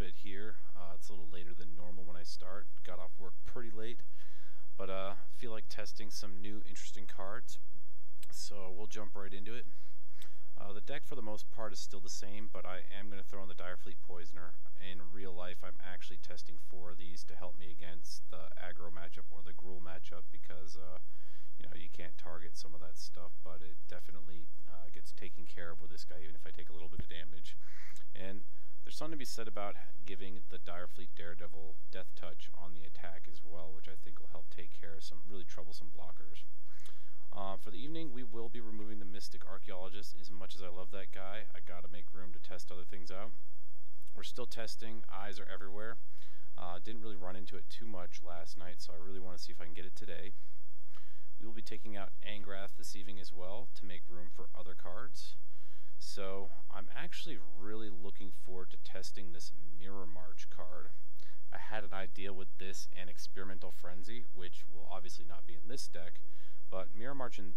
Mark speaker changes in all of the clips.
Speaker 1: bit here. It's a little later than normal when I start. Got off work pretty late, but feel like testing some new interesting cards. So we'll jump right into it. The deck for the most part is still the same, but I am going to throw in the Direfleet Poisoner. In real life, I'm actually testing 4 of these to help me against the aggro matchup or the Gruul matchup because you can't target some of that stuff, but it definitely gets taken care of with this guy, even if I take a little bit of damage. And there's something to be said about giving the Direfleet Daredevil Death Touch on the attack as well, which I think will help take care of some really troublesome blockers. For the evening, we will be removing the Mystic Archaeologist. As much as I love that guy, I gotta make room to test other things out. We're still testing Eyes Are Everywhere. Didn't really run into it too much last night, so I really want to see if I can get it today. We will be taking out Angrath this evening as well to make room for other cards. So I'm actually really looking forward to testing this Mirror March card. I had an idea with this and Experimental Frenzy, which will obviously not be in this deck, but Mirror March in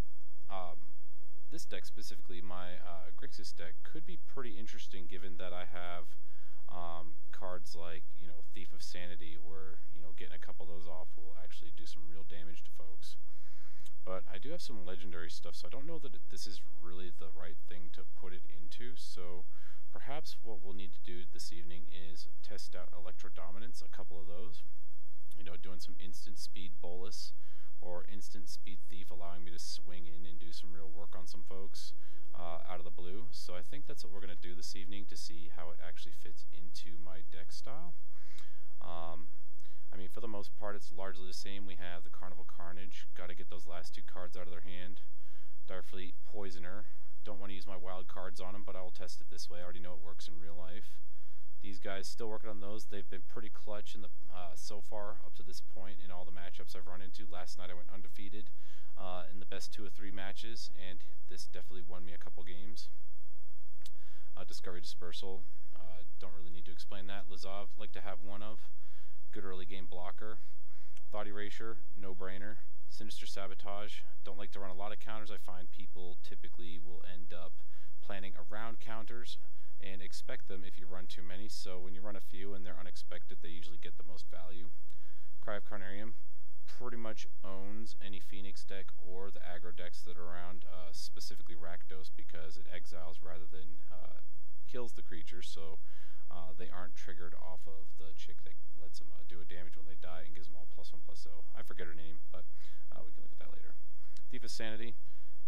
Speaker 1: this deck, specifically my Grixis deck, could be pretty interesting given that I have cards like Thief of Sanity, where getting a couple of those off will actually do some real damage to folks. But I do have some legendary stuff, so I don't know that this is really the right thing to put it into. So perhaps what we'll need to do this evening is test out Electro Dominance, a couple of those. Doing some instant speed bolus or instant speed thief, allowing me to swing in and do some real work on some folks out of the blue. So I think that's what we're going to do this evening to see how it actually fits into my deck style. For the most part, it's largely the same. We have the Carnival Carnage. Got to get those last 2 cards out of their hand. Direfleet Poisoner. Don't want to use my wild cards on them, but I will test it this way. I already know it works in real life. These guys, still working on those. They've been pretty clutch in the so far up to this point in all the matchups I've run into. Last night I went undefeated in the best 2 or 3 matches, and this definitely won me a couple games. Discovery Dispersal. Don't really need to explain that. Lazav, like to have one of. Good early game blocker. Thought Erasure, no-brainer. Sinister Sabotage. Don't like to run a lot of counters. I find people typically will end up planning around counters and expect them if you run too many. So when you run a few and they're unexpected, they usually get the most value. Cry of Carnarium pretty much owns any Phoenix deck or the aggro decks that are around, specifically Rakdos, because it exiles rather than kills the creatures, so they aren't triggered off of the chick that lets them do a damage when they die and gives them all +1/+0. I forget her name, but we can look at that later. Thief of Sanity,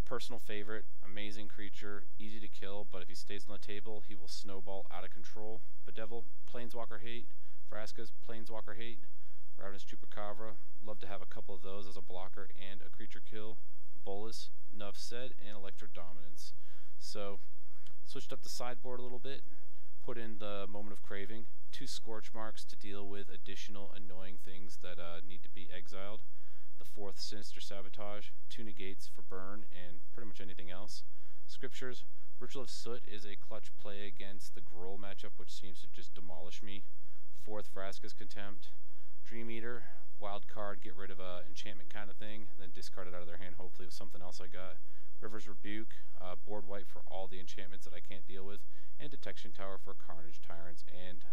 Speaker 1: personal favorite, amazing creature, easy to kill, but if he stays on the table, he will snowball out of control. Bedevil, Planeswalker Hate. Vraska's Planeswalker Hate. Ravenous Chupacabra, love to have a couple of those as a blocker and a creature kill. Bolus, Nuff Said, and Electro Dominance. So, switched up the sideboard a little bit, put in the Moment of Craving, 2 Scorch Marks to deal with additional annoying things that need to be exiled. The 4th Sinister Sabotage, 2 Negates for burn, and pretty much anything else. Scriptures, Ritual of Soot is a clutch play against the Gruul matchup, which seems to just demolish me. 4th Vraska's Contempt. Dream Eater, wild card, get rid of a enchantment kind of thing, then discard it out of their hand, hopefully with something else I got. River's Rebuke, board wipe for all the enchantments that I can't deal with, and Detection Tower for Carnage Tyrants and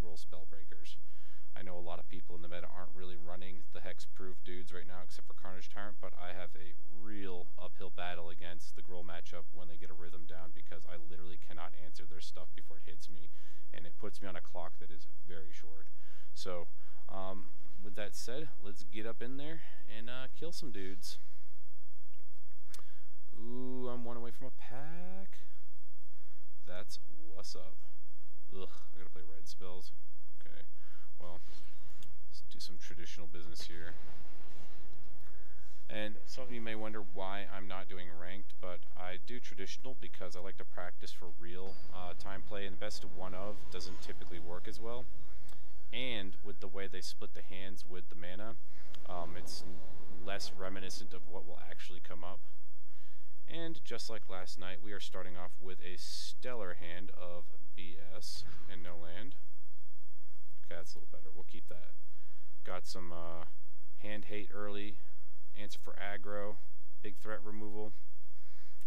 Speaker 1: Gruul Spellbreakers. I know a lot of people in the meta aren't really running the Hex-proof dudes right now except for Carnage Tyrant, but I have a real uphill battle against the Gruul matchup when they get a rhythm down, because I literally cannot answer their stuff before it hits me, and it puts me on a clock that is very short. So, with that said, let's get up in there and kill some dudes. Ooh, I'm 1 away from a pack. That's what's up. Ugh, I gotta play red spells. Okay, well, let's do some traditional business here. And some of you may wonder why I'm not doing ranked, but I do traditional because I like to practice for real time play, and the best of 1 of doesn't typically work as well. And with the way they split the hands with the mana, it's less reminiscent of what will actually come up. And just like last night, we are starting off with a stellar hand of BS and no land. Okay, that's a little better. We'll keep that. Got some hand hate early, answer for aggro, big threat removal.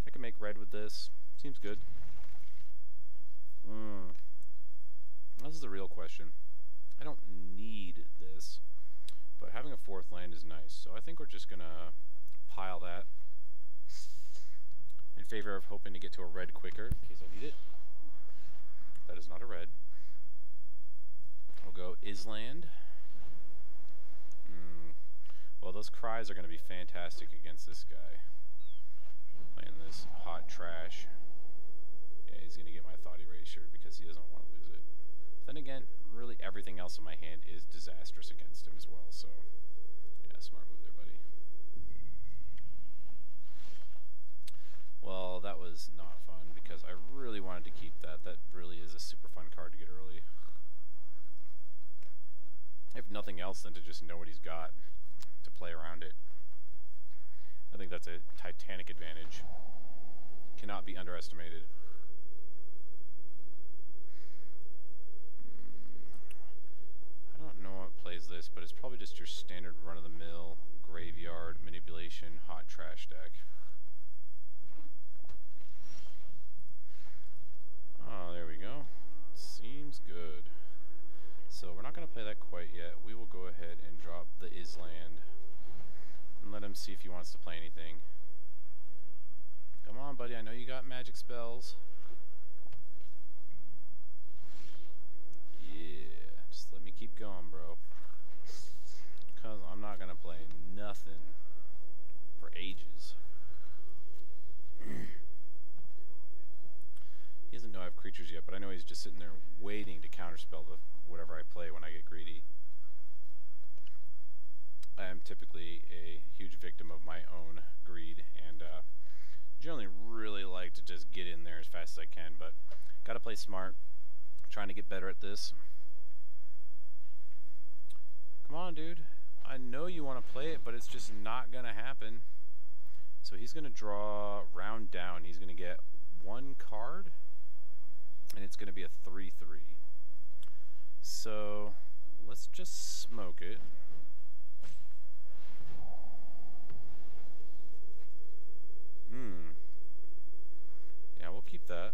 Speaker 1: I can make red with this. Seems good. This is the real question. I don't need this, but having a 4th land is nice. So I think we're just gonna pile that in favor of hoping to get to a red quicker in case I need it. That is not a red. We'll go Island. Well, those cries are going to be fantastic against this guy. Playing this hot trash. Yeah, he's going to get my thought erasure because he doesn't want to lose it. Then again, really everything else in my hand is disastrous against him as well, so yeah, smart move there, buddy. Well, that was not fun because I really wanted to keep that. That really is a super fun card to get early. If nothing else, then to just know what he's got to play around it. I think that's a titanic advantage. Cannot be underestimated. I don't know what plays this, but it's probably just your standard run-of-the-mill graveyard manipulation hot trash deck. Oh, there we go. Seems good. So we're not going to play that quite yet. We will go ahead and drop the Island and let him see if he wants to play anything. Come on, buddy. I know you got magic spells. Yeah. Just let me keep going, bro. Because I'm not going to play nothing for ages. He doesn't know I have creatures yet, but I know he's just sitting there waiting to counterspell the whatever I play when I get greedy. I am typically a huge victim of my own greed, and generally really like to just get in there as fast as I can, but gotta play smart. Trying to get better at this. Come on, dude. I know you want to play it, but it's just not gonna happen. So he's gonna draw round down. He's gonna get 1 card, and it's gonna be a 3/3. So let's just smoke it. Yeah, we'll keep that.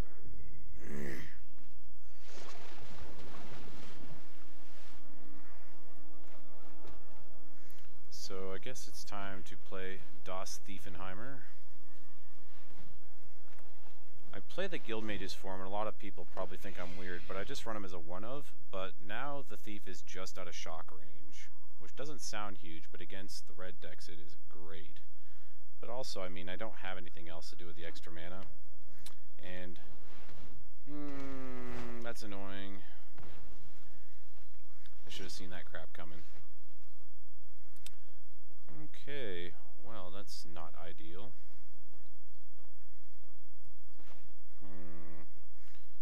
Speaker 1: So I guess it's time to play Das Thiefenheimer. I play the Guild Mages form, and a lot of people probably think I'm weird, but I just run him as a 1-of, but now the Thief is just out of shock range, which doesn't sound huge, but against the red decks it is great. But also, I mean, I don't have anything else to do with the extra mana, and that's annoying. I should have seen that crap coming. Okay, well, that's not ideal.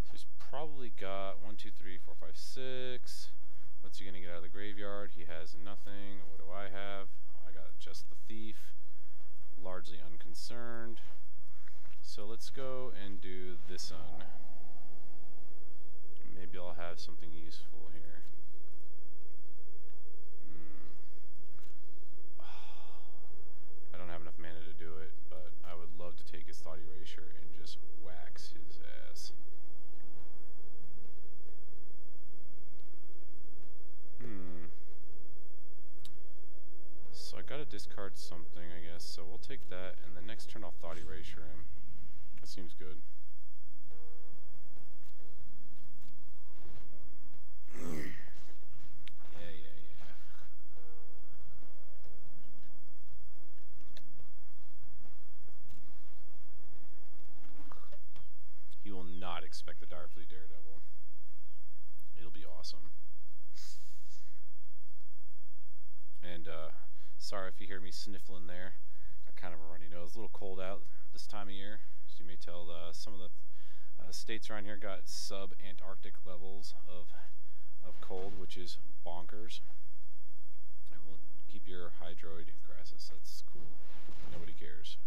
Speaker 1: So he's probably got 1, 2, 3, 4, 5, 6. What's he gonna get out of the graveyard? He has nothing. What do I have? I got just the Thief. Largely unconcerned. So let's go and do this one. Maybe I'll have something useful here. I don't have enough mana to do it, but I would love to take his thought erasure and just wax his ass. So I gotta discard something, I guess. So we'll take that, and the next turn I'll thought erasure him. That seems good. Yeah. He will not expect the Direfleet Daredevil. It'll be awesome. And sorry if you hear me sniffling there. Got kind of a runny nose. A little cold out this time of year, as you may tell. Some of the states around here got sub-Antarctic levels of cold, which is bonkers. I will keep your Hydroid Crassus. That's cool. Nobody cares.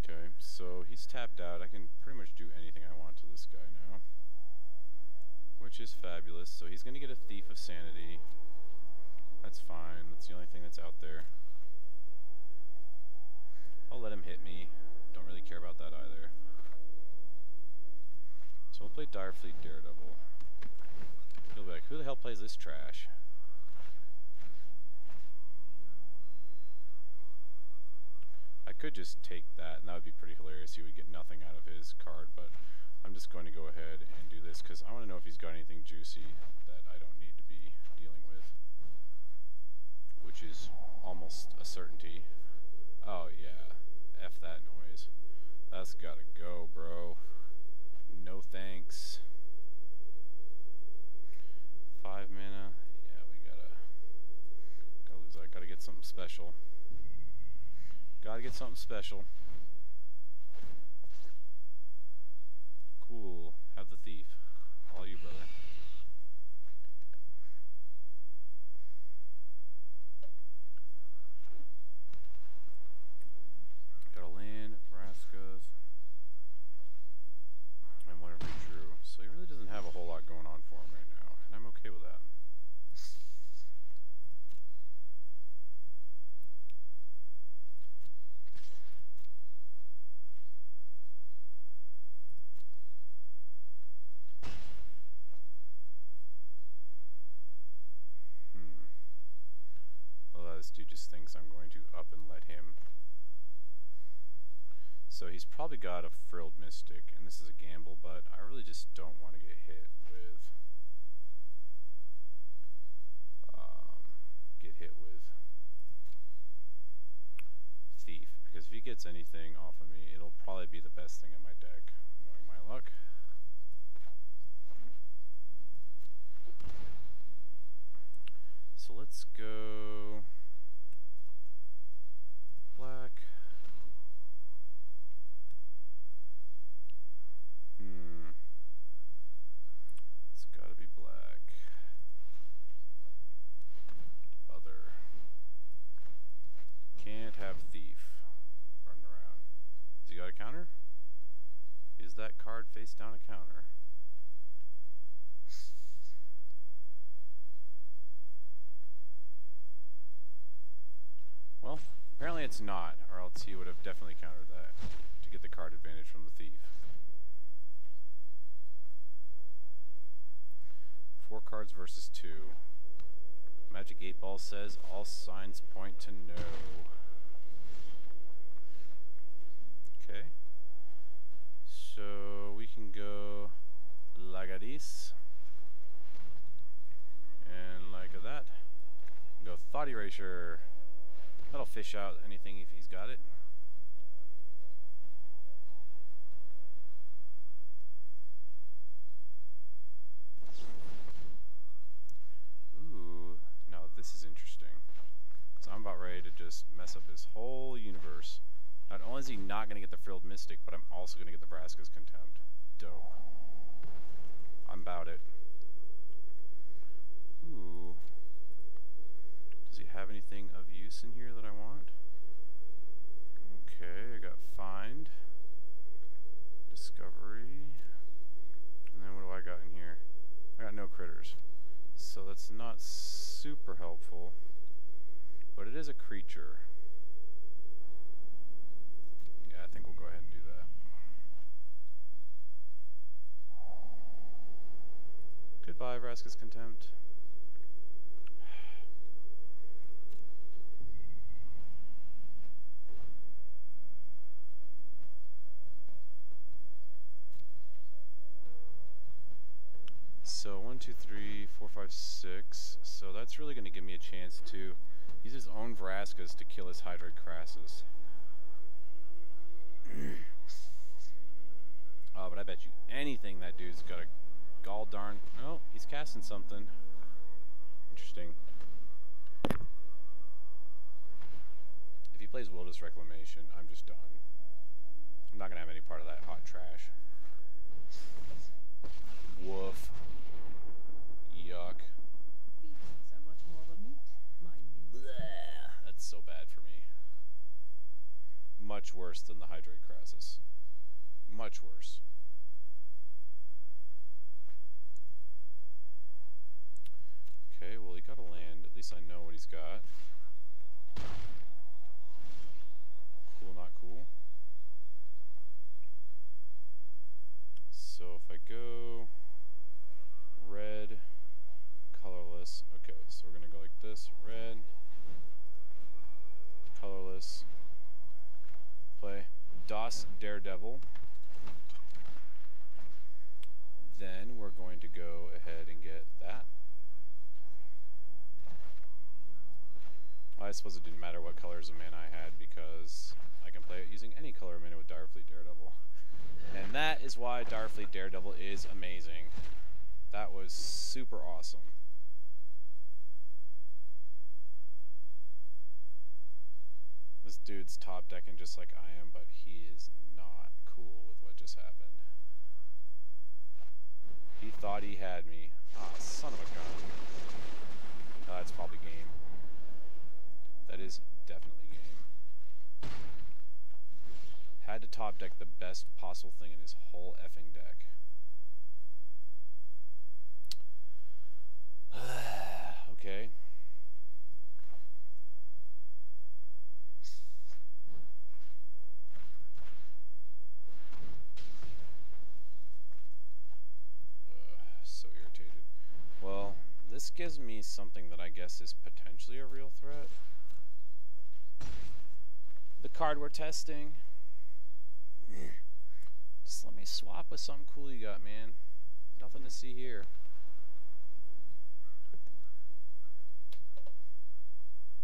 Speaker 1: Okay, so he's tapped out. I can pretty much do anything I want to this guy now, which is fabulous. So he's going to get a Thief of Sanity. That's fine. That's the only thing that's out there. I'll let him hit me. Don't really care about that either. So we'll play Direfleet Daredevil. He'll be like, who the hell plays this trash? I could just take that, and that would be pretty hilarious. He would get nothing out of his card, but I'm just going to go ahead and do this because I want to know if he's got anything juicy that I don't need to be dealing with, which is almost a certainty. Oh yeah, F that noise. That's gotta go, bro. No thanks. 5 mana. Yeah, we gotta lose that. Gotta get something special. Gotta get something special. Cool. Have the thief. All you, brother. Got a land, Vraska's, and whatever he drew. So he really doesn't have a whole lot going on for him right now, and I'm okay with that. This dude just thinks I'm going to up and let him. So he's probably got a Frilled Mystic, and this is a gamble, but I really just don't want to get hit with Thief, because if he gets anything off of me, it'll probably be the best thing in my deck, knowing my luck. So let's go black. It's gotta be black. Other. Can't have thief running around. Has he got a counter? Is that card face down a counter? Well, apparently it's not, or else he would have definitely countered that to get the card advantage from the thief. 4 cards versus 2. Magic 8 Ball says all signs point to no. Okay. So we can go Lagadis. And like that. Go Thought Erasure. That'll fish out anything if he's got it. Ooh, now this is interesting. Because I'm about ready to just mess up his whole universe. Not only is he not going to get the Frilled Mystic, but I'm also going to get the Vraska's Contempt. Dope. I'm about it. Ooh. Does he have anything of use in here that I want? Okay, I got Find, Discovery, and then what do I got in here? I got no critters. So that's not super helpful, but it is a creature. Yeah, I think we'll go ahead and do that. Goodbye, Vraska's Contempt. So 1, 2, 3, 4, 5, 6. So that's really going to give me a chance to use his own Vraskas to kill his Hydroid Crassus. Oh, but I bet you anything that dude's got a gall darn. Oh, he's casting something. Interesting. If he plays Wilderness Reclamation, I'm just done. I'm not going to have any part of that hot trash. Woof. Yuck.
Speaker 2: Beasts are much more of a meat, my new.
Speaker 1: Blech. That's so bad for me. Much worse than the Hydroid Crassus. Much worse. Okay, well he got a land. At least I know what he's got. Cool, not cool. So if I go red, colorless. Okay, so we're gonna go like this: red, colorless. Play Daredevil. Then we're going to go ahead and get that. I suppose it didn't matter what colors of mana I had because I can play it using any color of mana with Direfleet Daredevil. And that is why Direfleet Daredevil is amazing. That was super awesome. This dude's top decking just like I am, but he is not cool with what just happened. He thought he had me. Ah, son of a gun. That's probably game. That is definitely game. Had to top deck the best possible thing in his whole effing deck. Okay. So irritated. Well, this gives me something that I guess is potentially a real threat. The card we're testing. Just let me swap with something cool you got, man. Nothing to see here.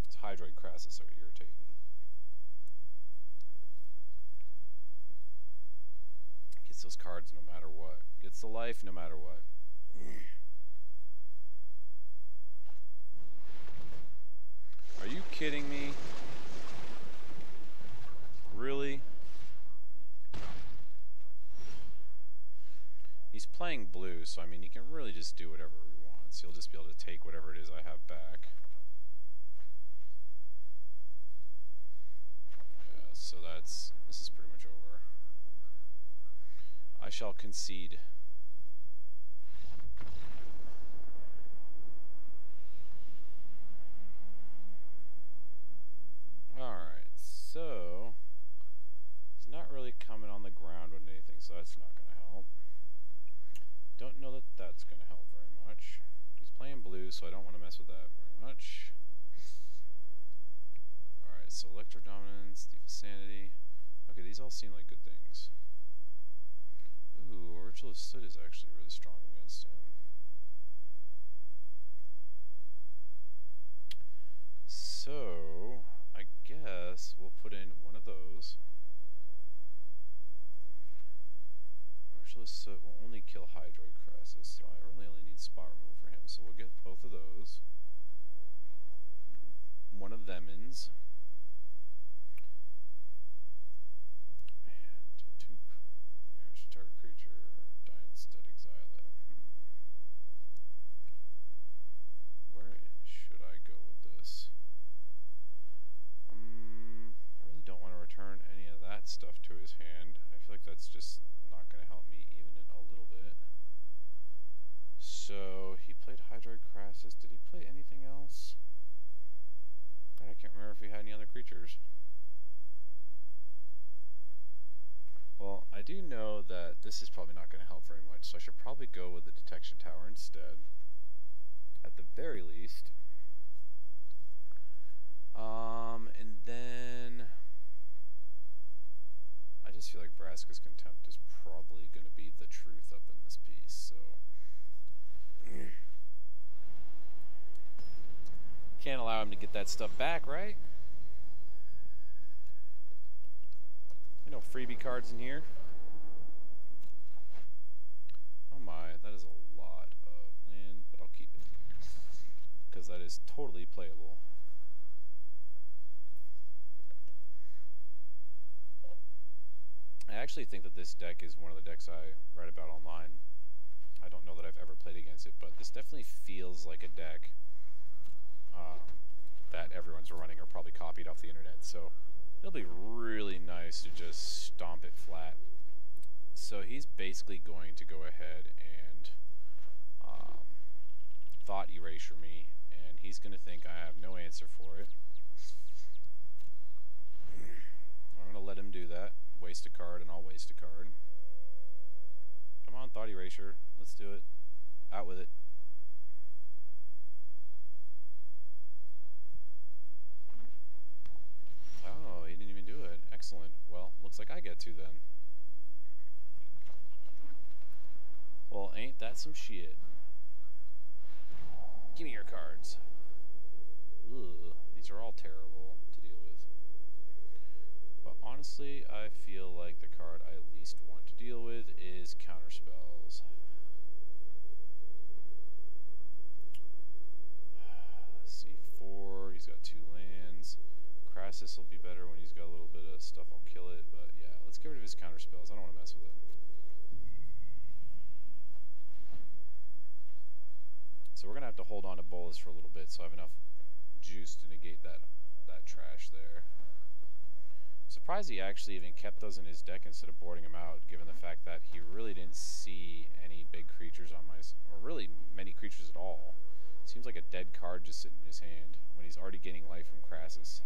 Speaker 1: These Hydroid Crassus are irritating. Gets those cards no matter what. Gets the life no matter what. Are you kidding me? Really? He's playing blue, so I mean he can really just do whatever he wants. He'll just be able to take whatever it is I have back. Yeah, so this is pretty much over. I shall concede. Alright, so he's not really coming on the ground with anything, so that's not going to help. Don't know that that's going to help very much. He's playing blue, so I don't want to mess with that very much. Alright, so Electro Dominance, Thief of Sanity. Okay, these all seem like good things. Ooh, Ritual of Soot is actually really strong against him. So, I guess we'll put in one of those. Ritual of Soot will only kill Hydroid Crassus, so I really only need spot removal for him. So we'll get both of those. One of themins. Man, deal 2 damage to target creature, die instead, exile it. Where should I go with this? I really don't want to return any of that stuff to his hand. I feel like that's just not going to help me even in a little bit. So he played Hydroid Crassus. Did he play anything else? God, I can't remember if he had any other creatures. Well, I do know that this is probably not going to help very much, so I should probably go with the Detection Tower instead. At the very least. And then I just feel like Vraska's Contempt is probably going to be the truth up in this piece, so can't allow him to get that stuff back, right? You know, freebie cards in here. Oh my, that is a lot of land, but I'll keep it because that is totally playable. I actually think that this deck is one of the decks I write about online. I don't know that I've ever played against it, but this definitely feels like a deck that everyone's running or probably copied off the internet. So it'll be really nice to just stomp it flat. So he's basically going to go ahead and thought erasure me, and he's going to think I have no answer for it. I'm going to let him do that. Waste a card, and I'll waste a card. Come Come on, Thought Erasure. Let's do it. Out with it. Oh, he didn't even do it. Excellent. Well, looks like I get to then. Well, ain't that some shit? Give me your cards. Ugh, these are all terrible to deal with. But honestly, I feel like the card I least want to deal with is Counterspells. Let's see, 4. He's got 2 lands. Crassus will be better when he's got a little bit of stuff. I'll kill it, but yeah, let's get rid of his Counterspells. I don't want to mess with it. So we're gonna have to hold on to Bolas for a little bit, so I have enough juice to negate that trash there. Surprised he actually even kept those in his deck instead of boarding them out, given the fact that he really didn't see any big creatures on my, or really many creatures at all. Seems like a dead card just sitting in his hand when he's already gaining life from Crassus.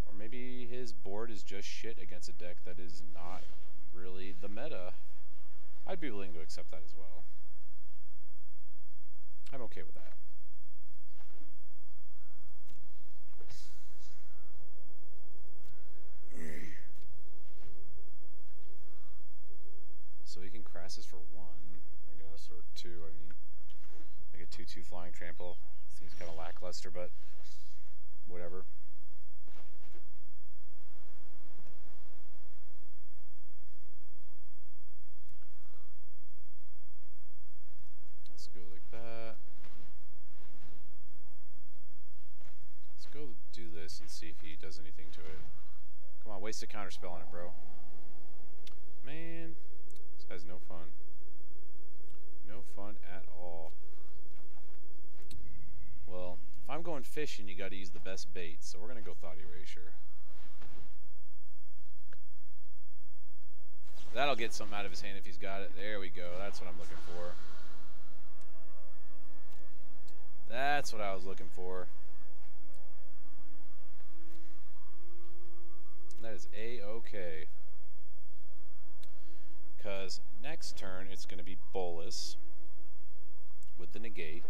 Speaker 1: Or maybe his board is just shit against a deck that is not really the meta. I'd be willing to accept that as well. I'm okay with that. So he can Crassus for 1, I guess, or 2, I mean. Like a 2/2 flying trample. Seems kind of lackluster, but whatever. Let's go like that. Let's go do this and see if he does anything to it. Come on, waste a counterspell on it, bro. Man, this guy's no fun. No fun at all. Well, if I'm going fishing, you gotta use the best bait, so we're gonna go Thought Erasure. That'll get something out of his hand if he's got it. There we go. That's what I'm looking for. That's what I was looking for. That is A-okay. Because next turn, it's going to be Bolas with the negate.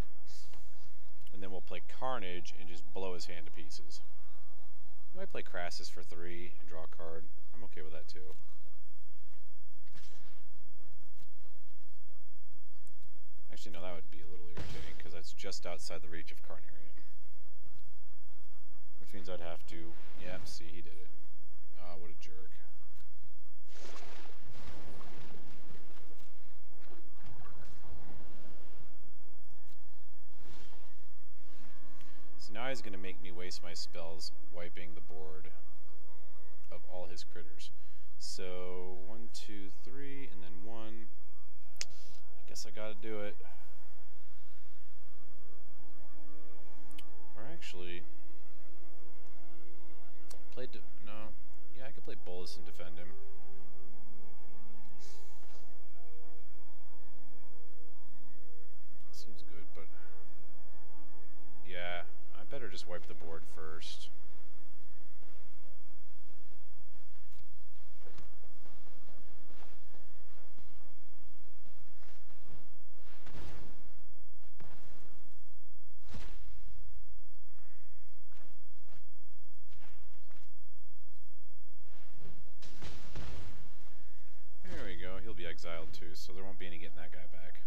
Speaker 1: And then we'll play Carnage and just blow his hand to pieces. We might play Crassus for 3 and draw a card. I'm okay with that too. Actually, no, that would be a little irritating because that's just outside the reach of Carnarium. Which means I'd have to... Yeah, see, he did it. Ah, what a jerk. So now he's going to make me waste my spells wiping the board of all his critters. So 1, 2, 3, and then 1. I guess I gotta do it. Or actually, no. Yeah, I could play Bolas and defend him. Seems good, but yeah, I better just wipe the board first. Exiled too, so there won't be any getting that guy back.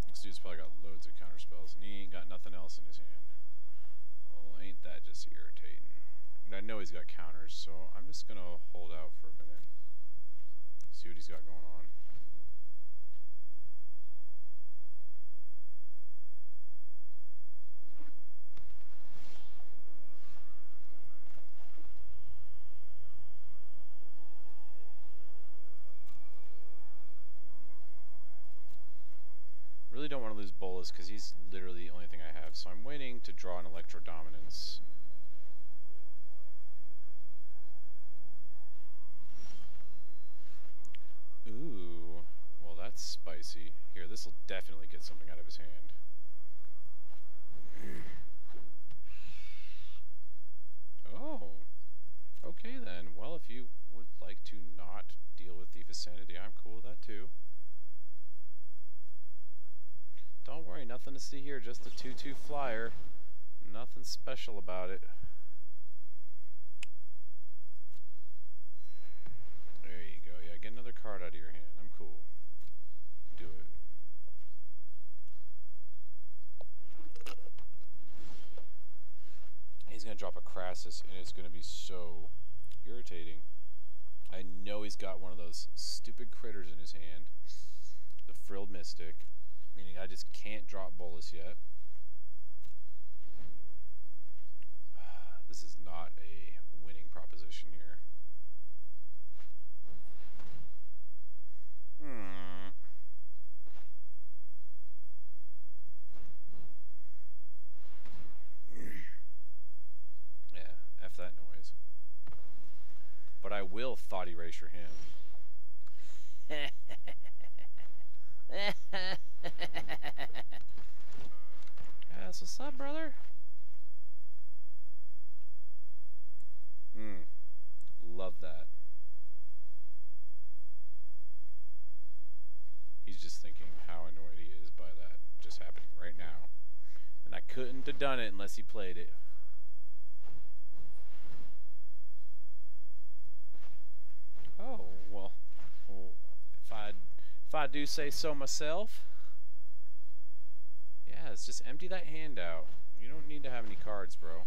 Speaker 1: This dude's probably got loads of counterspells, and he ain't got nothing else in his hand. Well, ain't that just irritating? And I know he's got counters, so I'm just gonna hold out for a minute. See what he's got going on. Really don't want to lose Bolas because he's literally the only thing I have, so I'm waiting to draw an Electro Dominance. Ooh, well that's spicy. Here, this will definitely get something out of his hand. Okay then, well, if you would like to not deal with Thief of Sanity, I'm cool with that too. Don't worry, nothing to see here, just a 2/2 flyer. Nothing special about it. There you go, yeah, get another card out of your hand, I'm cool. Do it. He's going to drop a Crassus, and it's going to be so irritating. I know he's got one of those stupid critters in his hand. The Frilled Mystic. Meaning I just can't drop Bolus yet. This is not a winning proposition here. Yeah, F that noise. But I will Thought Erasure him. Yes, what's up, brother? Love that. He's just thinking how annoyed he is by that just happening right now. And I couldn't have done it unless he played it. Oh, well if I do say so myself. Yeah, let's just empty that hand out. You don't need to have any cards, bro.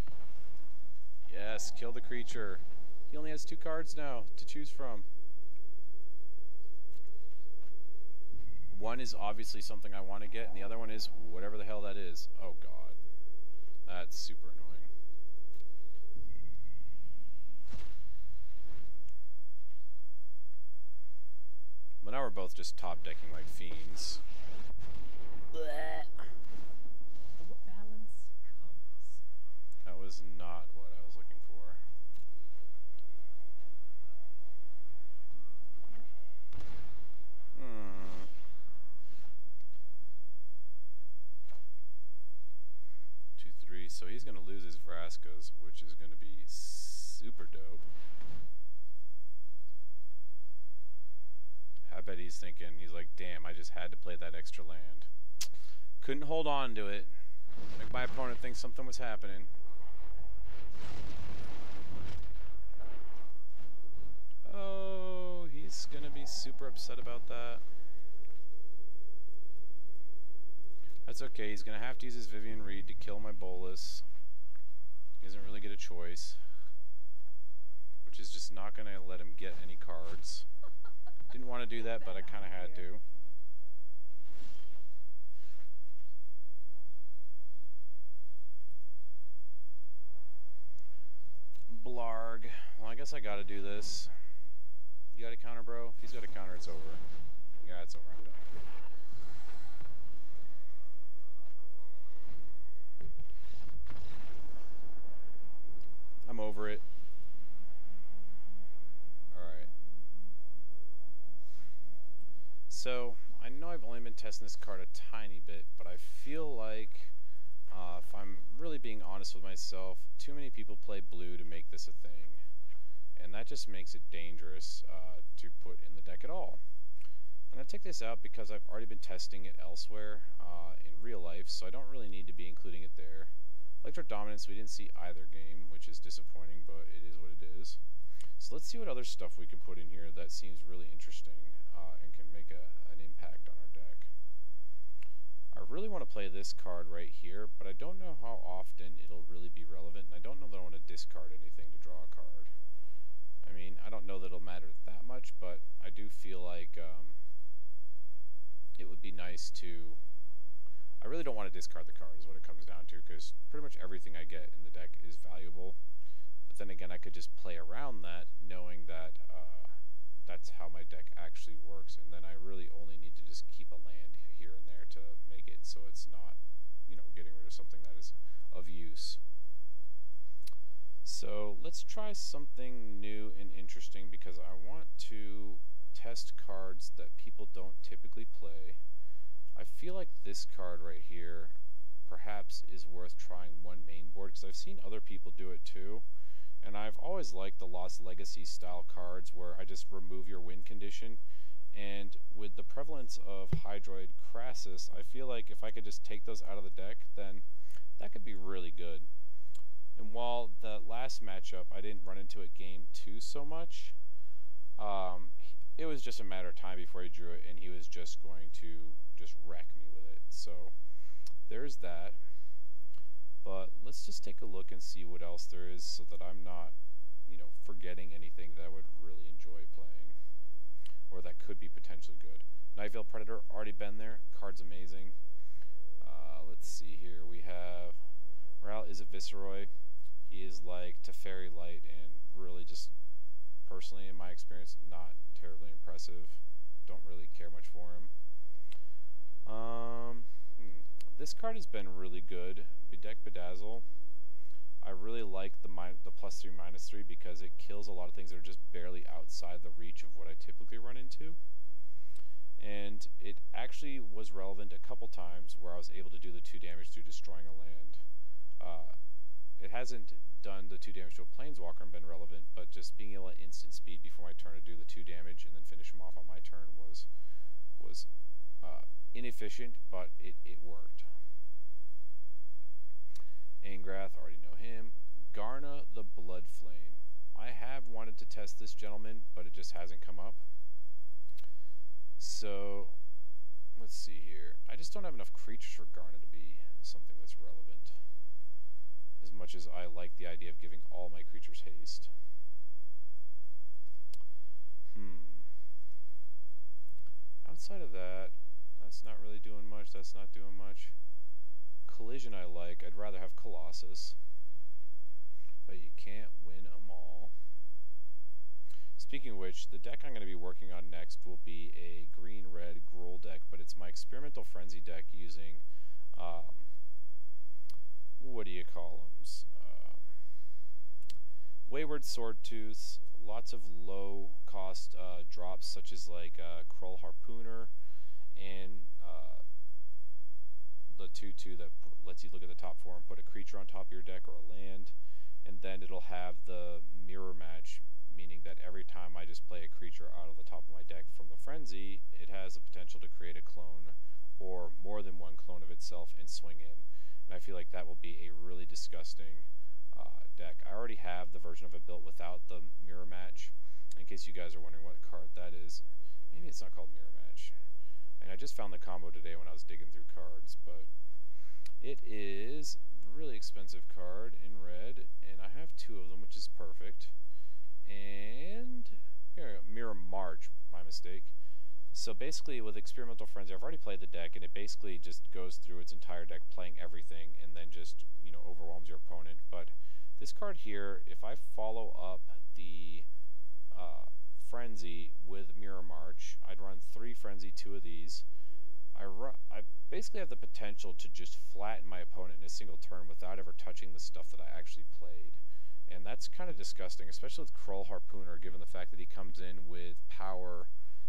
Speaker 1: Yes, kill the creature. He only has 2 cards now to choose from. One is obviously something I want to get, and the other one is whatever the hell that is. Oh god. That's super annoying. But now we're both just top decking like fiends. Blech.
Speaker 2: Balance comes.
Speaker 1: That was not what I was looking for. 2/3, so he's going to lose his Vraskas, which is going to be super dope. I bet he's thinking, he's like, damn, I just had to play that extra land. Couldn't hold on to it. Make my opponent think something was happening. Oh, he's gonna be super upset about that. That's okay, he's gonna have to use his Vivian Reed to kill my Bolus. He doesn't really get a choice. Which is just not gonna let him get any cards. Didn't want to do that, but I kinda had to. Blarg. Well, I guess I gotta do this. You got a counter, bro? If he's got a counter, it's over. Yeah, it's over. I'm done. I'm over it. Alright. So, I know I've only been testing this card a tiny bit, but I feel like if I'm really being honest with myself, too many people play blue to make this a thing. And that just makes it dangerous to put in the deck at all. I'm going to take this out because I've already been testing it elsewhere in real life, so I don't really need to be including it there. Electro Dominance, we didn't see either game, which is disappointing, but it is what it is. So let's see what other stuff we can put in here that seems really interesting and can make an impact on our deck. I really want to play this card right here, but I don't know how often it'll really be relevant, and I don't know that I want to discard anything to draw a card. I mean, I don't know that it'll matter that much, but I do feel like it would be nice to... I really don't want to discard the card is what it comes down to, because pretty much everything I get in the deck is valuable. But then again, I could just play around that, knowing that that's how my deck actually works, and then I really only need to just keep a land here and there to make it so it's not, you know, getting rid of something that is of use. So let's try something new and interesting, because I want to test cards that people don't typically play. I feel like this card right here perhaps is worth trying one main board, because I've seen other people do it too, And I've always liked the Lost Legacy style cards where I just remove your win condition. And with the prevalence of Hydroid Crassus, I feel like if I could just take those out of the deck, then that could be really good. And while the last matchup I didn't run into it game 2 so much, it was just a matter of time before he drew it, and he was just going to just wreck me with it. So there's that. But let's just take a look and see what else there is so that I'm not, forgetting anything that I would really enjoy playing, or that could be potentially good. Nightveil Predator, already been there. Card's amazing. Let's see here. We have Morale is a Viceroy. He is like Teferi Light and really just, personally in my experience, not terribly impressive. Don't really care much for him. This card has been really good. Bedeck Bedazzle. I really like the +3/-3 because it kills a lot of things that are just barely outside the reach of what I typically run into. And it actually was relevant a couple times where I was able to do the 2 damage through destroying a land. It hasn't done the 2 damage to a Planeswalker and been relevant, but just being able to instant speed before my turn to do the 2 damage and then finish him off on my turn was inefficient, but it worked. Angrath, already know him. Garna the Blood Flame. I have wanted to test this gentleman, but it just hasn't come up. So, let's see here. I just don't have enough creatures for Garna to be something that's relevant, as much as I like the idea of giving all my creatures haste. Outside of that, that's not really doing much. That's not doing much. Collision I like. I'd rather have Colossus, but you can't win them all. Speaking of which, the deck I'm going to be working on next will be a green-red Gruul deck, but it's my Experimental Frenzy deck using, what do you call them? Wayward Swordtooth, lots of low-cost drops such as like Krull Harpooner, and the 2/2 that lets you look at the top 4 and put a creature on top of your deck or a land, and then it'll have the mirror match, meaning that every time I just play a creature out of the top of my deck from the Frenzy, it has the potential to create a clone or more than one clone of itself and swing in. And I feel like that will be a really disgusting deck. I already have the version of it built without the mirror match. In case you guys are wondering what card that is, maybe it's not called mirror match. And I just found the combo today when I was digging through cards, but it is a really expensive card in red, and I have 2 of them, which is perfect. And here, Mirror March, my mistake. So basically, with Experimental Frenzy, I've already played the deck, and it basically just goes through its entire deck, playing everything, and then just overwhelms your opponent. But this card here, if I follow up the Frenzy with Mirror March, I'd run 3 Frenzy, 2 of these. I basically have the potential to just flatten my opponent in a single turn without ever touching the stuff that I actually played. And that's kind of disgusting, especially with Krull Harpooner, given the fact that he comes in with power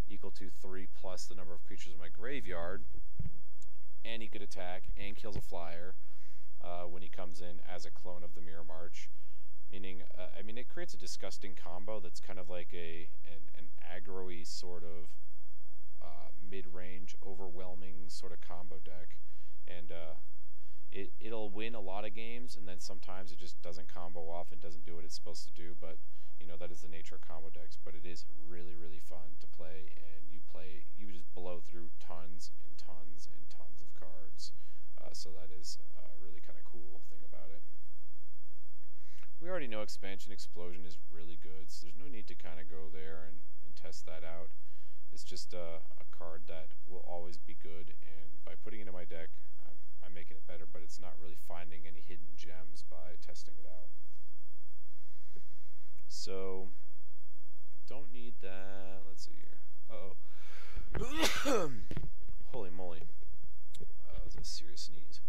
Speaker 1: equal to 3 plus the number of creatures in my graveyard, and he could attack and kills a flyer when he comes in as a clone of the Mirror March. Meaning, it creates a disgusting combo that's kind of like an aggro-y sort of mid-range, overwhelming sort of combo deck. And it'll win a lot of games, and then sometimes it just doesn't combo off and doesn't do what it's supposed to do, but that is the nature of combo decks. But it is really, really fun to play, and you just blow through tons and tons and tons of cards. So that is a really kind of cool thing about it. We already know Expansion Explosion is really good, so there's no need to kind of go there and test that out. It's just a card that will always be good, and by putting it in my deck, I'm making it better, but it's not really finding any hidden gems by testing it out. So, don't need that. Let's see here. Uh-oh. Holy moly. That was a serious sneeze.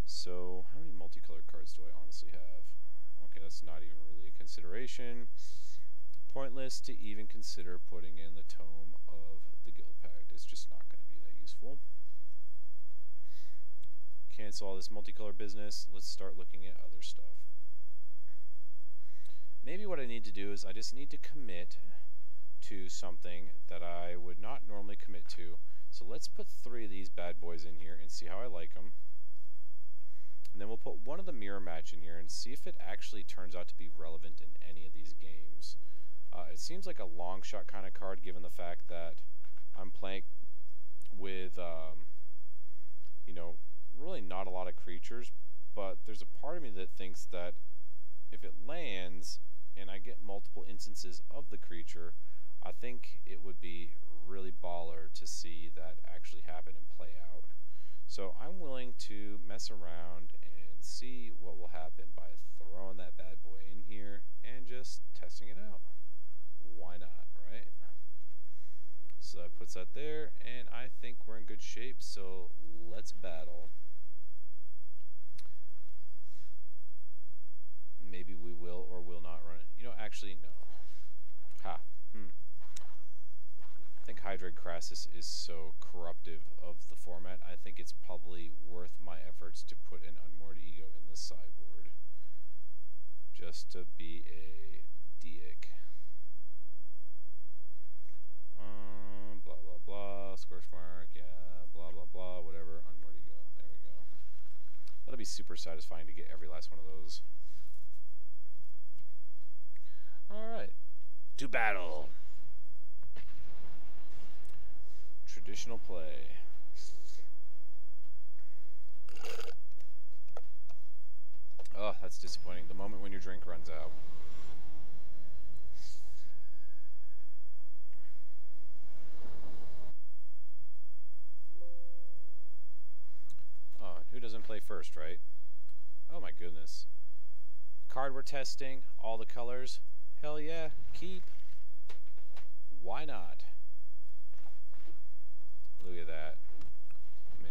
Speaker 1: So, how many multicolored cards do I honestly have? Okay, that's not even really a consideration. Pointless to even consider putting in the Tome of the Guild Pact. It's just not going to be that useful. Cancel all this multicolor business. Let's start looking at other stuff. maybe what I need to do is I just need to commit to something that I would not normally commit to. So let's put 3 of these bad boys in here and see how I like them. And then we'll put one of the mirror match in here and see if it actually turns out to be relevant in any of these games. It seems like a long shot kind of card given the fact that I'm playing with, you know, really not a lot of creatures, but there's a part of me that thinks that if it lands and I get multiple instances of the creature, I think it would be really baller to see that actually happen and play out. So I'm willing to mess around and see what will happen by throwing that bad boy in here and just testing it out. Why not, right? So that puts that there, and I think we're in good shape, so let's battle. Maybe we will or will not run it. You know, actually, no. Ha. I think Hydroid Crassus is so corruptive of the format, I think it's probably worth my efforts to put an Unmoored Ego in the sideboard. Just to be a dick. Blah, blah, blah. Scorchmark, yeah. Blah, blah, blah. Whatever. Unmoored Ego. There we go. That'll be super satisfying to get every last one of those. Alright. To battle. Traditional play. Oh, that's disappointing. The moment when your drink runs out. Oh, and who doesn't play first, right? Oh my goodness. Card we're testing, all the colors. Hell yeah, keep. Why not? Look at that. Man.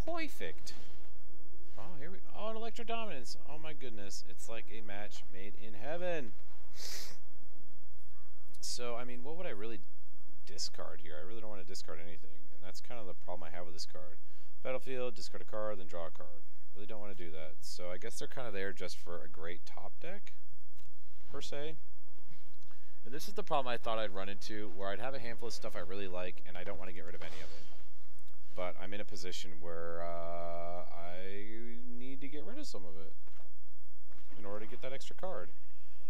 Speaker 1: Perfect. Oh, here we oh, an Electro Dominance. Oh my goodness. It's like a match made in heaven. So, I mean, what would I really discard here? I really don't want to discard anything. And that's kind of the problem I have with this card. Battlefield, discard a card, then draw a card. Really don't want to do that. So I guess they're kind of there just for a great top deck, per se. And this is the problem I thought I'd run into, where I'd have a handful of stuff I really like, and I don't want to get rid of any of it. But I'm in a position where I need to get rid of some of it in order to get that extra card.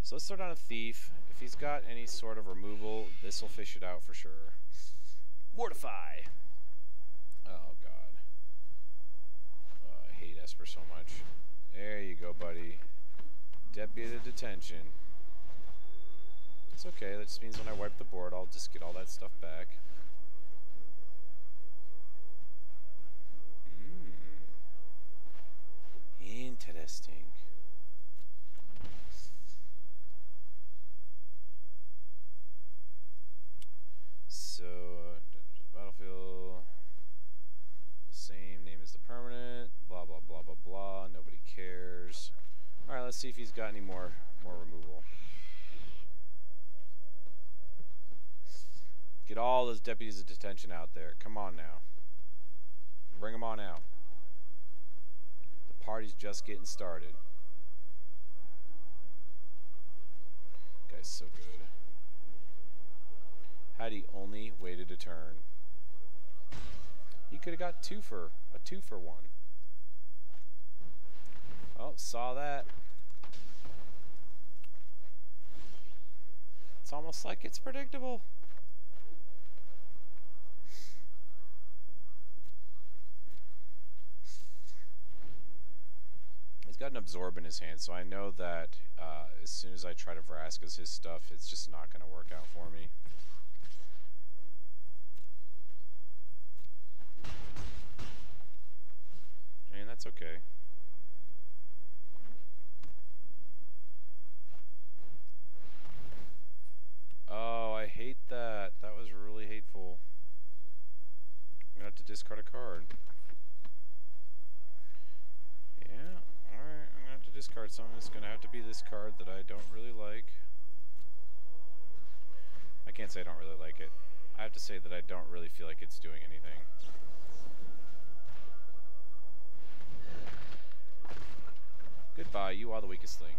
Speaker 1: So let's start on a Thief. If he's got any sort of removal, this will fish it out for sure. Mortify! Oh, God. I hate Esper so much. There you go, buddy. Deputy Detention. It's okay, that just means when I wipe the board, I'll just get all that stuff back. Interesting. So, battlefield, the same name as the permanent, blah, blah, blah, blah, blah, nobody cares. Alright, let's see if he's got any more removal. Get all those deputies of detention out there. Come on now. Bring them on out. The party's just getting started. Guy's so good. Had he only waited a turn. He could have got a 2 for 1. Oh, saw that. It's almost like it's predictable. He's got an Absorb in his hand, so I know that as soon as I try to Vraska's his stuff, it's just not going to work out for me. And that's okay. Oh, I hate that. That was really hateful. I'm going to have to discard a card. Yeah, alright. I'm going to have to discard something. It's going to have to be this card that I don't really like. I can't say I don't really like it. I have to say that I don't really feel like it's doing anything. Goodbye, you are the weakest link.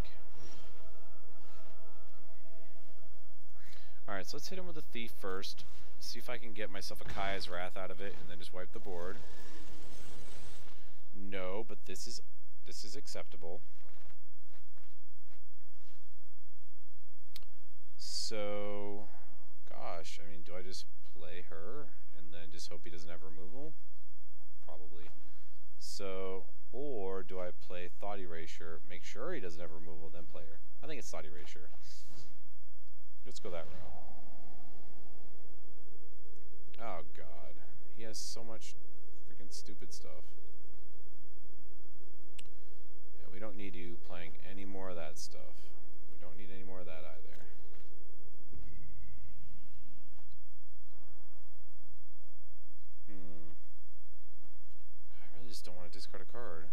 Speaker 1: Alright, so let's hit him with a thief first. See if I can get myself a Kaya's Wrath out of it, and then just wipe the board. No, but this is acceptable. So, gosh, I mean, do I just play her and then just hope he doesn't have removal? Probably. So, or do I play Thought Erasure, make sure he doesn't have removal, then play her? I think it's Thought Erasure. Let's go that route. Oh god, he has so much freaking stupid stuff. Yeah, we don't need you playing any more of that stuff. We don't need any more of that either. I really just don't want to discard a card.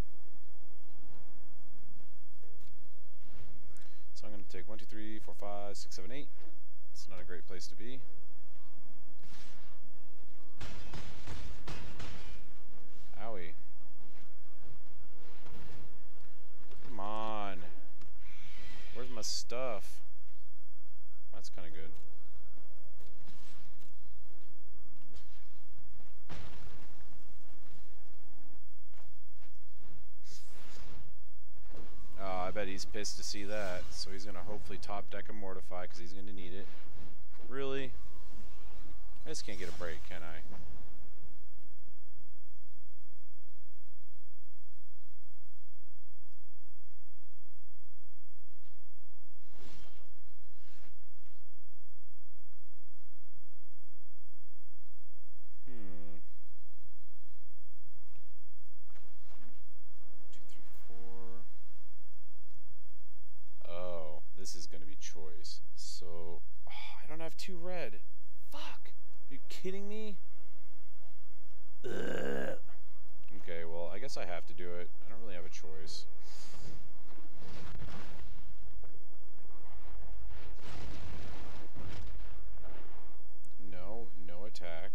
Speaker 1: So I'm going to take 1, 2, 3, 4, 5, 6, 7, 8. It's not a great place to be. Owie. Come on. Where's my stuff? That's kind of good. Oh, I bet he's pissed to see that. So he's going to hopefully top deck a Mortify because he's going to need it. Really? I just can't get a break, can I? This is going to be choice. So, I don't have 2 red. Fuck! Are you kidding me? Ugh. Okay, well, I guess I have to do it. I don't really have a choice. No, no attack.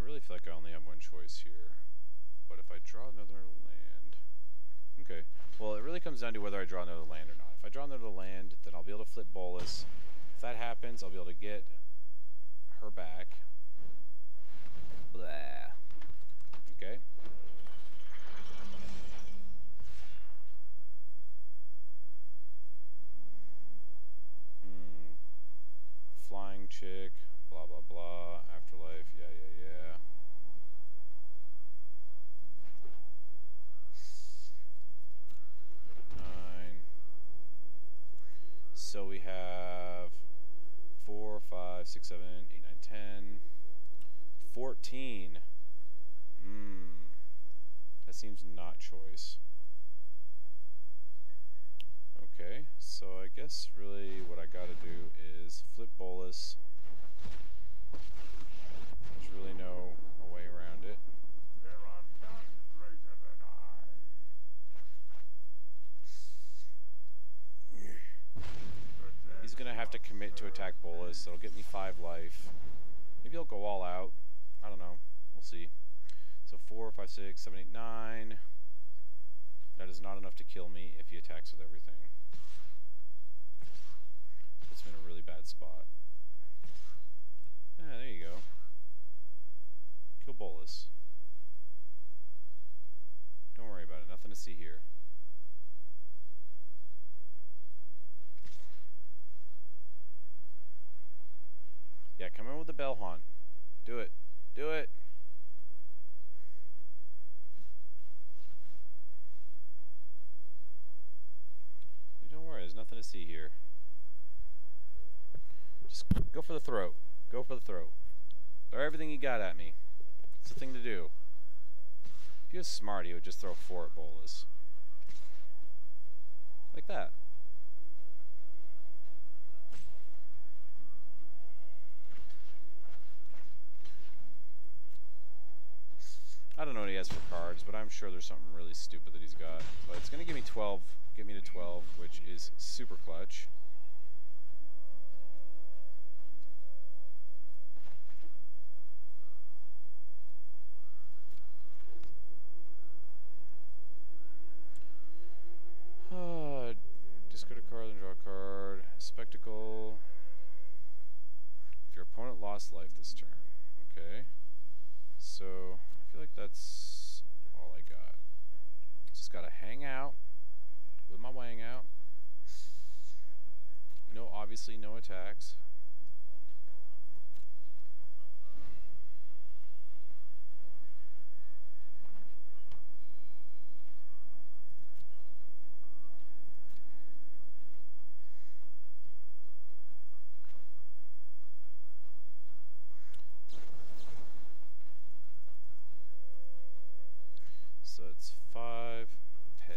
Speaker 1: I feel like I only have 1 choice here, but if I draw another land, okay, well it really comes down to whether I draw another land or not. If I draw another land, then I'll be able to flip Bolus. If that happens, I'll be able to get her back. Blah. Okay. Flying chick, blah blah blah, afterlife, yeah. So we have 4, 5, 6, 7, 8, 9, 10, 14. That seems not choice. Okay, so I guess really what I gotta do is flip Bolus. There's really no way around it.
Speaker 3: There are none greater than I.
Speaker 1: He's gonna have to commit to attack Bolus. It'll get me 5 life. Maybe he'll go all out. I don't know. We'll see. So 4, 5, 6, 7, 8, 9. That is not enough to kill me if he attacks with everything. Puts me in a really bad spot. Yeah, there you go. Kill Bolus. Don't worry about it. Nothing to see here. Yeah, come in with the Bell Haunt. Do it. Do it. Don't worry, there's nothing to see here. Just go for the throat. Go for the throat. Throw everything you got at me. It's the thing to do. If he was smart, he would just throw 4 at Bolus. Like that. I don't know what he has for cards, but I'm sure there's something really stupid that he's got. But it's going to give me 12, get me to 12, which is super clutch. Discard a card, then draw a card. Spectacle. If your opponent lost life this turn. Okay. So, I feel like that's all I got. Just gotta hang out with my wang out. No, obviously no attacks. So it's 5 pay.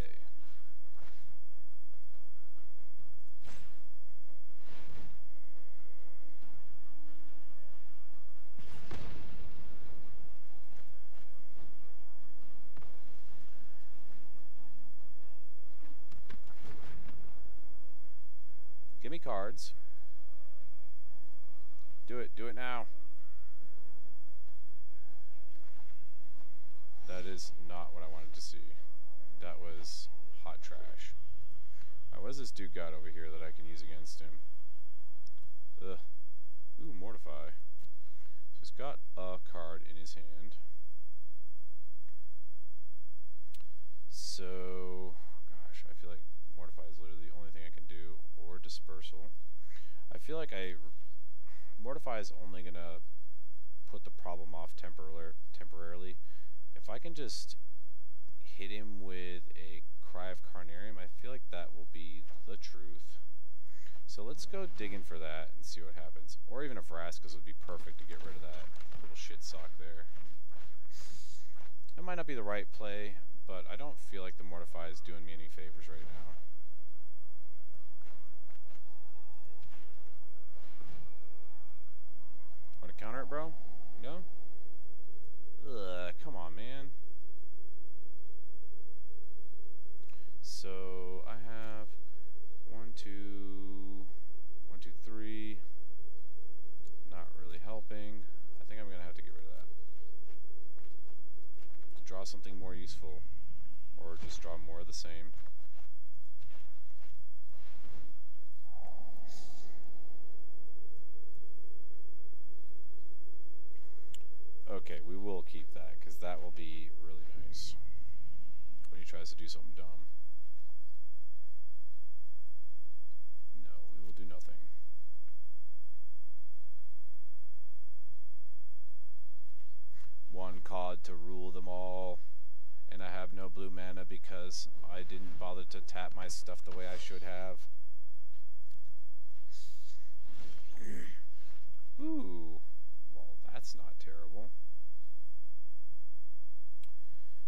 Speaker 1: Give me cards. Do it now. That is not what I wanted to see. That was hot trash. Alright, what does this dude got over here that I can use against him? Ugh. Ooh, Mortify. So he's got a card in his hand. So, gosh, I feel like Mortify is literally the only thing I can do, or Dispersal. I feel like Mortify is only going to put the problem off temporarily. If I can just hit him with a Cry of Carnarium, I feel like that will be the truth. So let's go digging for that and see what happens. Or even a Vraska's would be perfect to get rid of that little shit sock there. It might not be the right play, but I don't feel like the Mortify is doing me any favors right now. Want to counter it, bro? No? Ugh, come on, man. So I have 1, 2, 1, 2, 3. Not really helping. I think I'm gonna have to get rid of that. To draw something more useful, or just draw more of the same. Okay, we will keep that, because that will be really nice when he tries to do something dumb. No, we will do nothing. One card to rule them all, and I have no blue mana because I didn't bother to tap my stuff the way I should have. Ooh, well, that's not terrible.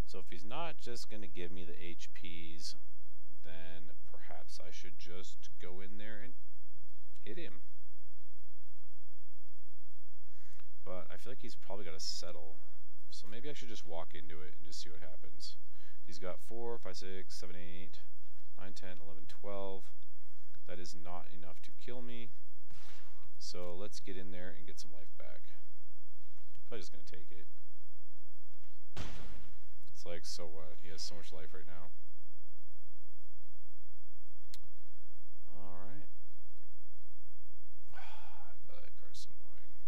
Speaker 1: So if he's not just going to give me the HPs, then perhaps I should just go in there and hit him. But I feel like he's probably got to settle. So maybe I should just walk into it and just see what happens. He's got 4, 5, 6, 7, 8, 9, 10, 11, 12. That is not enough to kill me. So let's get in there and get some life back. Probably just going to take it. It's like, so what? He has so much life right now. Alright. God, that card's so annoying.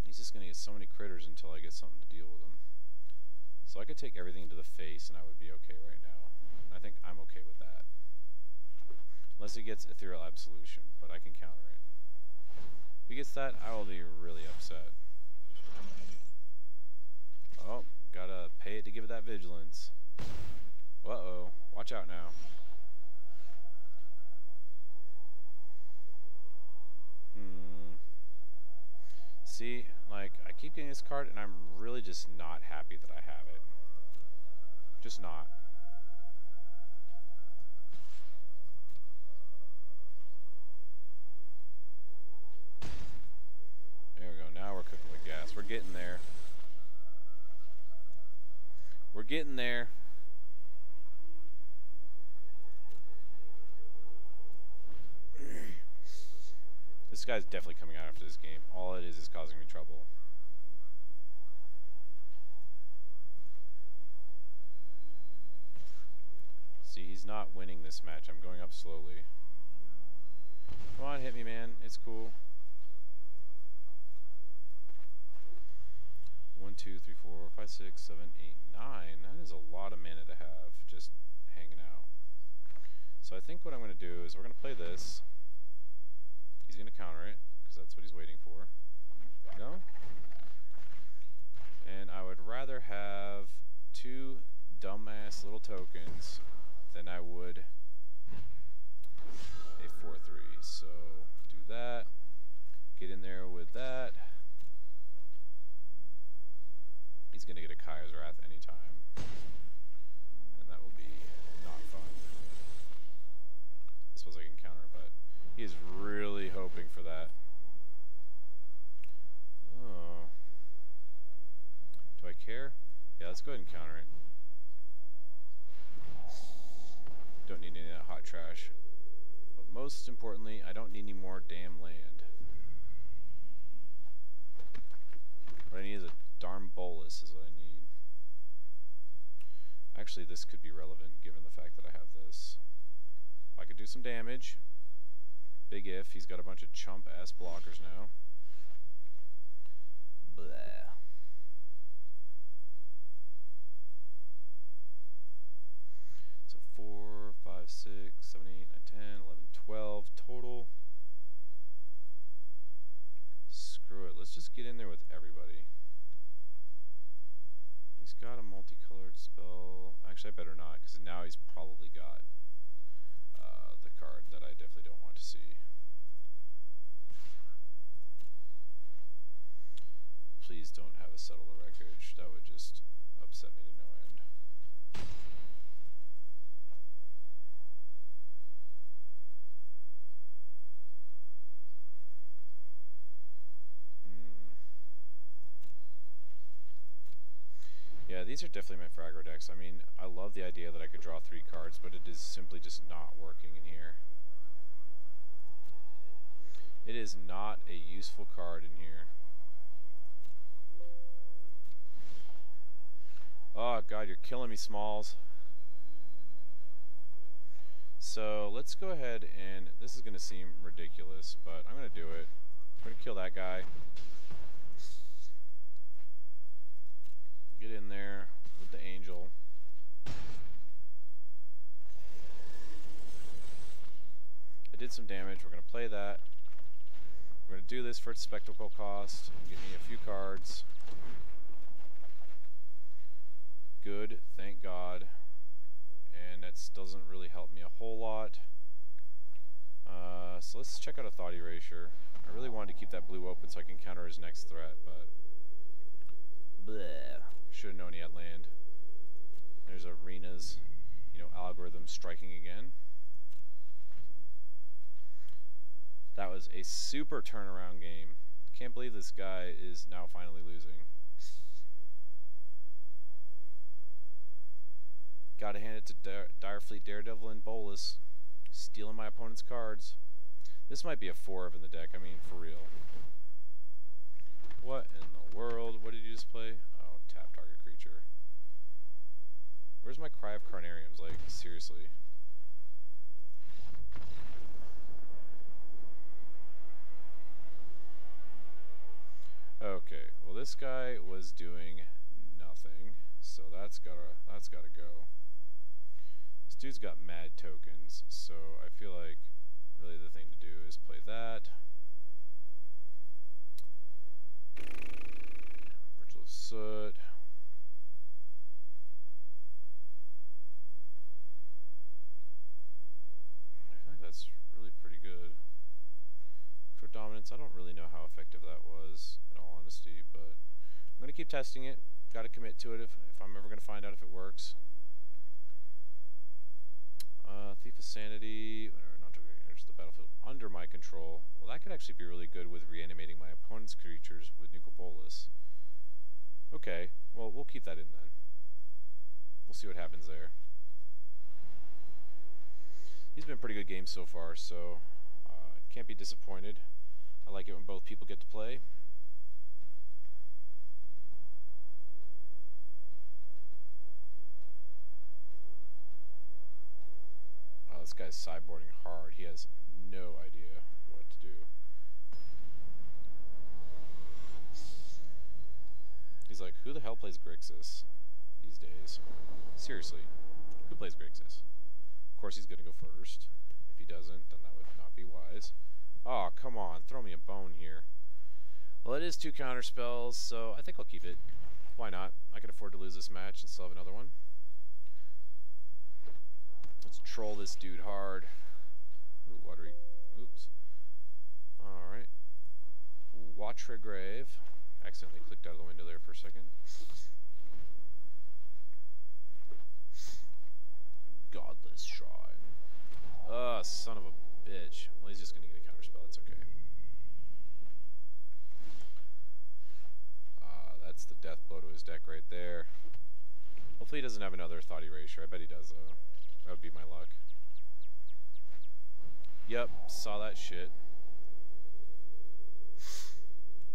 Speaker 1: He's just going to get so many critters until I get something to deal with him. So I could take everything to the face and I would be okay right now. And I think I'm okay with that. Unless he gets Ethereal Absolution, but I can counter it. If he gets that, I will be really upset. Oh, gotta pay it to give it that vigilance. Uh-oh. Watch out now. See, like, I keep getting this card, and I'm really just not happy that I have it. Just not. There we go. Now we're cooking with gas. We're getting getting there. This guy's definitely coming out after this game. All it is causing me trouble. See, he's not winning this match. I'm going up slowly. Come on, hit me, man. It's cool. 1, 2, 3, 4, 5, 6, 7, 8, 9. That is a lot of mana to have just hanging out. So I think what I'm going to do is we're going to play this. He's going to counter it, because that's what he's waiting for. No? And I would rather have 2 dumbass little tokens than I would a 4/3. So do that. Get in there with that. He's going to get a Kaya's Wrath anytime. And that will be not fun. I suppose I can counter it, but he is really hoping for that. Oh. Do I care? Yeah, let's go ahead and counter it. Don't need any of that hot trash. But most importantly, I don't need any more damn land. What I need is a darn bolus is what I need. Actually, this could be relevant given the fact that I have this. If I could do some damage. Big if. He's got a bunch of chump-ass blockers now. Blah. So 4, 5, 6, 7, 8, 9, 10, 11, 12 total. Screw it. Let's just get in there with everybody. He's got a multicolored spell. Actually, I better not, because now he's probably got the card that I definitely don't want to see. Please don't have a Settle the Wreckage. That would just upset me to no end. Yeah, these are definitely meant for aggro decks. I mean, I love the idea that I could draw 3 cards, but it is simply just not working in here. It is not a useful card in here. Oh god, you're killing me, Smalls. So let's go ahead and, this is going to seem ridiculous, but I'm going to do it. I'm going to kill that guy. Get in there with the angel. I did some damage. We're going to play that. We're going to do this for its spectacle cost. Get me a few cards. Good, thank God. And that doesn't really help me a whole lot. So let's check out a Thought Erasure. I really wanted to keep that blue open so I can counter his next threat, but bleh. Should have known he had land. There's Arena's, algorithm striking again. That was a super turnaround game. Can't believe this guy is now finally losing. Gotta hand it to Direfleet Daredevil and Bolus. Stealing my opponent's cards. This might be a 4 in the deck, I mean, for real. What in the world? What did you just play? Oh, tap target creature. Where's my Cry of Carnariums? Like, seriously. Okay, well this guy was doing nothing, so that's gotta go. This dude's got mad tokens, so I feel like really the thing to do is play that. Ritual of Soot. I feel like that's really pretty good. Short Dominance, I don't really know how effective that was, in all honesty, but I'm going to keep testing it. Got to commit to it if I'm ever going to find out if it works. Thief of Sanity, whenever non-token enters the battlefield under my control. Well, that could actually be really good with reanimating my opponent's creatures with Nuka Bolus. Okay, well, we'll keep that in then. we'll see what happens there. These have been pretty good games so far, so can't be disappointed. I like it when both people get to play. Oh, this guy's sideboarding hard. He has no idea what to do. He's like, who the hell plays Grixis these days? Seriously, who plays Grixis? Of course he's going to go first. If he doesn't, then that would not be wise. Oh, come on, throw me a bone here. Well, it is 2 counter spells, so I think I'll keep it. Why not? I can afford to lose this match and still have another one. Let's troll this dude hard. Ooh, watery. Oops. Alright. Watergrave. Accidentally clicked out of the window there for a second. Godless Shrine. Son of a bitch. Well, he's just gonna get a counterspell. It's okay. That's the death blow to his deck right there. Hopefully he doesn't have another Thought Erasure. I bet he does, though. That would be my luck. Yep, saw that shit.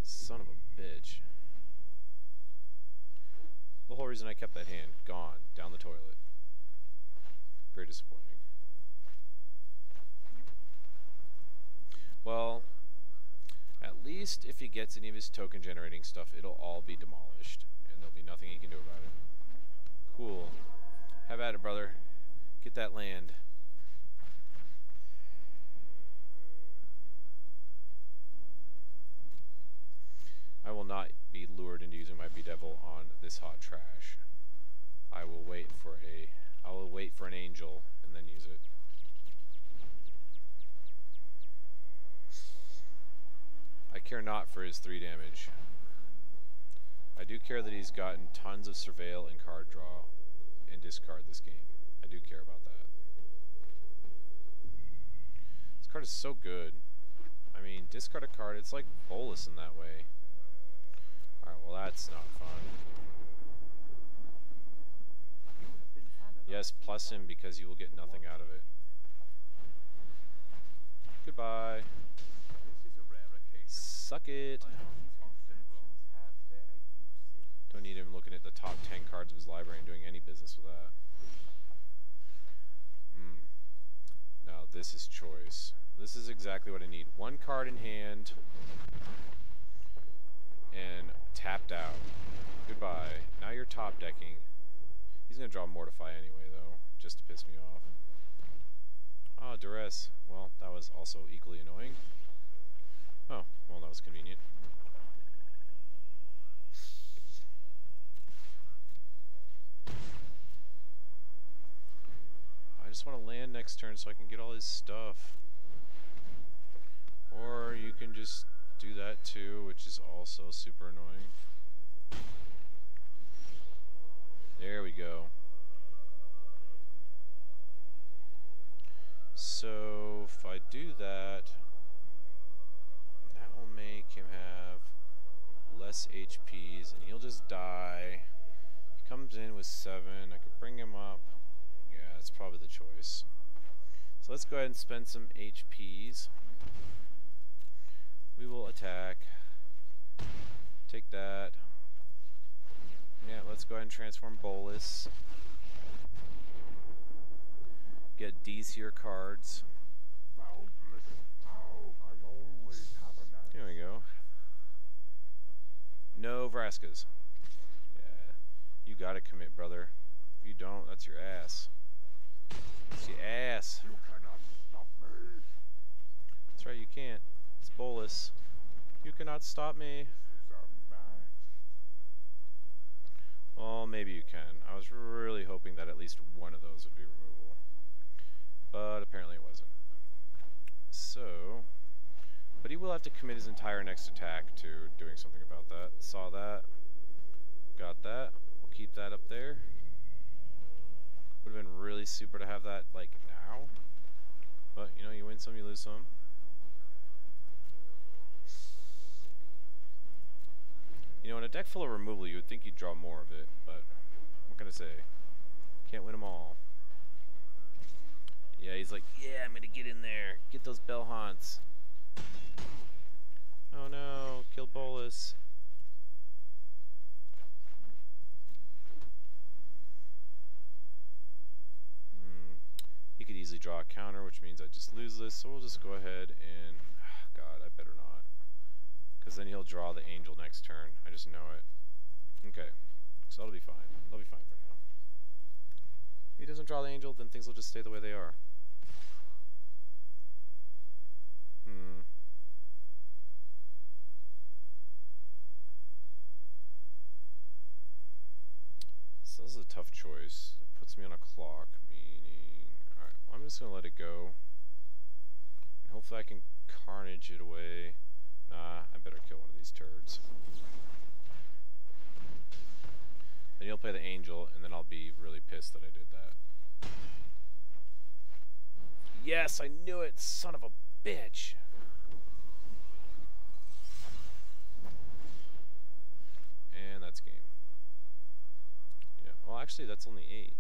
Speaker 1: Son of a bitch. The whole reason I kept that hand, gone, down the toilet. Very disappointing. Well, at least if he gets any of his token generating stuff, it'll all be demolished, and there'll be nothing he can do about it. Cool. Have at it, brother. Get that land. I will not be lured into using my Bedevil on this hot trash. I will wait for an angel and then use it. I care not for his 3 damage. I do care that he's gotten tons of surveil and card draw and discard this game. I do care about that. This card is so good. I mean, discard a card, it's like Bolus in that way. Alright, well that's not fun. Yes, plus him because you will get nothing out of it. Goodbye. Suck it. Don't need him looking at the top 10 cards of his library and doing any business with that. Now this is choice. This is exactly what I need. 1 card in hand and tapped out. Goodbye. Now you're top decking. He's gonna draw Mortify anyway though, just to piss me off. Oh, Duress. Well, that was also equally annoying. Oh, well that was convenient. I just want to land next turn so I can get all his stuff. Or you can just do that too, which is also super annoying. There we go. So if I do that, that will make him have less HPs and he'll just die. He comes in with 7. I could bring him up. Yeah, that's probably the choice. So let's go ahead and spend some HPs. We will attack. Take that. Yeah, let's go ahead and transform Bolus. Get D-tier cards. Here we go. No Vraskas. Yeah, you gotta commit, brother. If you don't, that's your ass. It's your ass.
Speaker 3: You cannot stop me.
Speaker 1: That's right, you can't. It's Bolus. You cannot stop me.
Speaker 3: This is a match.
Speaker 1: Well, maybe you can. I was really hoping that at least one of those would be removable. But apparently it wasn't. So, but he will have to commit his entire next attack to doing something about that. Saw that. Got that. We'll keep that up there. Would have been really super to have that, like, now. But, you know, you win some, you lose some. You know, in a deck full of removal, you would think you'd draw more of it, but what can I say? Can't win them all. Yeah, he's like, yeah, I'm gonna get in there. Get those bell haunts. Oh no, killed Bolus. He could easily draw a counter, which means I just lose this, so we'll just go ahead and... God, I better not. Because then he'll draw the angel next turn. I just know it. Okay, so that'll be fine. That'll be fine for now. If he doesn't draw the angel, then things will just stay the way they are. So this is a tough choice. It puts me on a clock, meaning... Alright, well, I'm just going to let it go. And hopefully I can carnage it away. Nah, I better kill one of these turds. Then he'll play the angel, and then I'll be really pissed that I did that. Yes, I knew it! Son of a bitch! And that's game. Yeah, well actually that's only 8.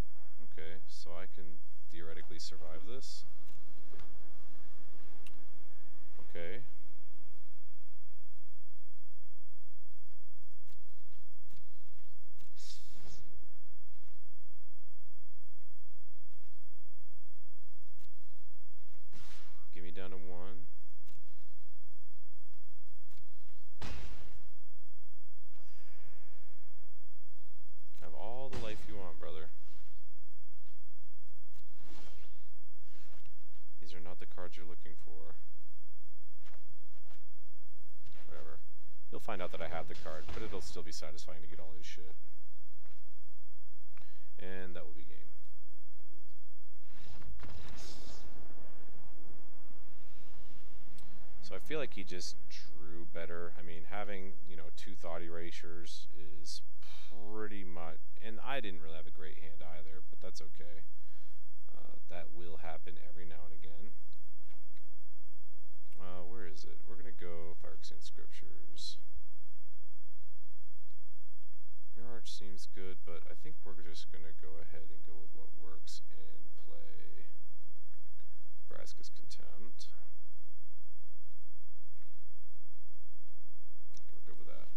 Speaker 1: Okay, so I can theoretically survive this. Okay. Get me down to 1. Have all the life you want, brother. These are not the cards you're looking for. Whatever. You'll find out that I have the card, but it'll still be satisfying to get all his shit. And that will be game. So I feel like he just drew better. I mean, having, you know, 2 thought erasures is pretty much... And I didn't really have a great hand either, but that's okay. That will happen every now and again. Where is it? We're going to go Phyrexian Scriptures. Mirror Arch seems good, but I think we're just going to go ahead and go with what works and play Vraska's Contempt. We're good with that.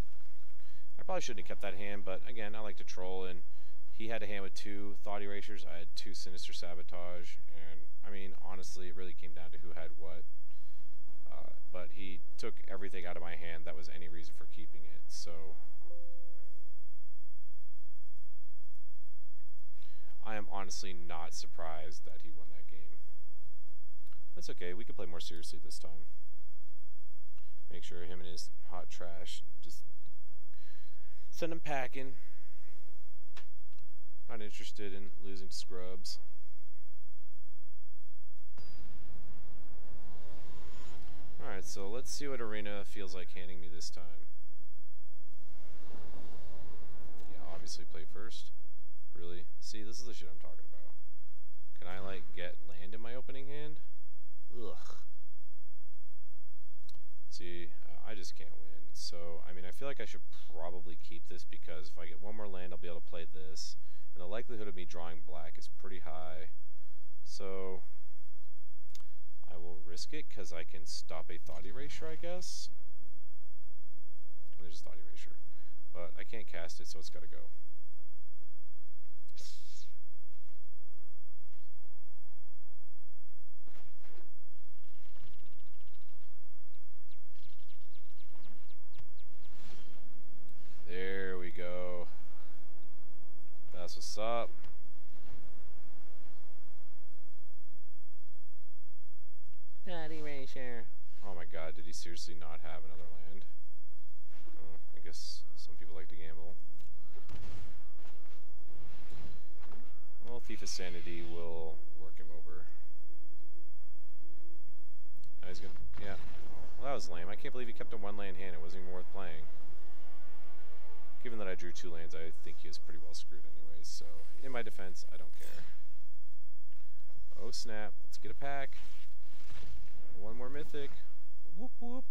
Speaker 1: I probably shouldn't have kept that hand, but again, I like to troll, and he had a hand with 2 Thought Erasures, I had 2 Sinister Sabotage, and I mean, honestly, it really came down to who had what. But he took everything out of my hand that was any reason for keeping it, so... I am honestly not surprised that he won that game. That's okay, we can play more seriously this time. Make sure him and his hot trash, just send him packing. Not interested in losing to scrubs. Alright, so let's see what Arena feels like handing me this time. Yeah, obviously play first. Really? See, this is the shit I'm talking about. Can I, like, get land in my opening hand? Ugh. See, I just can't win. So, I mean, I feel like I should probably keep this because if I get one more land, I'll be able to play this. And the likelihood of me drawing black is pretty high. So, I will risk it because I can stop a Thought Erasure, I guess. There's a Thought Erasure. But I can't cast it, so it's got to go. There we go. That's what's up. Thought Erasure. Oh my god, did he seriously not have another land? Oh, I guess some people like to gamble. Well, Thief of Sanity will work him over. Now he's gonna... Yeah. Well, that was lame. I can't believe he kept a 1 land hand. It wasn't even worth playing. Given that I drew 2 lands, I think he was pretty well screwed anyways, so in my defense, I don't care. Oh snap, let's get a pack. 1 more mythic. Whoop whoop.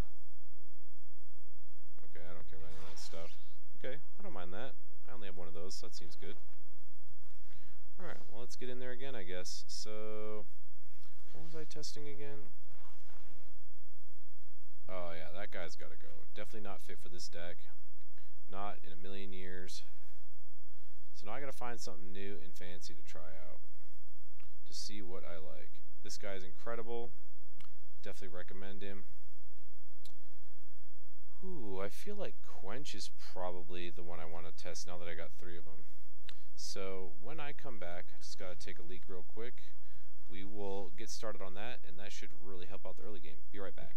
Speaker 1: Okay, I don't care about any of that stuff. Okay, I don't mind that. I only have 1 of those, so that seems good. Alright, well, let's get in there again, I guess. So, what was I testing again? Oh, yeah, that guy's got to go. Definitely not fit for this deck. Not in a million years. So now I got to find something new and fancy to try out. To see what I like. This guy's incredible. Definitely recommend him. Ooh, I feel like Quench is probably the one I want to test now that I got 3 of them. So when I come back, I just got to take a leak real quick. We will get started on that, and that should really help out the early game. Be right back.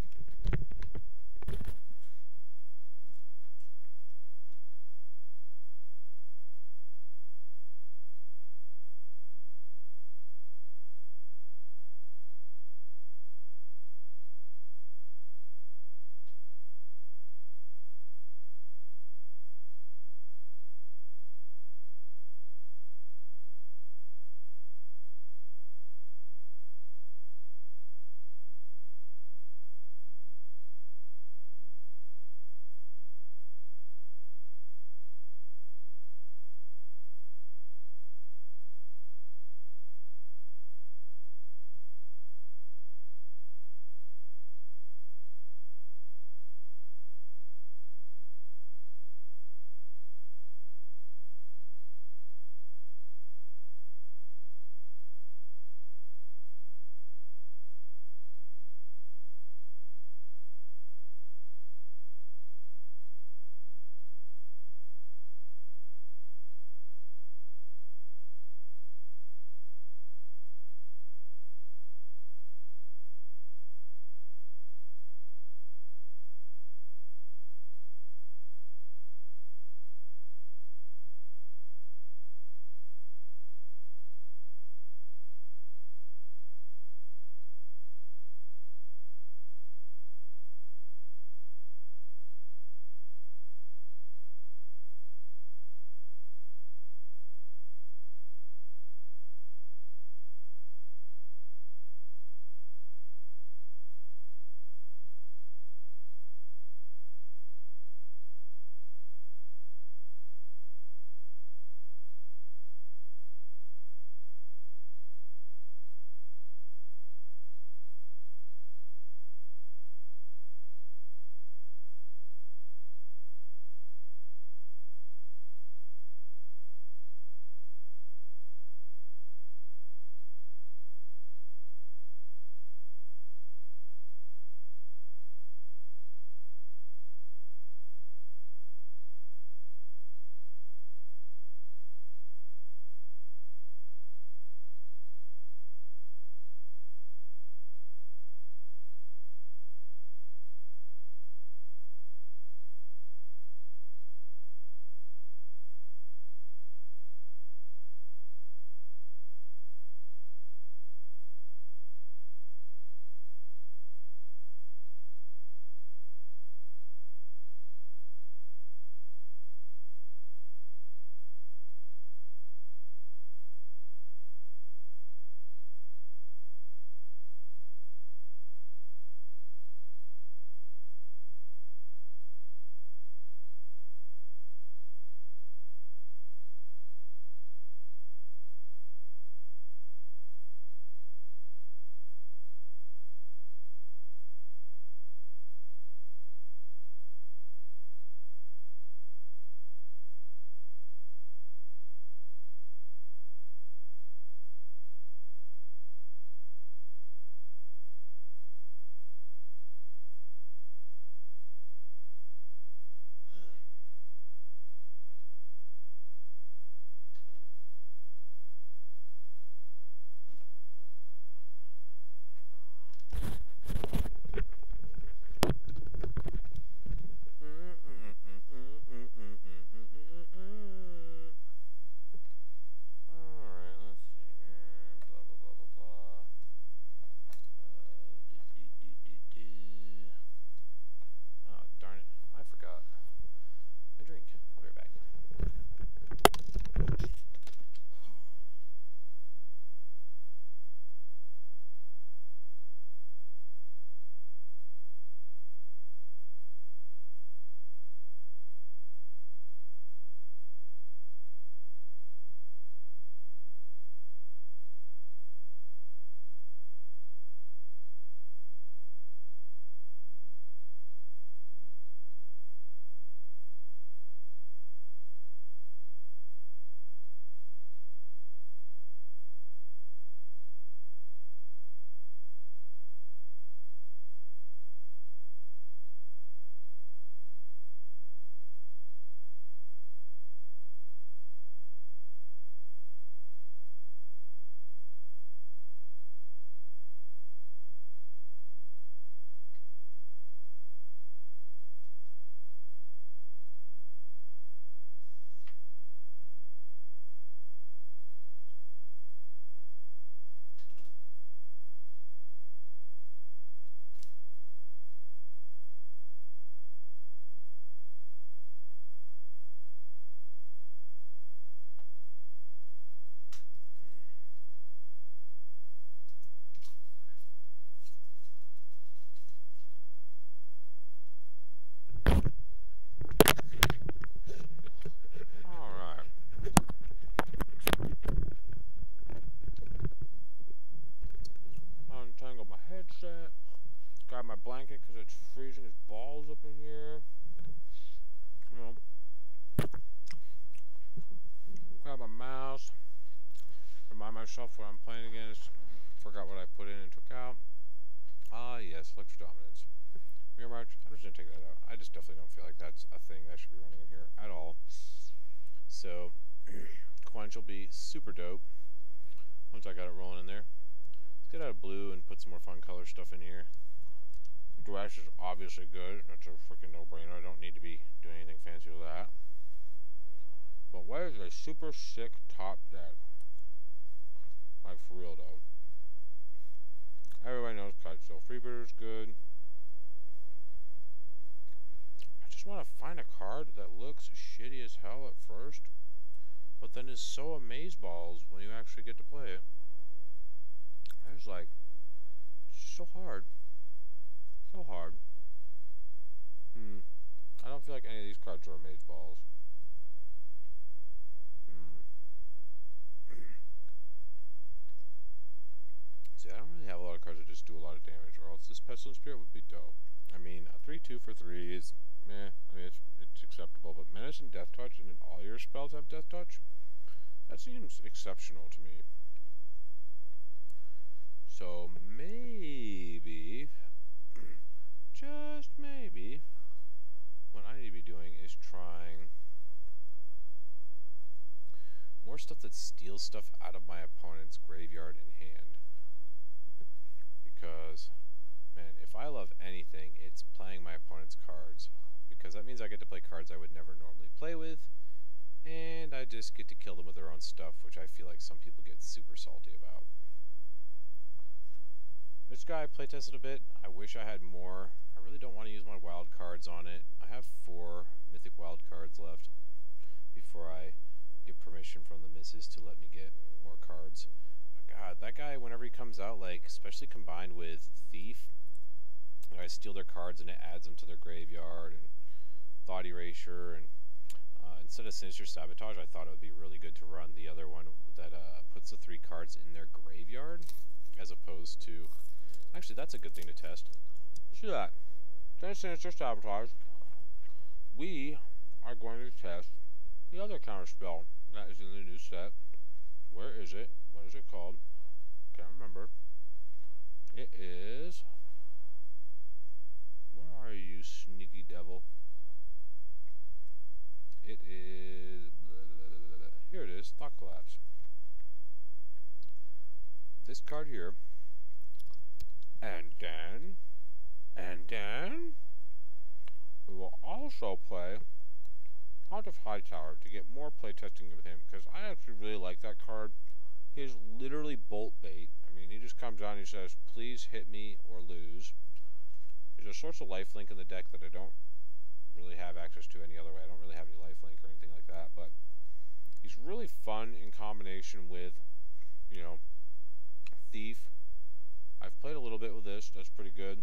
Speaker 4: set. Grab my blanket because it's freezing as balls up in here. You know. Grab my mouse. Remind myself what I'm playing against. Forgot what I put in and took out. Ah, yes, Electro Dominance. Mirror March, I'm just going to take that out. I just definitely don't feel like that's a thing that should be running in here at all. So, Quench will be super dope once I got it rolling in there. Let's get out of blue and put some more fun color stuff in here. Durash is obviously good. That's a freaking no-brainer. I don't need to be doing anything fancy with that. But what is a super sick top deck? Like, for real, though. Everybody knows Kitesail Freebirder's good. I just want to find a card that looks shitty as hell at first, but then is so amazeballs when you actually get to play it. I was like, it's so hard. So hard. I don't feel like any of these cards are amazeballs. See, I don't really have a lot of cards that just do a lot of damage, or else this Pestilent Spirit would be dope. I mean, a 3/2 for 3 is meh. I mean, it's acceptable, but Menace and Death Touch, and then all your spells have Death Touch? That seems exceptional to me. So, maybe, just maybe, what I need to be doing is trying more stuff that steals stuff out of my opponent's graveyard and hand. Because, man, if I love anything, it's playing my opponent's cards. Because that means I get to play cards I would never normally play with, and I just get to kill them with their own stuff, which I feel like some people get super salty about. This guy I playtested a bit. I wish I had more. I really don't want to use my wild cards on it. I have 4 mythic wild cards left before I get permission from the missus to let me get more cards. But God, that guy, whenever he comes out, like, especially combined with Thief, I steal their cards and it adds them to their graveyard, and Thought Erasure, and instead of Sinister Sabotage, I thought it would be really good to run the other one that puts the 3 cards in their graveyard, as opposed to... Actually, that's a good thing to test. See that? Then Sinister Sabotage. We are going to test the other counter spell that is in the new set. Where is it? What is it called? Can't remember. It is... Where are you, sneaky devil? It is... Here it is, Thought Collapse. This card here. And then we will also play Haunt of Hightower to get more playtesting with him, because I actually really like that card. He is literally bolt bait. I mean, he just comes out and he says, please hit me or lose. There's a source of lifelink in the deck that I don't really have access to any other way. I don't really have any lifelink or anything like that, but he's really fun in combination with, you know, Thief. I've played a little bit with this. That's pretty good.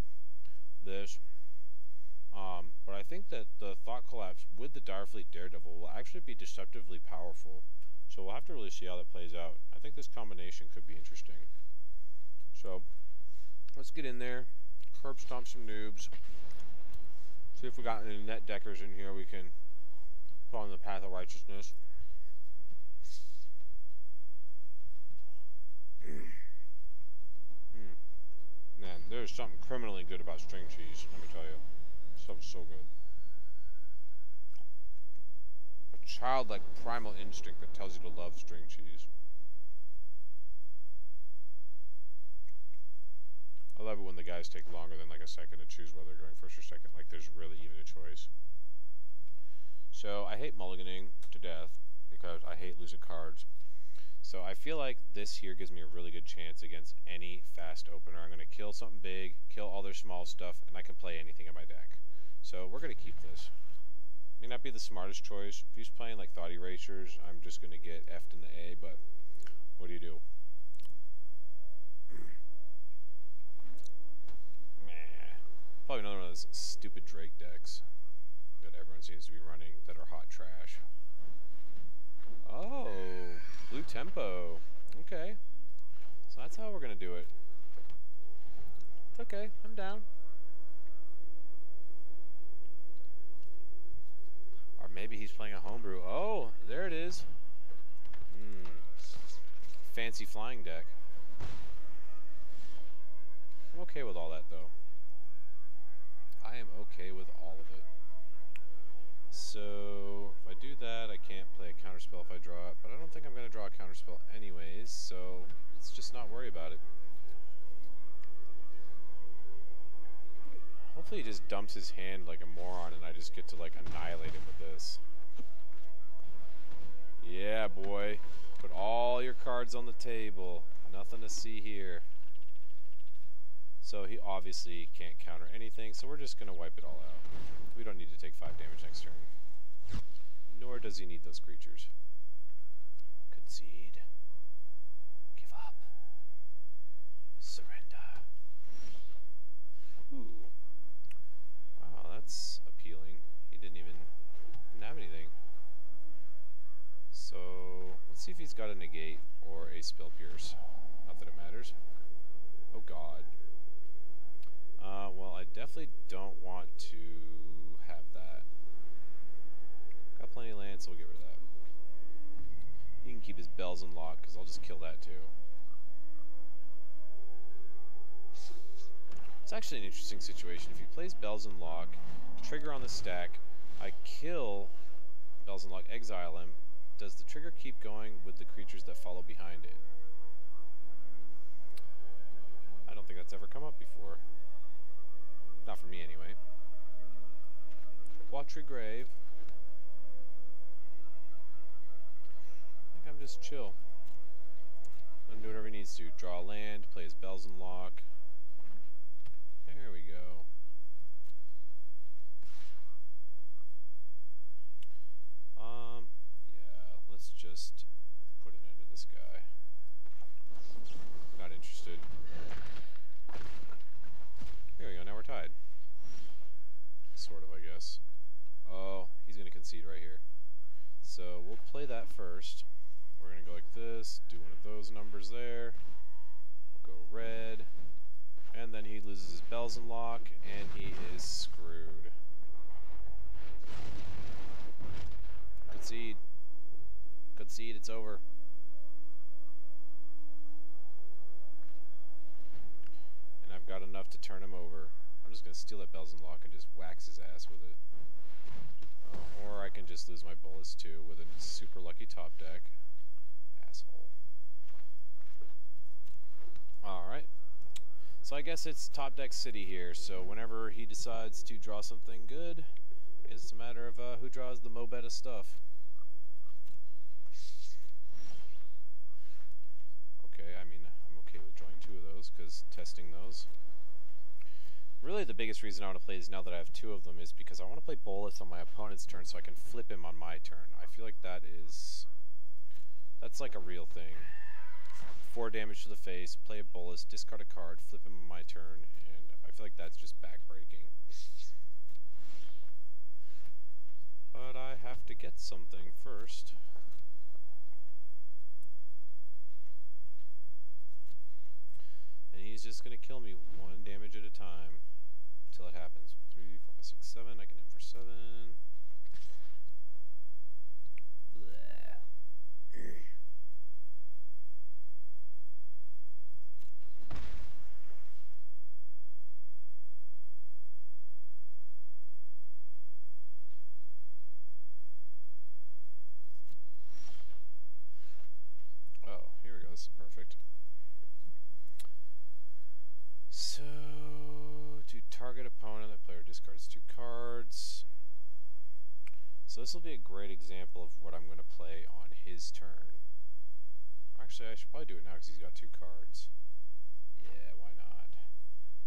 Speaker 4: This. But I think that the Thought Collapse with the Direfleet Daredevil will actually be deceptively powerful. So we'll have to really see how that plays out. I think this combination could be interesting. So, let's get in there. Curb stomp some noobs. See if we got any net deckers in here we can put on the path of righteousness. Man, there's something criminally good about string cheese, let me tell you. Stuff's so good. A childlike primal instinct that tells you to love string cheese. I love it when the guys take longer than like a second to choose whether they're going first or second, like there's really even a choice. So I hate mulliganing to death because I hate losing cards. So I feel like this here gives me a really good chance against any fast opener. I'm going to kill something big, kill all their small stuff, and I can play anything in my deck. So we're going to keep this. May not be the smartest choice. If he's playing like Thought Erasures, I'm just going to get F'd in the A, but what do you do? Probably another one of those stupid Drake decks that everyone seems to be running that are hot trash. Oh, blue tempo. Okay. So that's how we're going to do it. It's okay. I'm down. Or maybe he's playing a homebrew. Oh, there it is. Fancy flying deck. I'm okay with all that, though. I am okay with all of it. So, if I do that, I can't play a counterspell if I draw it, but I don't think I'm going to draw a counterspell anyways, so let's just not worry about it. Hopefully he just dumps his hand like a moron and I just get to like annihilate him with this. Yeah, boy. Put all your cards on the table. Nothing to see here. So he obviously can't counter anything, so we're just going to wipe it all out. We don't need to take 5 damage next turn. Nor does he need those creatures. Concede. Give up. Surrender. Ooh. Wow, that's appealing. He didn't have anything. So, let's see if he's got a negate or a spell pierce. Not that it matters. Oh god. Well, I definitely don't want to have that. Got plenty of land, so we'll get rid of that. He can keep his bells unlocked, because I'll just kill that too. It's actually an interesting situation. If he plays Bells Unlock, trigger on the stack, I kill Bells Unlock, exile him. Does the trigger keep going with the creatures that follow behind it? I don't think that's ever come up before. Not for me, anyway. Watry Grave. I think I'm just chill. Let him do whatever he needs to. Draw land, play his Bells Unlock. There we go. Yeah, let's just put an end to this guy. Not interested. There we go, now we're tied. Sort of, I guess. Oh, he's going to concede right here. So we'll play that first. We're going to go like this, do one of those numbers there. We'll go red. And then he loses his Bells Unlock, and he is screwed. Concede. Concede, it's over. And I've got enough to turn him over. I'm just going to steal that Bells Unlock and just wax his ass with it. Or I can just lose my bullets too with a super lucky top deck. Asshole. Alright. So I guess it's top deck city here, so whenever he decides to draw something good, it's a matter of who draws the mo beta stuff. Okay, I mean, I'm okay with drawing 2 of those, because testing those. Really the biggest reason I want to play these now that I have 2 of them is because I want to play Bolus on my opponent's turn so I can flip him on my turn. I feel like that's like a real thing. 4 damage to the face, play a Bolus, discard a card, flip him on my turn, and I feel like that's just backbreaking. But I have to get something first. And he's just going to kill me 1 damage at a time until it happens. 3, 4, 5, 6, 7. I can hit for 7. Bleh. Oh, here we go. This is perfect. So, to target opponent, the player discards 2 cards. So this will be a great example of what I'm going to play on his turn. Actually, I should probably do it now because he's got 2 cards. Yeah, why not?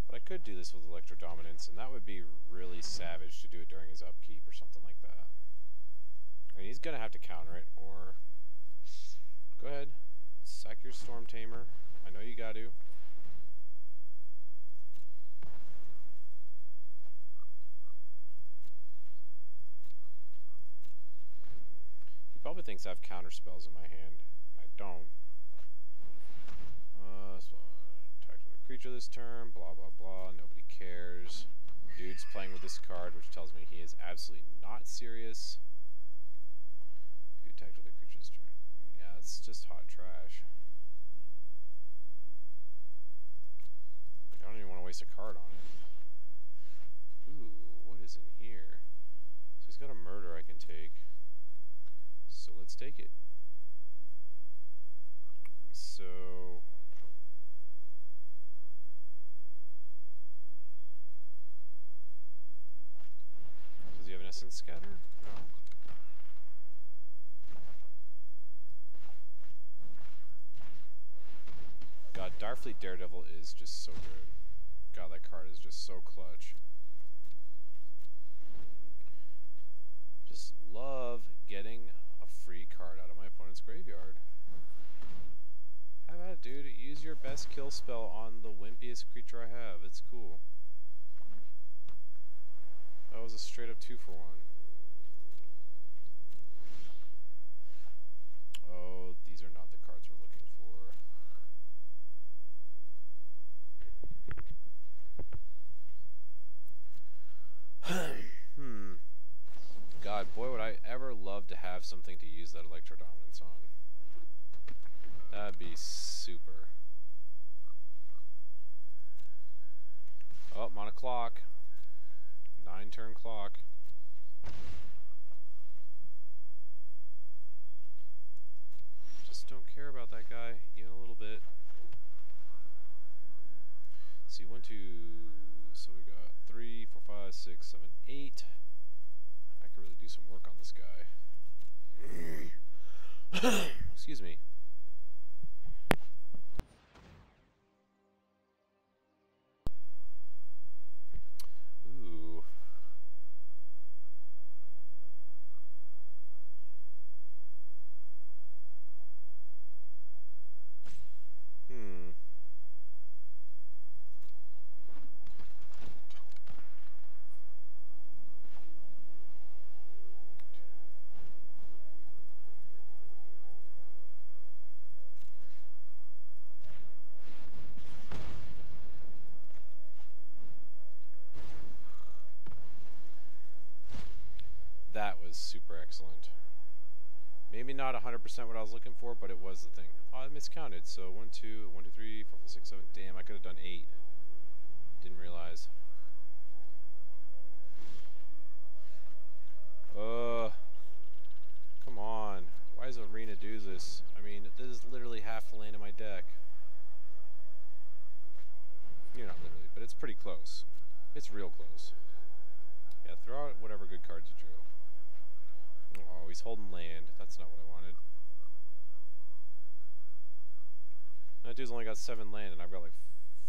Speaker 4: But I could do this with Electro Dominance, and that would be really savage to do it during his upkeep or something like that. I mean, he's going to have to counter it, or... Go ahead. Sack your Storm Tamer. I know you got to. He probably thinks I have counter spells in my hand, and I don't. So attack with a creature this turn, blah blah blah, nobody cares. Dude's playing with this card, which tells me he is absolutely not serious. You attacked with a creature this turn. Yeah, it's just hot trash. I don't even want to waste a card on it. Ooh, what is in here? So he's got a murder I can take. So let's take it. So does he have an essence scatter? No. God, Direfleet Daredevil is just so good. God, that card is just so clutch. Just love getting a free card out of my opponent's graveyard. Have at it, dude. Use your best kill spell on the wimpiest creature I have. It's cool. That was a straight up 2-for-1. Oh, these are not the cards we're looking for. God, boy, would I ever love to have something to use that Electrodominance on. That'd be super. Oh, I'm on a clock. 9-turn clock. Just don't care about that guy even a little bit. See, 1, 2. So we got 3, 4, 5, 6, 7, 8. I could really do some work on this guy. Excuse me. Ooh. That was super excellent. Maybe not 100% what I was looking for, but it was the thing. Oh, I miscounted. So 1, 2, 1, 2, 3, 4, 5, 6, 7. Damn, I could have done 8. Didn't realize. Come on. Why does Arena do this? I mean, this is literally half the land in my deck. You're not literally, but it's pretty close. It's real close. Yeah, throw out whatever good cards you drew. Oh, he's holding land. That's not what I wanted. That dude's only got 7 land, and I've got like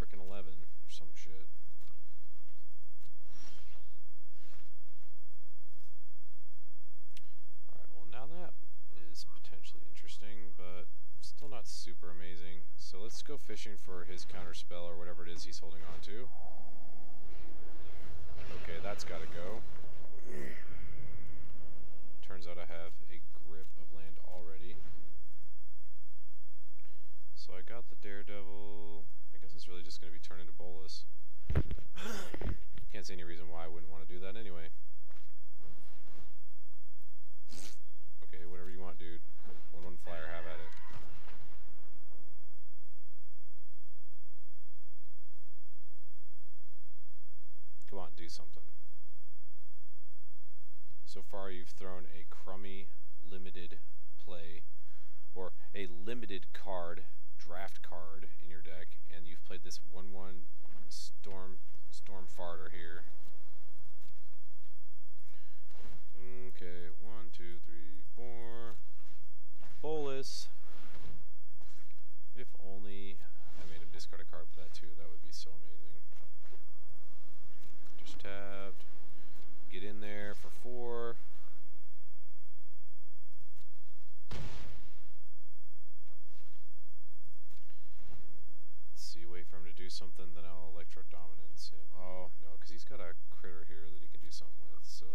Speaker 4: frickin' 11 or some shit. Alright, well now that is potentially interesting, but still not super amazing. So let's go fishing for his counter spell or whatever it is he's holding on to. Okay, that's gotta go. Turns out I have a grip of land already. So I got the Daredevil. I guess it's really just going to be turned into Bolus. Can't see any reason why I wouldn't want to do that anyway. Okay, whatever you want, dude. 1/1 flyer, have at it. Come on, do something. So far you've thrown a crummy limited play, or a limited card, draft card in your deck, and you've played this 1/1 storm farter here. Okay, 1, 2, 3, 4. Bolus. If only I made him discard a card for that too, that would be so amazing. Just tapped. Get in there for 4. Let's see, wait for him to do something, then I'll Electro Dominance him. Oh, no, because he's got a critter here that he can do something with, so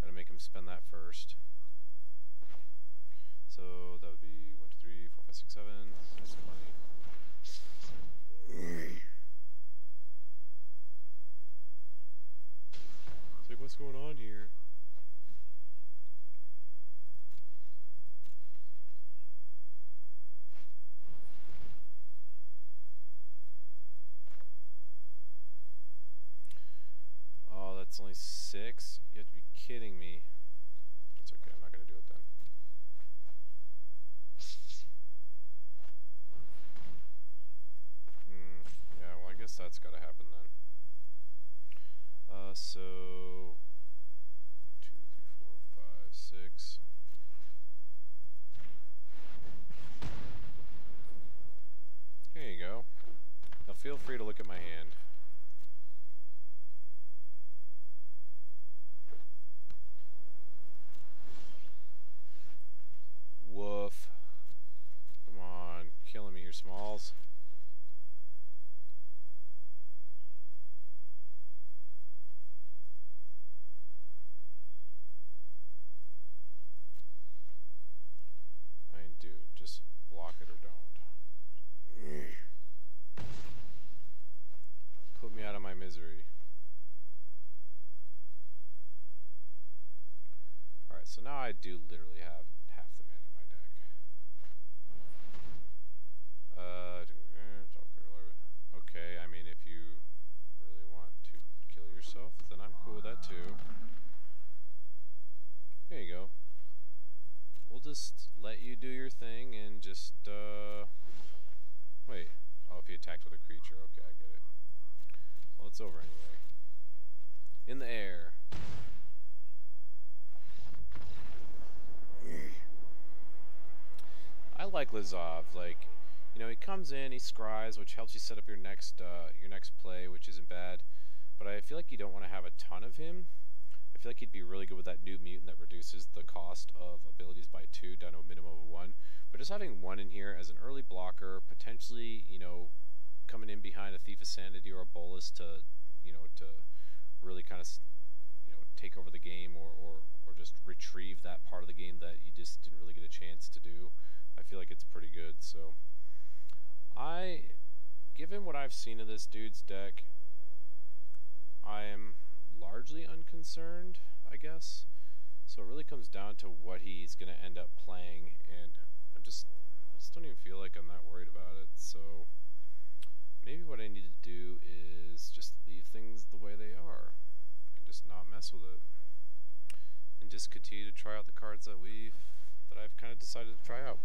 Speaker 4: gotta make him spend that first. So that would be 1, 2, 3, 4, 5, 6, 7. That's plenty. What's going on here? Oh, that's only 6? You have to be kidding me. That's okay, I'm not going to do it then. Yeah, well, I guess that's got to happen then. So 2, 3, 4, 5, 6. There you go. Now feel free to look at my hand. Woof. Come on, killing me here, Smalls. I mean, dude, just block it or don't. Put me out of my misery. Alright, so now I do literally have half the mana in my deck. Okay, I mean, if you really want to kill yourself, then I'm cool with that too. There you go. We'll just let you do your thing and just, wait. Oh, if you attacked with a creature. Okay, I get it. Well, it's over anyway. In the air. I like Lazov. Like, you know, he comes in, he scries, which helps you set up your next play, which isn't bad. But I feel like you don't want to have a ton of him. I feel like he'd be really good with that new mutant that reduces the cost of abilities by 2 down to a minimum of 1. But just having 1 in here as an early blocker, potentially, you know, coming in behind a Thief of Sanity or a Bolus to, you know, to really kind of, you know, take over the game or just retrieve that part of the game that you just didn't really get a chance to do. I feel like it's pretty good. So, given what I've seen of this dude's deck, I am largely unconcerned, I guess. So it really comes down to what he's going to end up playing, and I just don't even feel like I'm that worried about it. So maybe what I need to do is just leave things the way they are and just not mess with it, and just continue to try out the cards that I've kind of decided to try out.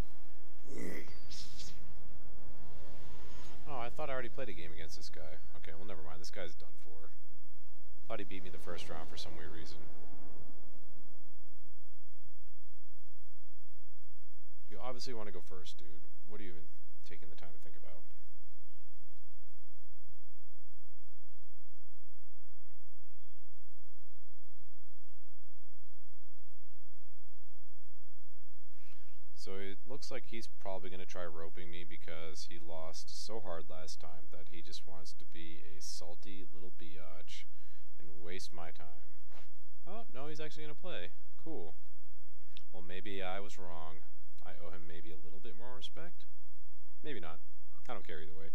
Speaker 4: Oh, I thought I already played a game against this guy. Okay, well, never mind. This guy's done for. Thought he beat me the first round for some weird reason. You obviously want to go first, dude. What are you even taking the time to think about? So it looks like he's probably going to try roping me because he lost so hard last time that he just wants to be a salty little biatch and waste my time. Oh, no, he's actually going to play. Cool. Well, maybe I was wrong. I owe him maybe a little bit more respect. Maybe not. I don't care either way.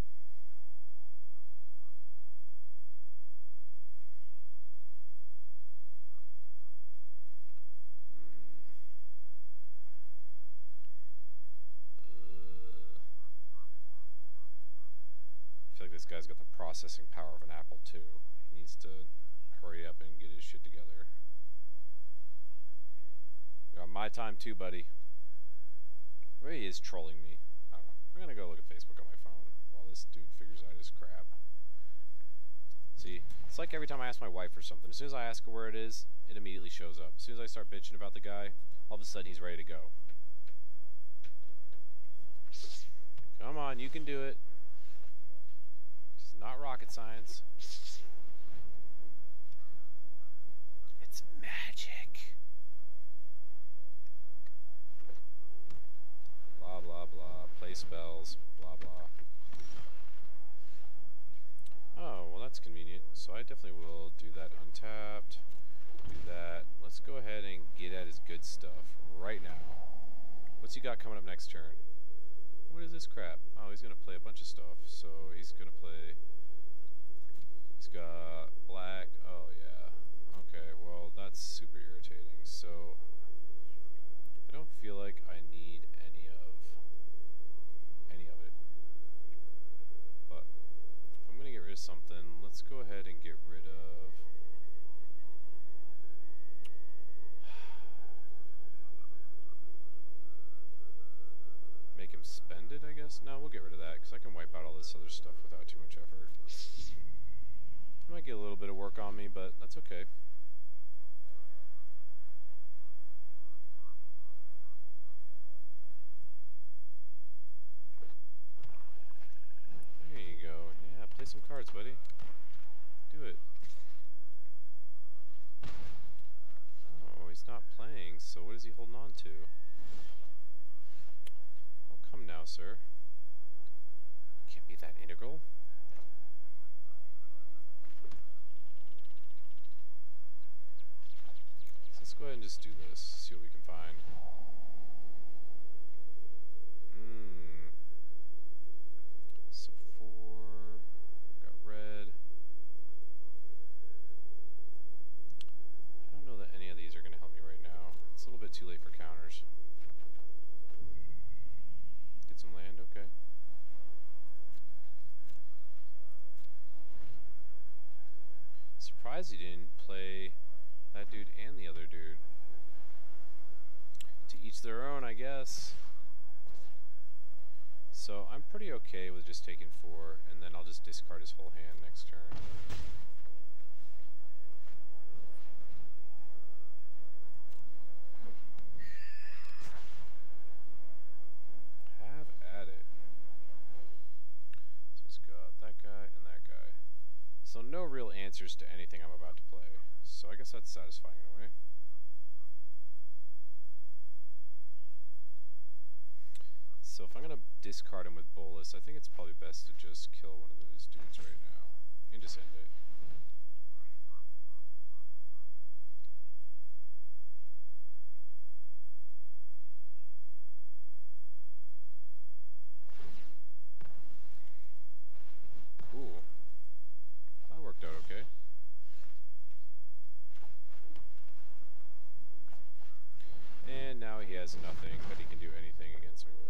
Speaker 4: I feel like this guy's got the processing power of an apple too. He needs to hurry up and get his shit together. You got my time too, buddy. Or he is trolling me. I don't know. I'm gonna go look at Facebook on my phone while this dude figures out his crap. See, it's like every time I ask my wife for something, as soon as I ask her where it is, it immediately shows up. As soon as I start bitching about the guy, all of a sudden he's ready to go. Come on, you can do it. It's not rocket science. It's magic. Blah, blah, blah. Play spells. Blah, blah. Oh, well that's convenient. So I definitely will do that untapped. Do that. Let's go ahead and get at his good stuff right now. What's he got coming up next turn? What is this crap? Oh, he's going to play a bunch of stuff. So he's going to play... He's got black. Oh, yeah.
Speaker 1: Okay, well, that's super irritating. So, I don't feel like I need any of it. But if I'm gonna get rid of something, let's go ahead and get rid of make him spend it, I guess. No, we'll get rid of that because I can wipe out all this other stuff without too much effort. It might get a little bit of work on me, but that's okay. There you go. Yeah, play some cards, buddy. Do it. Oh, he's not playing, so what is he holding on to? Oh, come now, sir. Can't be that integral. So let's go ahead and just do this, see what we can find. So 4, got red. I don't know that any of these are going to help me right now. It's a little bit too late for counters. Get some land, okay. Surprised he didn't play that dude and the other dude. To each their own, I guess. So I'm pretty okay with just taking 4, and then I'll just discard his whole hand next turn. Have at it. So he's got that guy and that guy. So no real answers to anything I'm about to play. So I guess that's satisfying in a way. So if I'm going to discard him with Bolus, I think it's probably best to just kill one of those dudes right now. And just end it. Cool. That worked out okay. And now he has nothing that he can do anything against me with.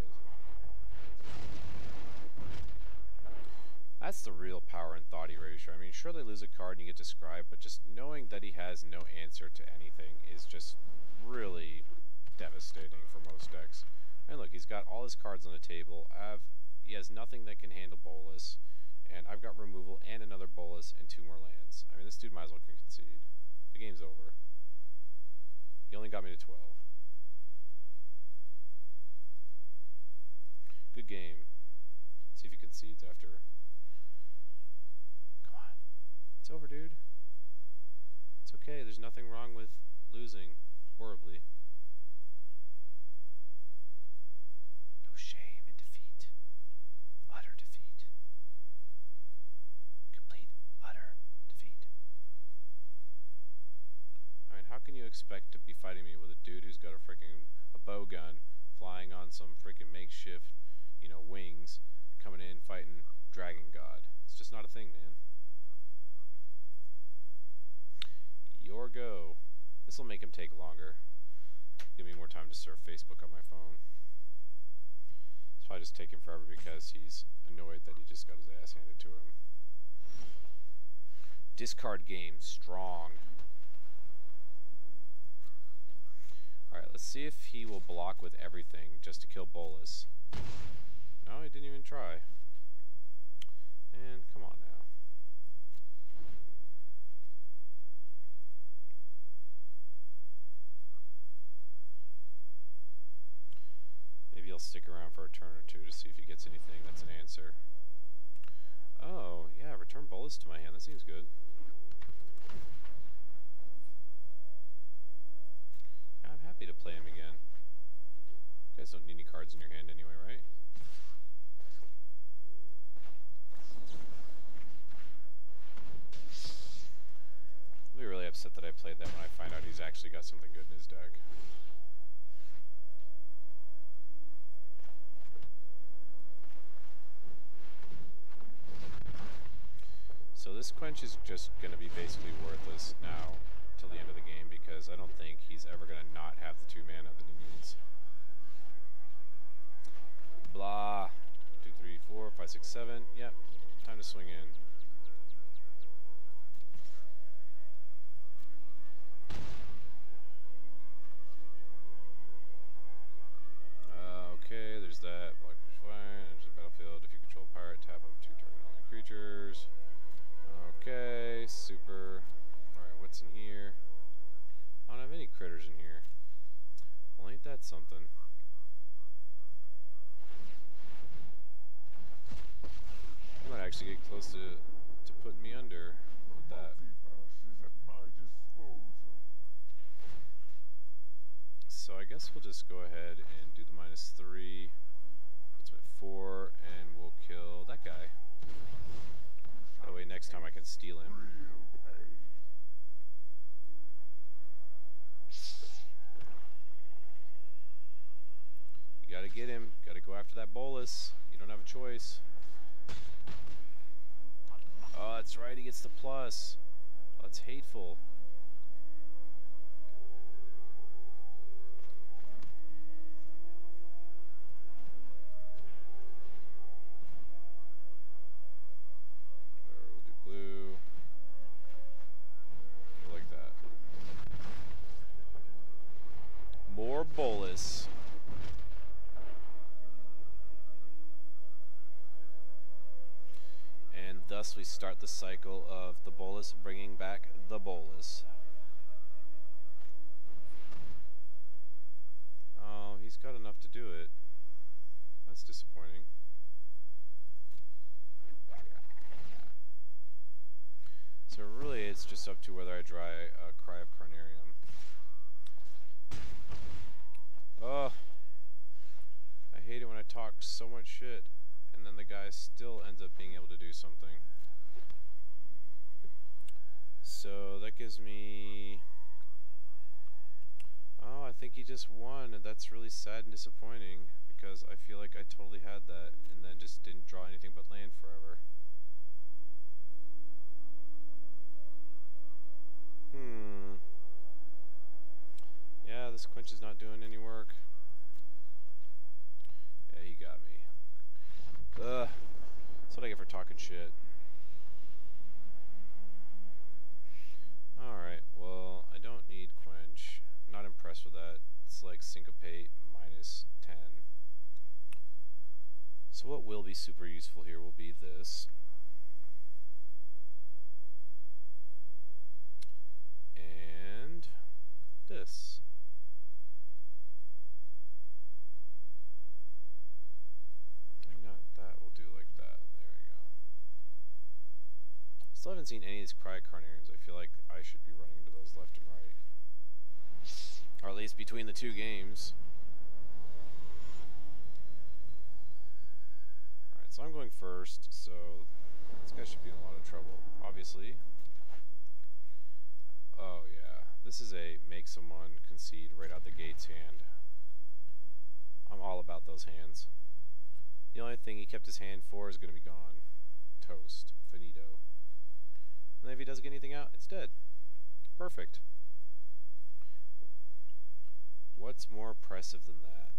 Speaker 1: That's the real power and thought erasure. I mean, sure, they lose a card and you get to scribe, but just knowing that he has no answer to anything is just really devastating for most decks. And look, he's got all his cards on the table. He has nothing that can handle Bolus, and I've got removal and another Bolus and 2 more lands. I mean, this dude might as well concede. The game's over. He only got me to 12. Good game. See if he concedes after. Come on. It's over, dude. It's okay. There's nothing wrong with losing horribly. No shame in defeat. Utter defeat. Complete, utter defeat. I mean, how can you expect to be fighting me with a dude who's got a bow gun flying on some freaking makeshift, wings, coming in, fighting Dragon God? It's just not a thing, man. Your go. This will make him take longer. Give me more time to surf Facebook on my phone. It's probably just taking forever because he's annoyed that he just got his ass handed to him. Discard game strong. Alright, let's see if he will block with everything just to kill Bolus. No, he didn't even try. And come on now. Maybe I'll stick around for a turn or two to see if he gets anything that's an answer. Oh, yeah, return Bolus to my hand. That seems good. Yeah, I'm happy to play him again. You guys don't need any cards in your hand anyway, right? I'll be really upset that I played that when I find out he's actually got something good in his deck. So this quench is just going to be basically worthless now. till the end of the game because I don't think he's ever going to not have the 2 mana that he needs. Blah. 2, 3, 4, 5, 6, 7. Yep. Time to swing in. Okay, there's that. Blocker's fine. There's the battlefield. If you control a pirate, tap up 2 target only creatures. Okay, super. Alright, what's in here? I don't have any critters in here. Well, ain't that something? You might actually get close to putting me under with that.
Speaker 3: Multiverse is at my disposal.
Speaker 1: So I guess we'll just go ahead and do the -3. Puts him at 4, and we'll kill that guy. That way next time I can steal him.
Speaker 3: Real pain.
Speaker 1: You gotta get him. Gotta go after that bolus. You don't have a choice. Oh, that's right. He gets the plus. Oh, that's hateful. We'll do blue. Like that. More bolus. And thus we start the cycle of the bolus bringing back the bolus. Oh, he's got enough to do it. That's disappointing. So really it's just up to whether I draw a Cry of Carnarium. Oh, I hate it when I talk so much shit and then the guy still ends up being able to do something. So that gives me... Oh, I think he just won, and that's really sad and disappointing because I feel like I totally had that and then just didn't draw anything but land forever. Yeah, this quench is not doing any work. Yeah, he got me. Ugh. That's what I get for talking shit. Alright, well, I don't need quench. I'm not impressed with that. It's like syncopate -10. So what will be super useful here will be this. And this. Maybe not that, we'll do like that. There we go. Still haven't seen any of these Cry Carnariums. I feel like I should be running into those left and right. Or at least between the 2 games. Alright, so I'm going first, so this guy should be in a lot of trouble, obviously. Oh yeah, this is a make someone concede right out the gates hand. I'm all about those hands. The only thing he kept his hand for is going to be gone. Toast. Finito. And then if he doesn't get anything out, it's dead. Perfect. What's more oppressive than that?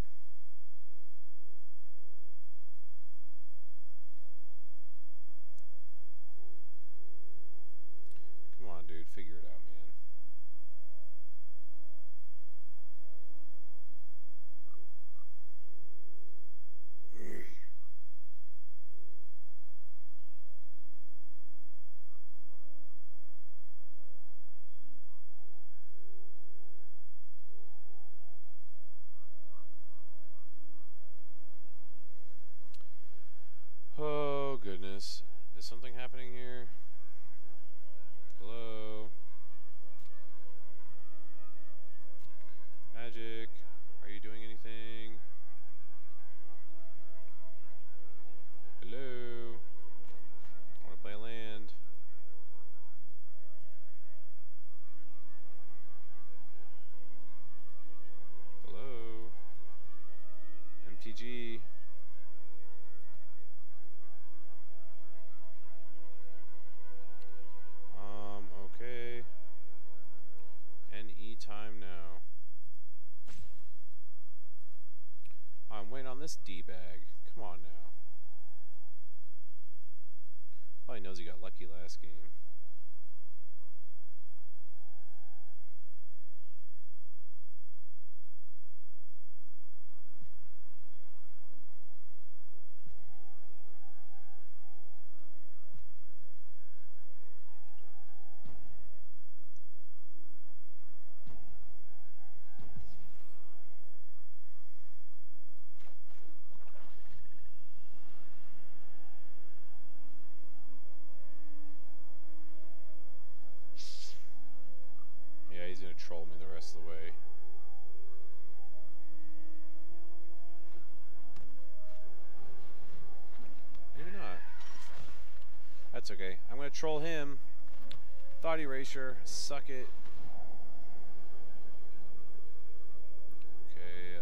Speaker 1: Come on, dude. Figure it out, man. Oh, goodness. Is something happening here? Hello? Magic? Are you doing anything? Hello? I want to play a land. Hello? MTG? Okay.
Speaker 4: this D-bag. Come on now. All he knows he got lucky last game. Yeah, he's gonna troll me the rest of the way. Maybe not. That's okay. I'm gonna troll him. Thought erasure. Suck it. Okay,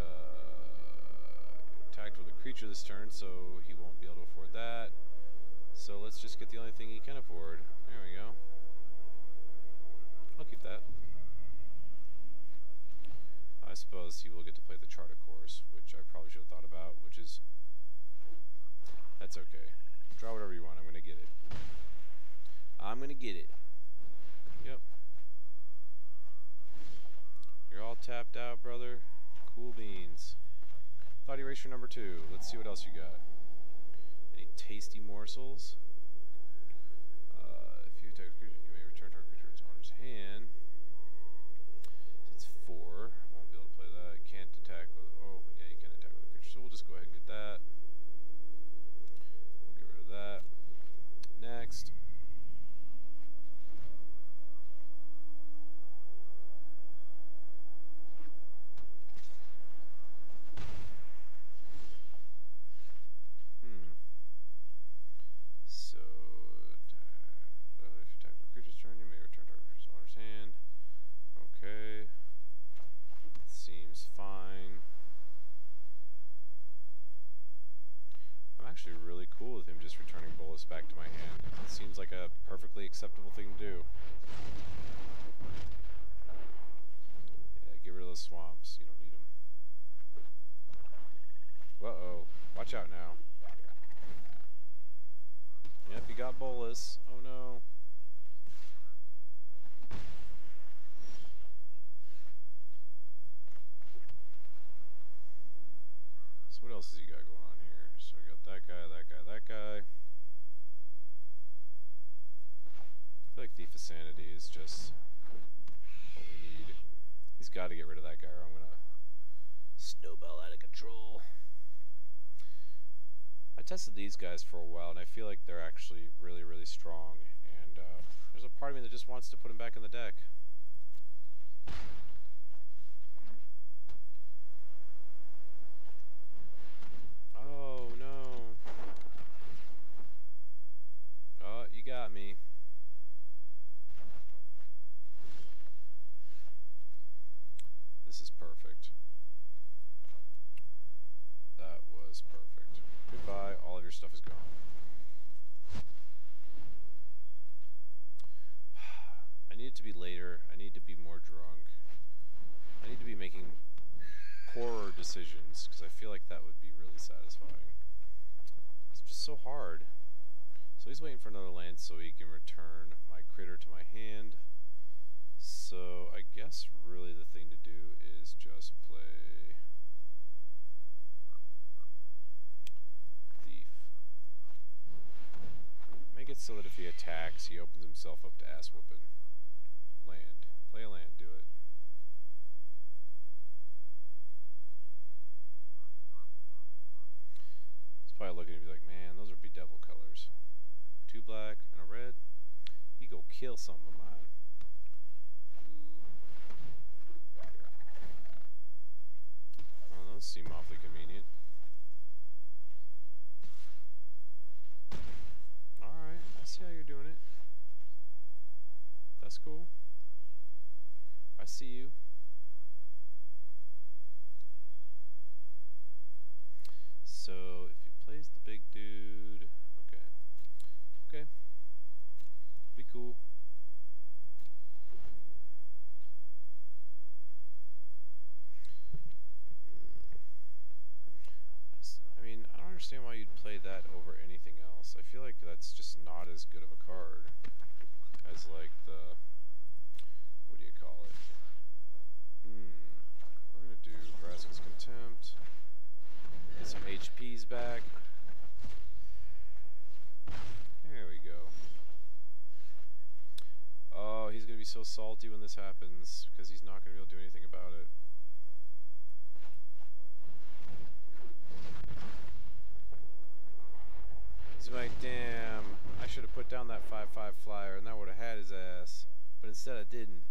Speaker 4: attacked with a creature this turn, so he won't be able to afford that. So let's just get the only thing he can afford. There we go. I'll keep that. I suppose he will get to play the Charter Course, which I probably should have thought about, which is... That's okay. Draw whatever you want. I'm going to get it. I'm going to get it. Yep. You're all tapped out, brother. Cool beans. Thought erasure number 2. Let's see what else you got. Any tasty morsels? If you attack a creature, you may return target creature to its owner's hand. So that's 4. Won't be able to play that. Can't attack with... Oh, yeah, you can attack with a creature. So we'll just go ahead and get that. We'll get rid of that. Next. So, if you attack the creature's turn, you may return target creature's owner's hand. Okay. Seems fine. I'm actually really cool with him just returning Bolus back to my hand. It seems like a perfectly acceptable thing to do. Yeah, get rid of those swamps. You don't need them. Uh-oh. Watch out now. Yep, you got Bolus. Oh no. So what else has he got going on here? So we got that guy, that guy, that guy. I feel like Thief of Sanity is just what we need. He's got to get rid of that guy or I'm going to snowball out of control. I tested these guys for a while and I feel like they're actually really, really strong. And there's a part of me that just wants to put them back in the deck. Oh no. Oh, you got me. This is perfect. That was perfect. Goodbye, all of your stuff is gone. I need it to be later. I need to be more drunk. I need to be making poorer decisions because I feel like that would be really satisfying. It's just so hard. So he's waiting for another land so he can return my critter to my hand. So I guess really the thing to do is just play Thief. Make it so that if he attacks, he opens himself up to ass whooping. Land. Play a land, do it. He's probably looking at me like, man, those are bedevil colors. 2 black and a red. He go kill something of mine. Ooh. Oh, those seem awfully convenient. Alright, I see how you're doing it. That's cool. I see you. So, if he plays the big dude... Okay. Okay. Be cool.
Speaker 1: play that over anything else. I feel like that's just not as good of a card as like the, what do you call it? We're gonna do Vraska's Contempt. Get some HPs back. There we go. Oh, he's gonna be so salty when this happens because he's not gonna be able to do anything about it. He's like, damn, I should have put down that 5/5 flyer and that would have had his ass. But instead I didn't.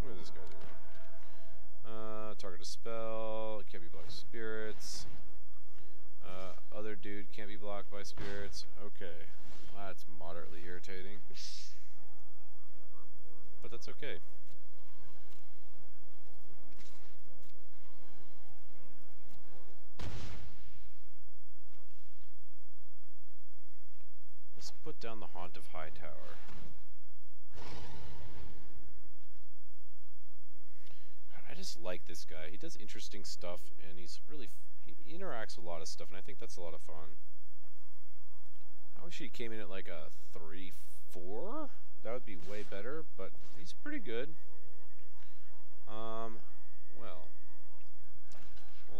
Speaker 1: What is this guy doing? Target a spell, can't be blocked by spirits. Other dude can't be blocked by spirits. Okay, that's moderately irritating. But that's okay. Let's put down the Haunt of Hightower. I just like this guy. He does interesting stuff, and he's really he interacts with a lot of stuff, and I think that's a lot of fun. I wish he came in at like a 3/4. That would be way better, but he's pretty good. Well,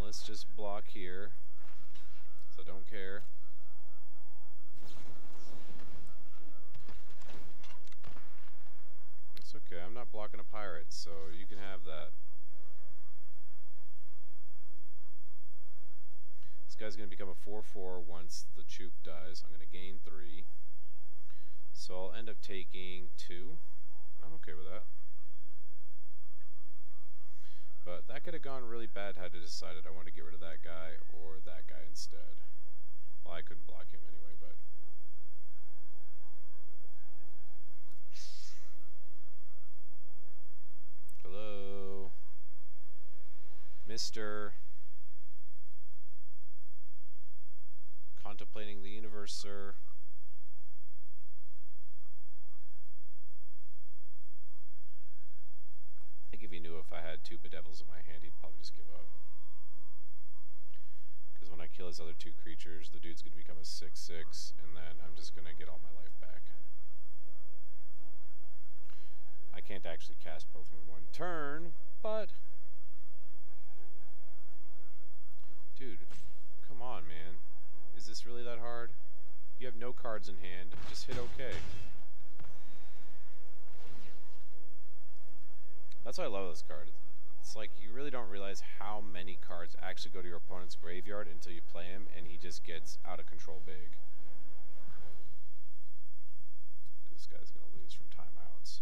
Speaker 1: let's just block here. So don't care. It's okay. I'm not blocking a pirate, so you can have that. This guy's going to become a 4/4 once the Chook dies. I'm going to gain 3. So I'll end up taking 2. And I'm okay with that. But that could have gone really bad had I decided I wanted to get rid of that guy or that guy instead. Well, I couldn't block him anyway, but... Hello? Mr. Contemplating the universe, sir. I think if he knew if I had 2 Bedevils in my hand, he'd probably just give up. Because when I kill his other 2 creatures, the dude's going to become a 6/6, and then I'm just going to get all my life back. I can't actually cast both of them in one turn, but... Dude, come on, man. Is this really that hard? You have no cards in hand. Just hit OK. That's why I love this card. It's like you really don't realize how many cards actually go to your opponent's graveyard until you play him and he just gets out of control big. This guy's going to lose from timeouts.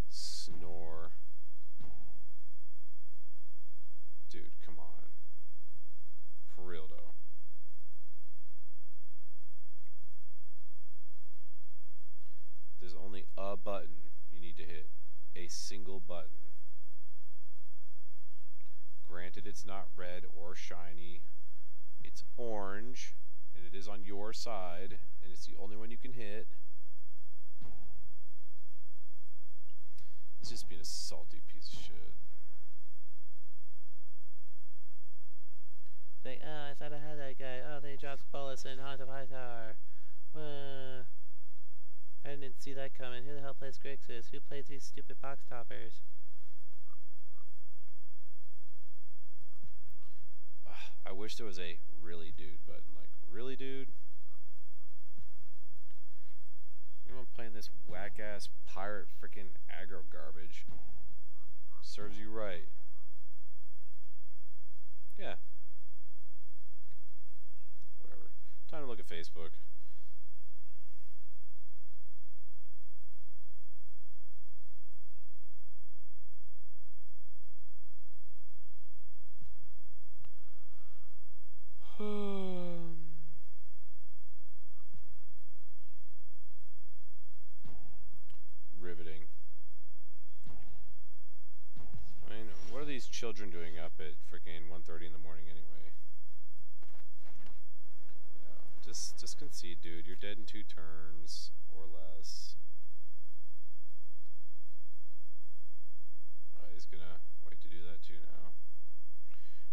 Speaker 1: Snore. Dude, come on. For real, though. There's only a button you need to hit. A single button. Granted, it's not red or shiny. It's orange, and it is on your side, and it's the only one you can hit. It's just being a salty piece of shit.
Speaker 5: It's like, oh, I thought I had that guy. Oh, then he drops bullets in Haunt of Hightower. I didn't see that coming. Who the hell plays Grixis? Who plays these stupid box toppers?
Speaker 1: I wish there was a really dude button. Like, really dude? You know I'm playing this whack-ass pirate frickin' aggro garbage. Serves you right. Yeah. Whatever. Time to look at Facebook. Riveting. I mean, what are these children doing up at freaking 1:30 in the morning anyway? Yeah, just concede, dude. You're dead in 2 turns or less. Oh, he's gonna wait to do that that too now.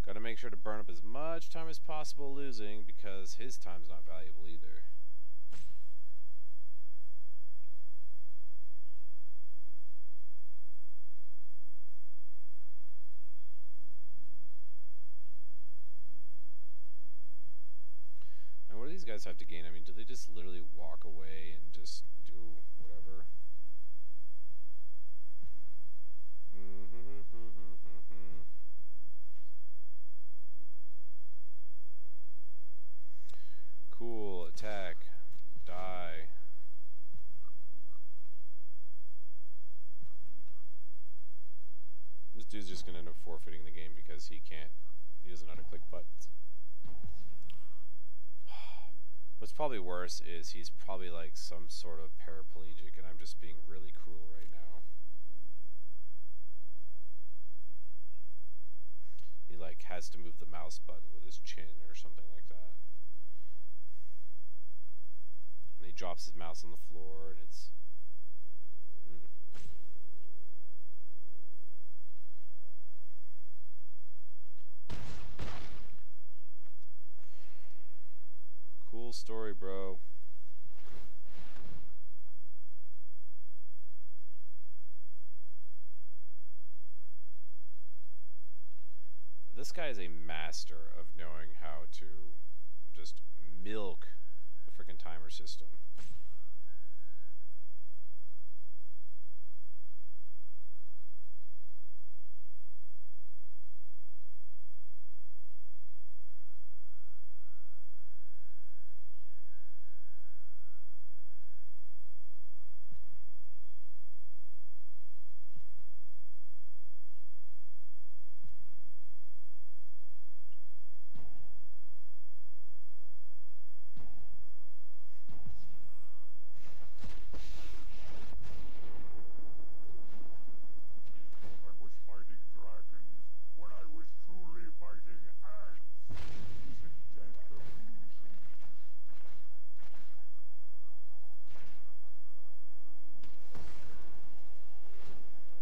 Speaker 1: Gotta make sure to burn up as much time as possible losing, because his time's not valuable either. And what do these guys have to gain? I mean, do they just literally walk away and just do whatever? Cool, attack, die. This dude's just gonna end up forfeiting the game because he doesn't know how to click buttons. What's probably worse is he's probably like some sort of paraplegic and I'm just being really cruel right now. He like has to move the mouse button with his chin or something like that. And he drops his mouse on the floor and it's... Cool story, bro. This guy is a master of knowing how to just milk the frickin' timer system.
Speaker 3: I was fighting dragons when I was truly fighting ants. Isn't death amusing?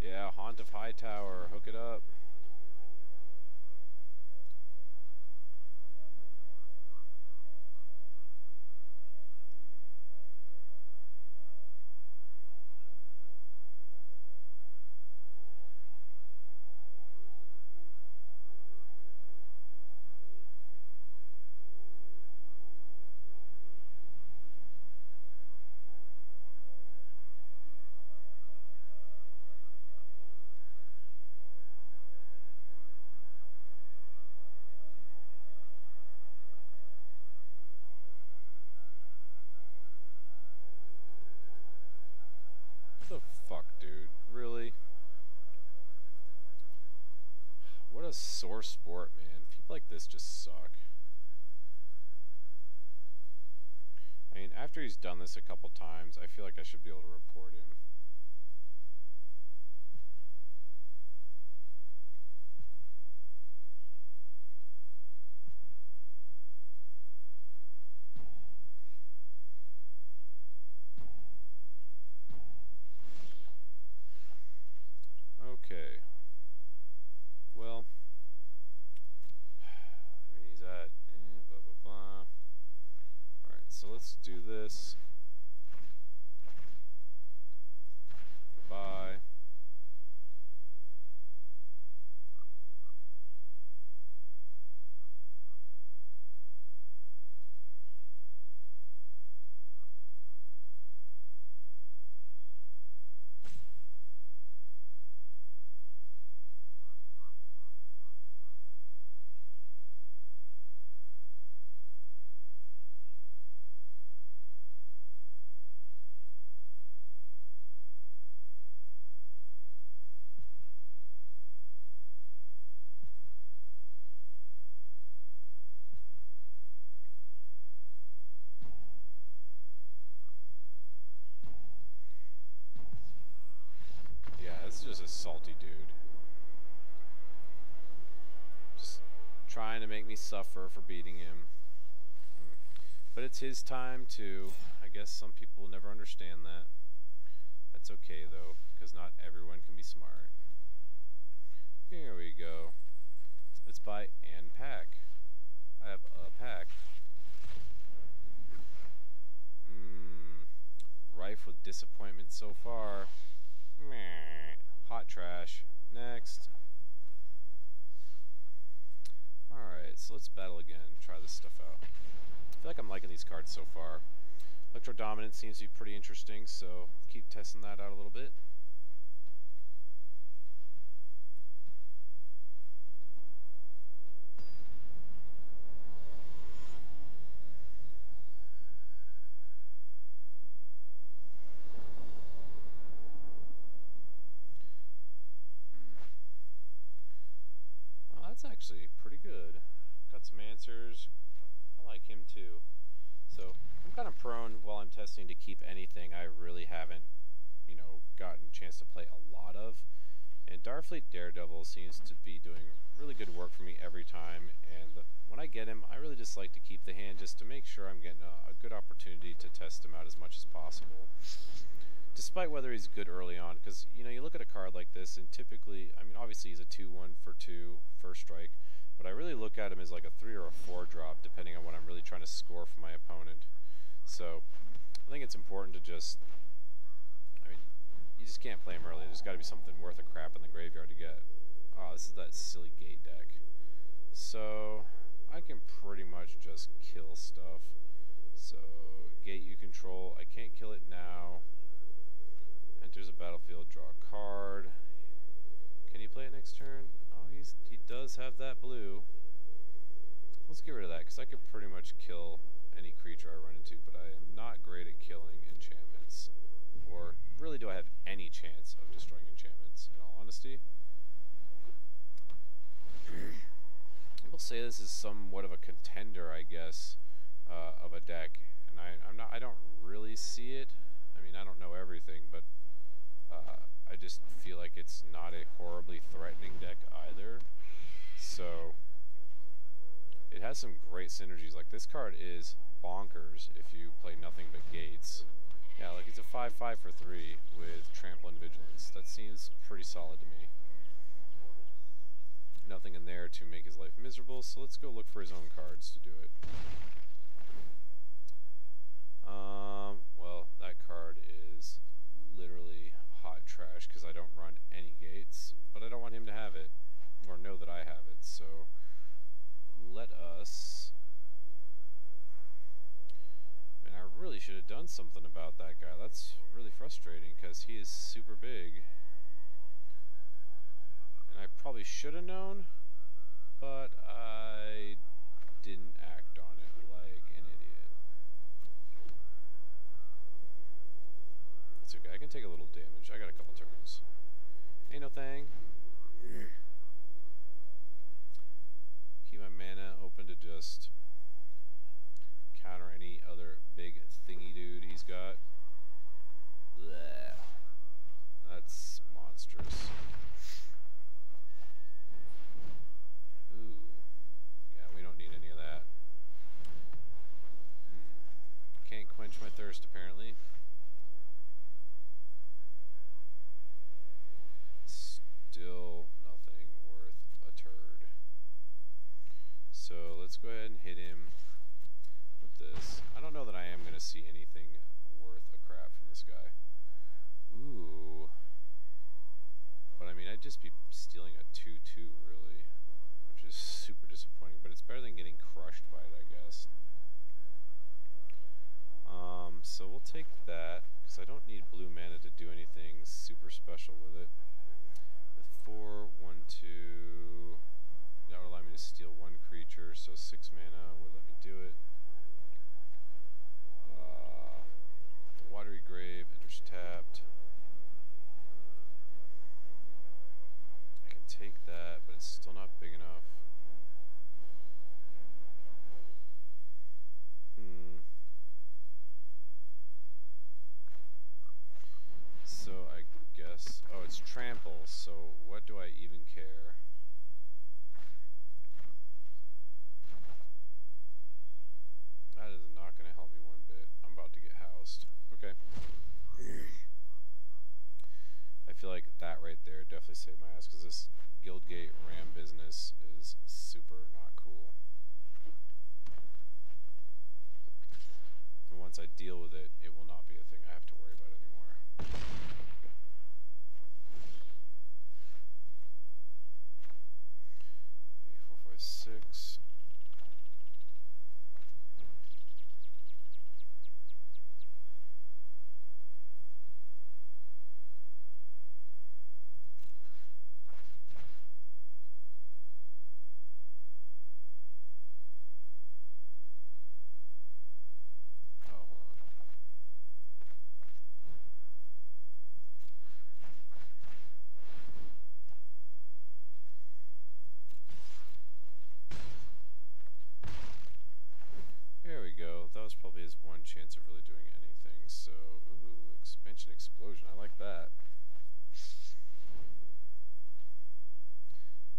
Speaker 1: Yeah, Haunt of Hightower, hook it up. What the fuck, dude? Really? What a sore sport, man. People like this just suck. I mean, after he's done this a couple times, I feel like I should be able to report him. Okay. Well, I mean, he's at blah blah blah. Alright, so let's do this. Goodbye. Yeah, this is just a salty dude. Just trying to make me suffer for beating him. But it's his time too. I guess some people will never understand that. That's okay though, because not everyone can be smart. Here we go. Let's buy and pack. I have a pack. Rife with disappointment so far. Meh. Hot trash. Next. Alright, so let's battle again. Try this stuff out. I feel like I'm liking these cards so far. Electro Dominant seems to be pretty interesting, so keep testing that out a little bit. Well, that's actually pretty good. Got some answers. I like him too. So I'm kind of prone while I'm testing to keep anything I really haven't, gotten a chance to play a lot of. And Direfleet Daredevil seems to be doing really good work for me every time. And when I get him, I really just like to keep the hand just to make sure I'm getting a good opportunity to test him out as much as possible. Despite whether he's good early on, because, you look at a card like this, and typically, obviously he's a 2-1 for 2 first strike, but I really look at him as like a 3 or a 4 drop, depending on what I'm really trying to score for my opponent. So, I think it's important to just, you just can't play him early. There's got to be something worth a crap in the graveyard to get. Oh, this is that silly gate deck. So, I can pretty much just kill stuff. So, gate you control, I can't kill it now. Enters a battlefield, draw a card. Can he play it next turn? Oh, he does have that blue. Let's get rid of that, because I could pretty much kill any creature I run into, but I am not great at killing enchantments. Or, really, do I have any chance of destroying enchantments, in all honesty? People say this is somewhat of a contender, I guess, of a deck, and I don't really see it. I don't know everything, but I just feel like it's not a horribly threatening deck either. So it has some great synergies. Like, this card is bonkers if you play nothing but gates. Yeah, like, he's a 5/5 for 3 with Trample and Vigilance. That seems pretty solid to me. Nothing in there to make his life miserable, so let's go look for his own cards to do it. Well, that card is literally hot trash because I don't run any gates, but I don't want him to have it, or know that I have it, so let us... Man, I really should have done something about that guy. That's really frustrating because he is super big. And I probably should have known, but I didn't act on it like an idiot. It's okay, I can take a little damage. I got a couple turns. Ain't no thing. Keep my mana open to just counter any other big thingy dude he's got. Blech. That's monstrous. Ooh. Yeah, we don't need any of that. Can't quench my thirst, apparently. Still nothing worth a turd. So let's go ahead and hit him with this. I don't know that I am going to see anything worth a crap from this guy. Ooh. But I'd just be stealing a 2/2 really, which is super disappointing, but it's better than getting crushed by it, I guess. So we'll take that, because I don't need blue mana to do anything super special with it. With 4, 1, 2, that would allow me to steal 1 creature, so 6 mana would let me do it. Watery Grave, enters tapped. I can take that, but it's still not big enough. So I guess... Oh, it's trample, so what do I even care? That is not going to help me one bit. I'm about to get housed. Okay. I feel like that right there definitely saved my ass, because this
Speaker 4: Guildgate RAM business is super not cool. And once I deal with it, it will not be a thing I have to worry about anymore. 4, 5, 6. There we go. That was probably his one chance of really doing anything. So, ooh, expansion explosion. I like that.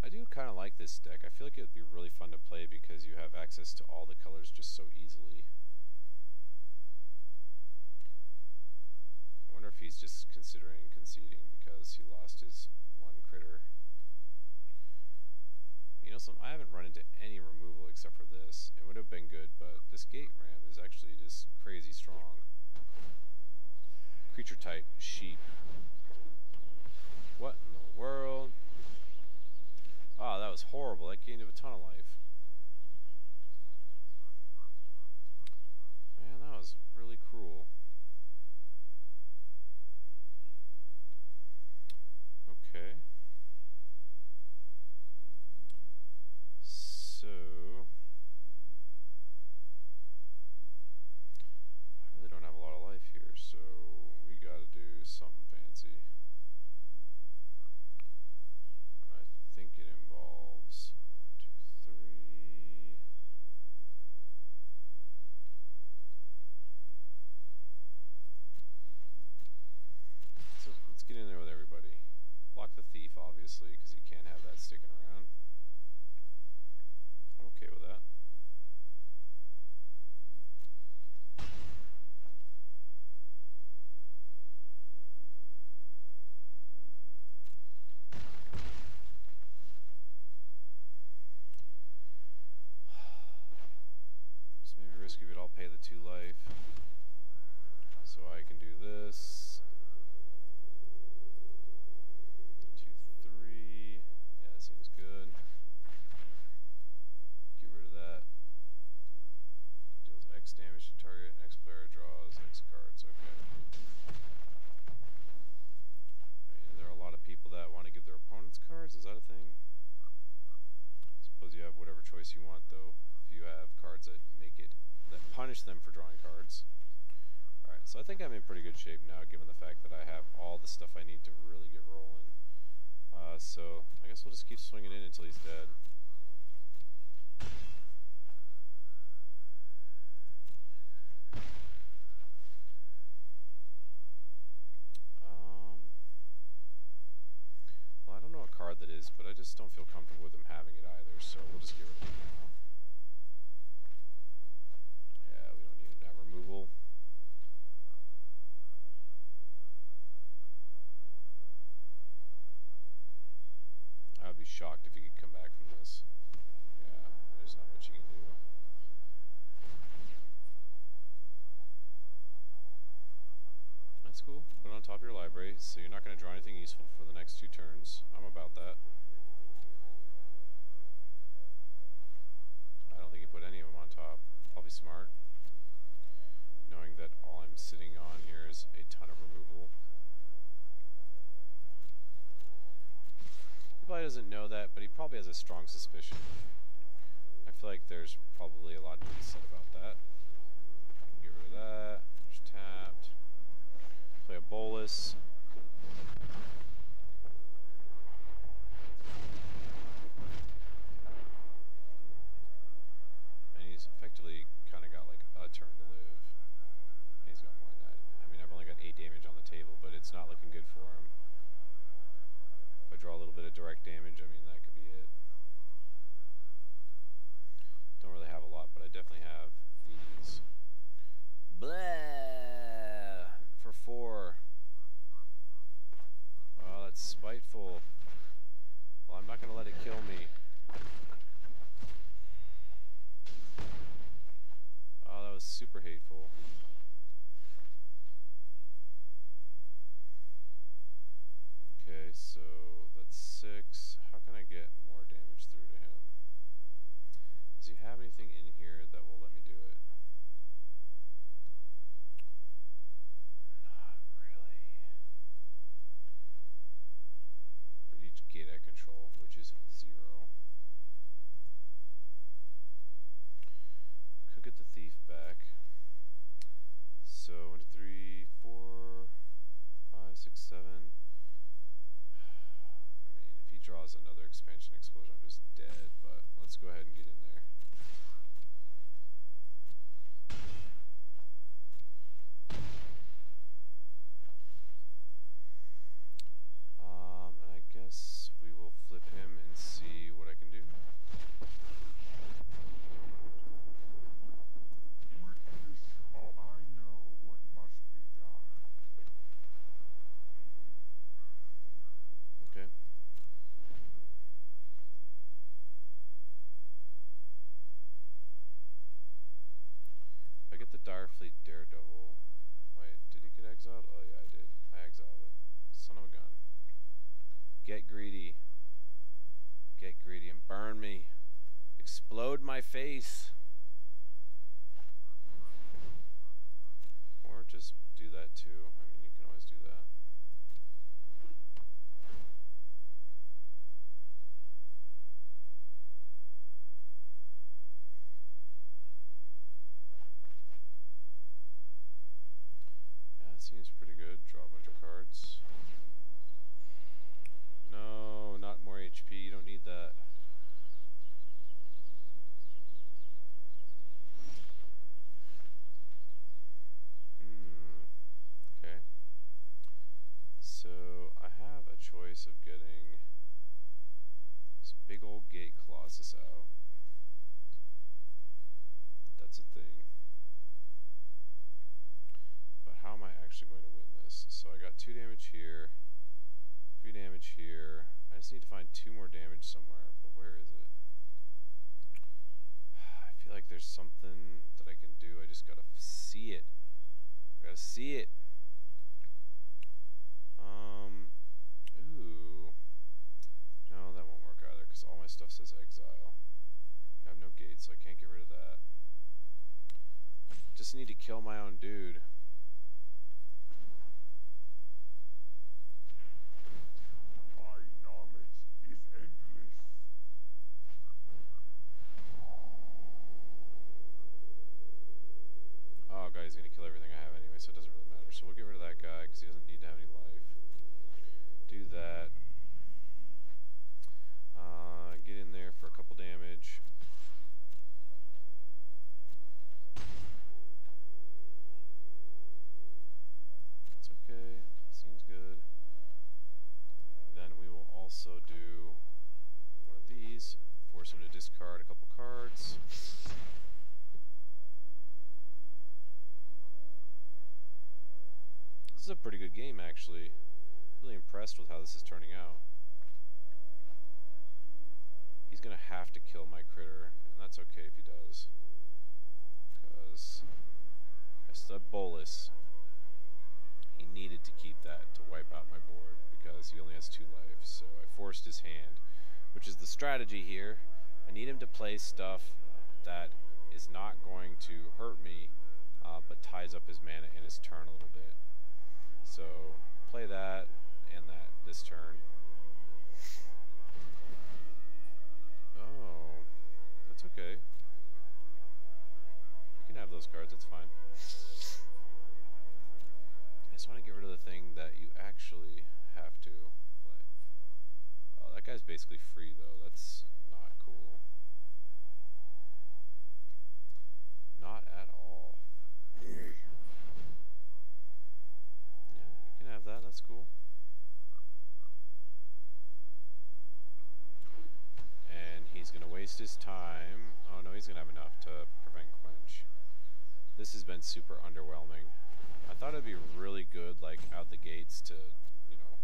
Speaker 4: I do kind of like this deck. I feel like it would be really fun to play because you have access to all the colors just so easily. I wonder if he's just considering conceding because he lost his one critter. You know, I haven't run into any removal except for this. It would have been good, but this gate ram is actually just crazy strong. Creature type, sheep. What in the world? Ah, that was horrible. That gained him a ton of life. Man, that was really cruel. Okay. So, I really don't have a lot of life here, so we gotta do something fancy. And I think it involves 1, 2, 3. So let's get in there with everybody. Block the thief, obviously, because he can't have that sticking around. I'm okay with that. It's maybe risky, but I'll pay the 2 life. So I can do this. 2, 3. Yeah, that seems good. Get rid of that. Deals X damage to target. Next player draws X cards. Okay. I mean, there are a lot of people that want to give their opponents cards. Is that a thing? Suppose you have whatever choice you want, though. If you have cards that punish them for drawing cards. Alright, so I think I'm in pretty good shape now, given the fact that I have all the stuff I need to really get rolling. So I guess we'll just keep swinging in until he's dead. Well, I don't know what card that is, but I just don't feel comfortable with him having it either, so we'll just get rid of it now. Yeah, we don't need him to have removal. I would be shocked if he could come back from this. Yeah, there's not much he can do. That's cool. Put it on top of your library, so you're not going to draw anything useful for the next 2 turns. I'm about that. I don't think he put any of them on top. Probably smart. Knowing that all I'm sitting on here is a ton of removal. He probably doesn't know that, but he probably has a strong suspicion. I feel like there's probably a lot to be said about that. Get rid of that. There's tapped. Play a bolus. And he's effectively kind of got like a turn to live. And he's got more than that. I mean, I've only got 8 damage on the table, but it's not looking good for him. If I draw a little bit of direct damage, I mean, that could be it. Don't really have a lot, but I definitely have these. Blah! For 4. Oh, that's spiteful. Well, I'm not going anything in here that will let me do it? Not really. For each gate I control, which is 0. Could get the thief back. So 1, 2, 3, 4, 5, 6, 7. I mean, if he draws another expansion explosion, I'm just dead. But let's go ahead and get in there. And I guess we will flip him and see what I can do.
Speaker 3: Witness, oh, I know what must be done.
Speaker 4: Okay. If I get the Direfleet Daredevil. Wait, did he get exiled? Oh yeah, I did. I exiled it. Son of a gun. Get greedy. Get greedy and burn me. Explode my face. Or just do that too. I mean, you can always do that. Yeah, that seems pretty good. Draw a bunch of cards. No, not more HP. You don't need that. Okay. So I have a choice of getting this big old gate colossus out. That's a thing. But how am I actually going to win this? So I got 2 damage here, 3 damage here. I just need to find 2 more damage somewhere, but where is it? I feel like there's something that I can do. I just gotta see it. I gotta see it. Ooh. No, that won't work either, because all my stuff says exile. I have no gate, so I can't get rid of that. Just need to kill my own dude.
Speaker 3: My knowledge is endless.
Speaker 4: Oh, God, he's gonna kill everything I have anyway, so it doesn't really matter. So we'll get rid of that guy, because he doesn't need to have any life. Do that. Get in there for a couple damage. That's okay. Seems good. Then we will also do one of these. Force him to discard a couple cards. This is a pretty good game, actually. Really impressed with how this is turning out. He's gonna have to kill my critter, and that's okay if he does. Because I still have Bolus. He needed to keep that to wipe out my board, because he only has 2 life, so I forced his hand, which is the strategy here. I need him to play stuff that is not going to hurt me, but ties up his mana in his turn a little bit. So, play that and that this turn. Oh, that's okay. You can have those cards, that's fine. I just want to get rid of the thing that you actually have to play. Oh, that guy's basically free though, that's not cool. Not at all. Yeah, you can have that, that's cool. And he's going to waste his time. Oh no, he's going to have enough to prevent Quench. This has been super underwhelming. I thought it'd be really good, like, out the gates to, you know,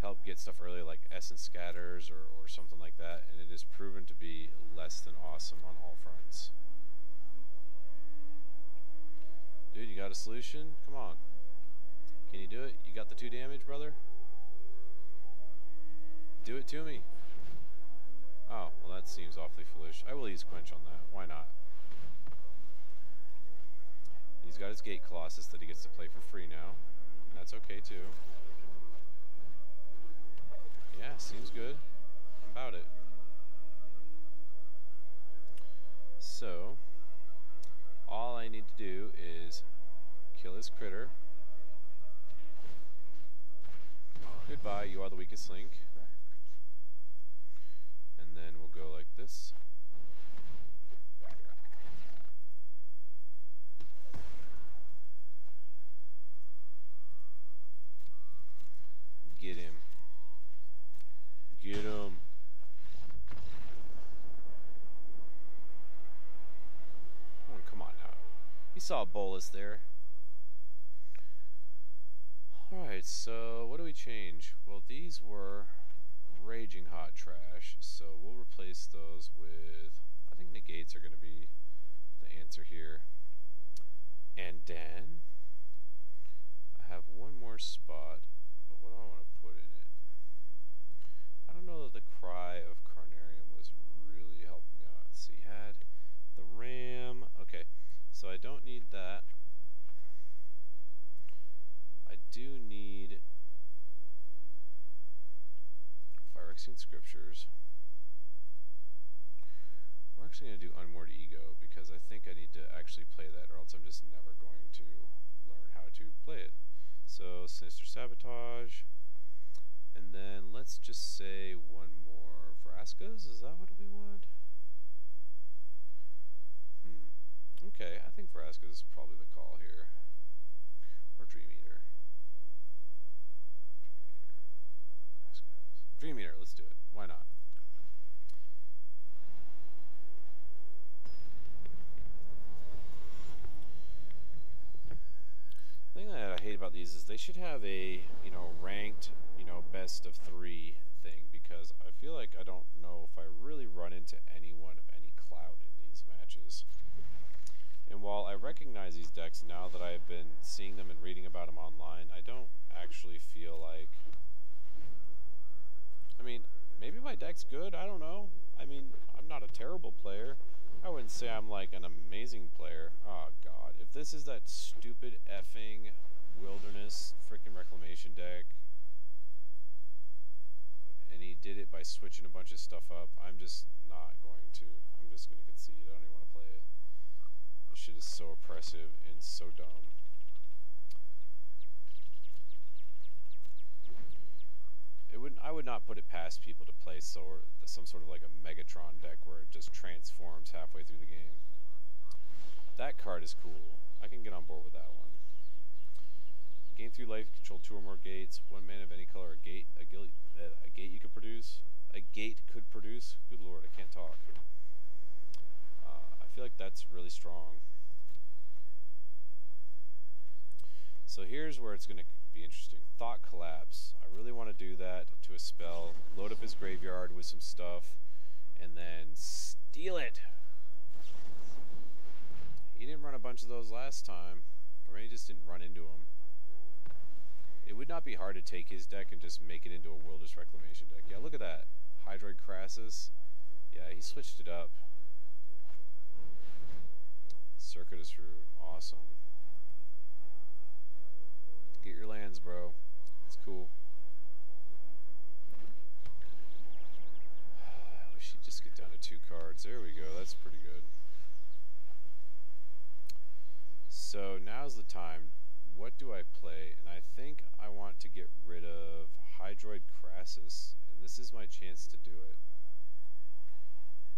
Speaker 4: help get stuff early, like Essence Scatters or something like that, and it has proven to be less than awesome on all fronts. Dude, you got a solution? Come on. Can you do it? You got the 2 damage, brother? Do it to me.
Speaker 1: Oh, well that seems awfully foolish. I will use Quench on that. Why not? He's got his Gate Colossus that he gets to play for free now. And that's okay too. Yeah, seems good. I'm about it. So, all I need to do is kill his critter. Goodbye, you are the weakest link. And then we'll go like this. Get him. Get him. Oh, come on now. You saw a bolus there. Alright, so what do we change? Well, these were raging hot trash, so we'll replace those with, I think negates are going to be the answer here. And then I have one more spot, but what do I want to put in it? I don't know that the Cry of Carnarium was really helping me out. So you had the Ram. Okay, so I don't need that. I do need Phyrexian Scriptures. We're actually going to do Unmoored Ego because I think I need to actually play that, or else I'm just never going to learn how to play it. So Sinister Sabotage, and then let's just say one more Vraskas. Is that what we want? Okay, I think Vraskas is probably the call here. Or Dream Eater. Dream Eater, let's do it. Why not? The thing that I hate about these is they should have a, ranked, best of 3 thing, because I feel like I don't know if I really run into anyone of any clout in these matches. And while I recognize these decks now that I've been seeing them and reading about them online, I don't actually feel like... I mean, maybe my deck's good, I don't know. I mean, I'm not a terrible player. I wouldn't say I'm like an amazing player. Oh god, if this is that stupid effing Wilderness freaking Reclamation deck, and he did it by switching a bunch of stuff up, I'm just not going to. I'm just going to concede. I don't even want to play it. This shit is so oppressive and so dumb. I would not put it past people to play some sort of like a Megatron deck where it just transforms halfway through the game. That card is cool. I can get on board with that one. Gain 3 life, control 2 or more gates, 1 mana of any color, a gate you could produce. A gate could produce. Good lord, I can't talk. I feel like that's really strong. So here's where it's going to be interesting. Thought Collapse. I really want to do that to a spell. Load up his graveyard with some stuff, and then steal it. He didn't run a bunch of those last time, or maybe he just didn't run into them. It would not be hard to take his deck and just make it into a Wilderness Reclamation deck. Yeah, look at that. Hydroid Crassus. Yeah, he switched it up. Circuitous Root. Awesome. Get your lands, bro. It's cool. I wish he'd just get down to 2 cards. There we go. That's pretty good. So now's the time. What do I play? And I think I want to get rid of Hydroid Crassus, and this is my chance to do it.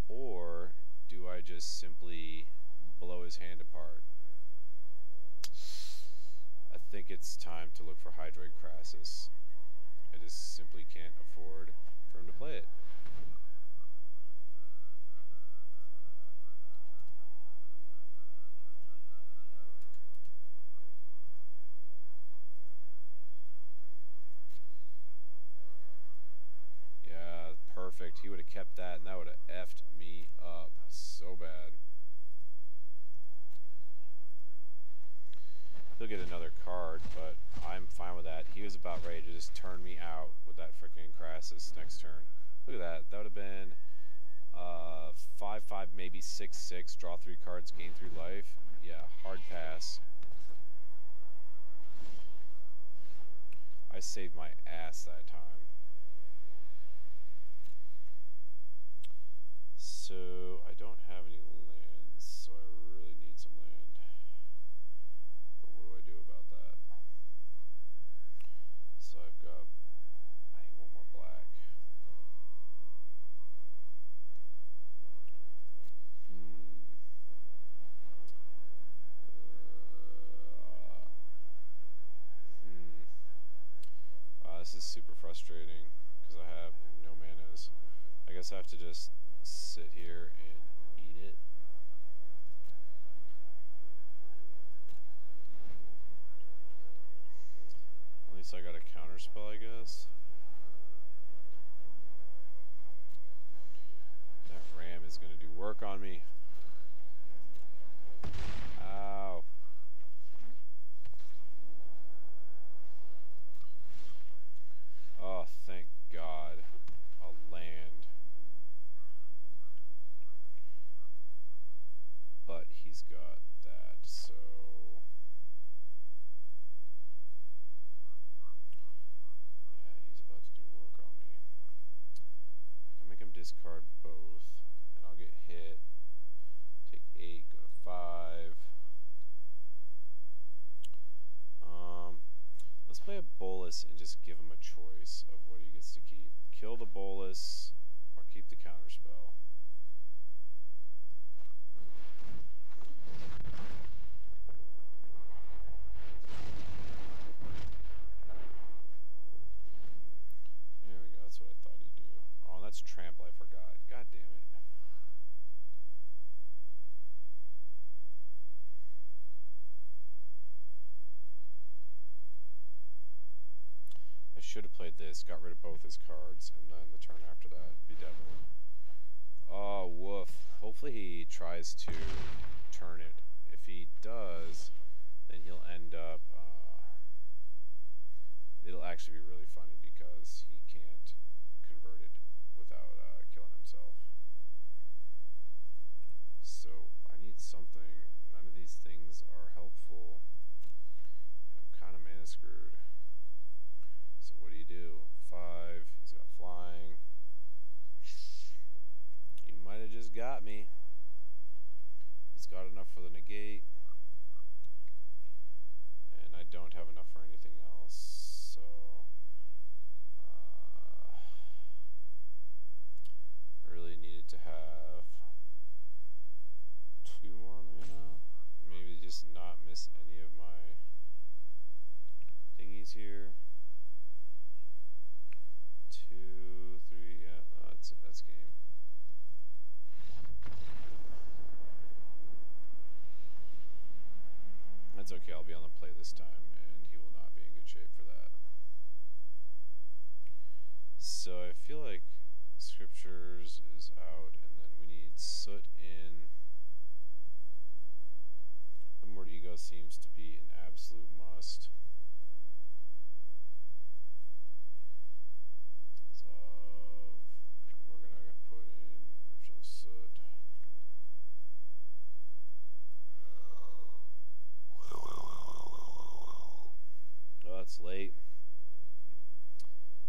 Speaker 1: Or do I just simply blow his hand apart? I think it's time to look for Hydroid Crassus. I just simply can't afford for him to play it. Yeah, perfect. He would have kept that, and that would have effed me up so bad. He'll get another card, but I'm fine with that. He was about ready to just turn me out with that freaking Crassus next turn. Look at that. That would have been
Speaker 4: 5/5, maybe 6/6. Draw 3 cards, gain 3 life. Yeah, hard pass. I saved my ass that time. So I don't have any lands, so I really need some land. But what do I do about that? So I need one more black. This is super frustrating because I have no manas. I guess I have to just sit here and eat it. At least I got a counter spell, I guess. That ram is going to do work on me. Ow. Oh, thank God. A land. But he's got that, so... yeah, he's about to do work on me. I can make him discard both, and I'll get hit. Take 8, go to 5. Let's play a bolus and just give him a choice of what he gets to keep. Kill the bolus or keep the counterspell. There we go, that's what I thought he'd do. Oh, and that's trample, I forgot. God damn it. I should have played this, got rid of both his cards, and then the turn after that, Bedevil. Oh, woof. Hopefully he tries to turn it. If he does, then he'll end up... it'll actually be really funny because he can't convert it without killing himself. So, I need something. None of these things are helpful. And I'm kind of mana screwed. So what do? 5. He's got flying. You might have just got me. He's got enough for the negate. And I don't have enough for anything else. So really needed to have 2 more mana. Maybe just not miss any of my thingies here. 2, 3, yeah, that's game. That's okay, I'll be on the play this time, and he will not be in good shape for that. So I feel like Scriptures is out, and then we need Soot in. Unmoored Ego seems to be an absolute must. We're gonna put in Ritual of Soot. Oh, that's late.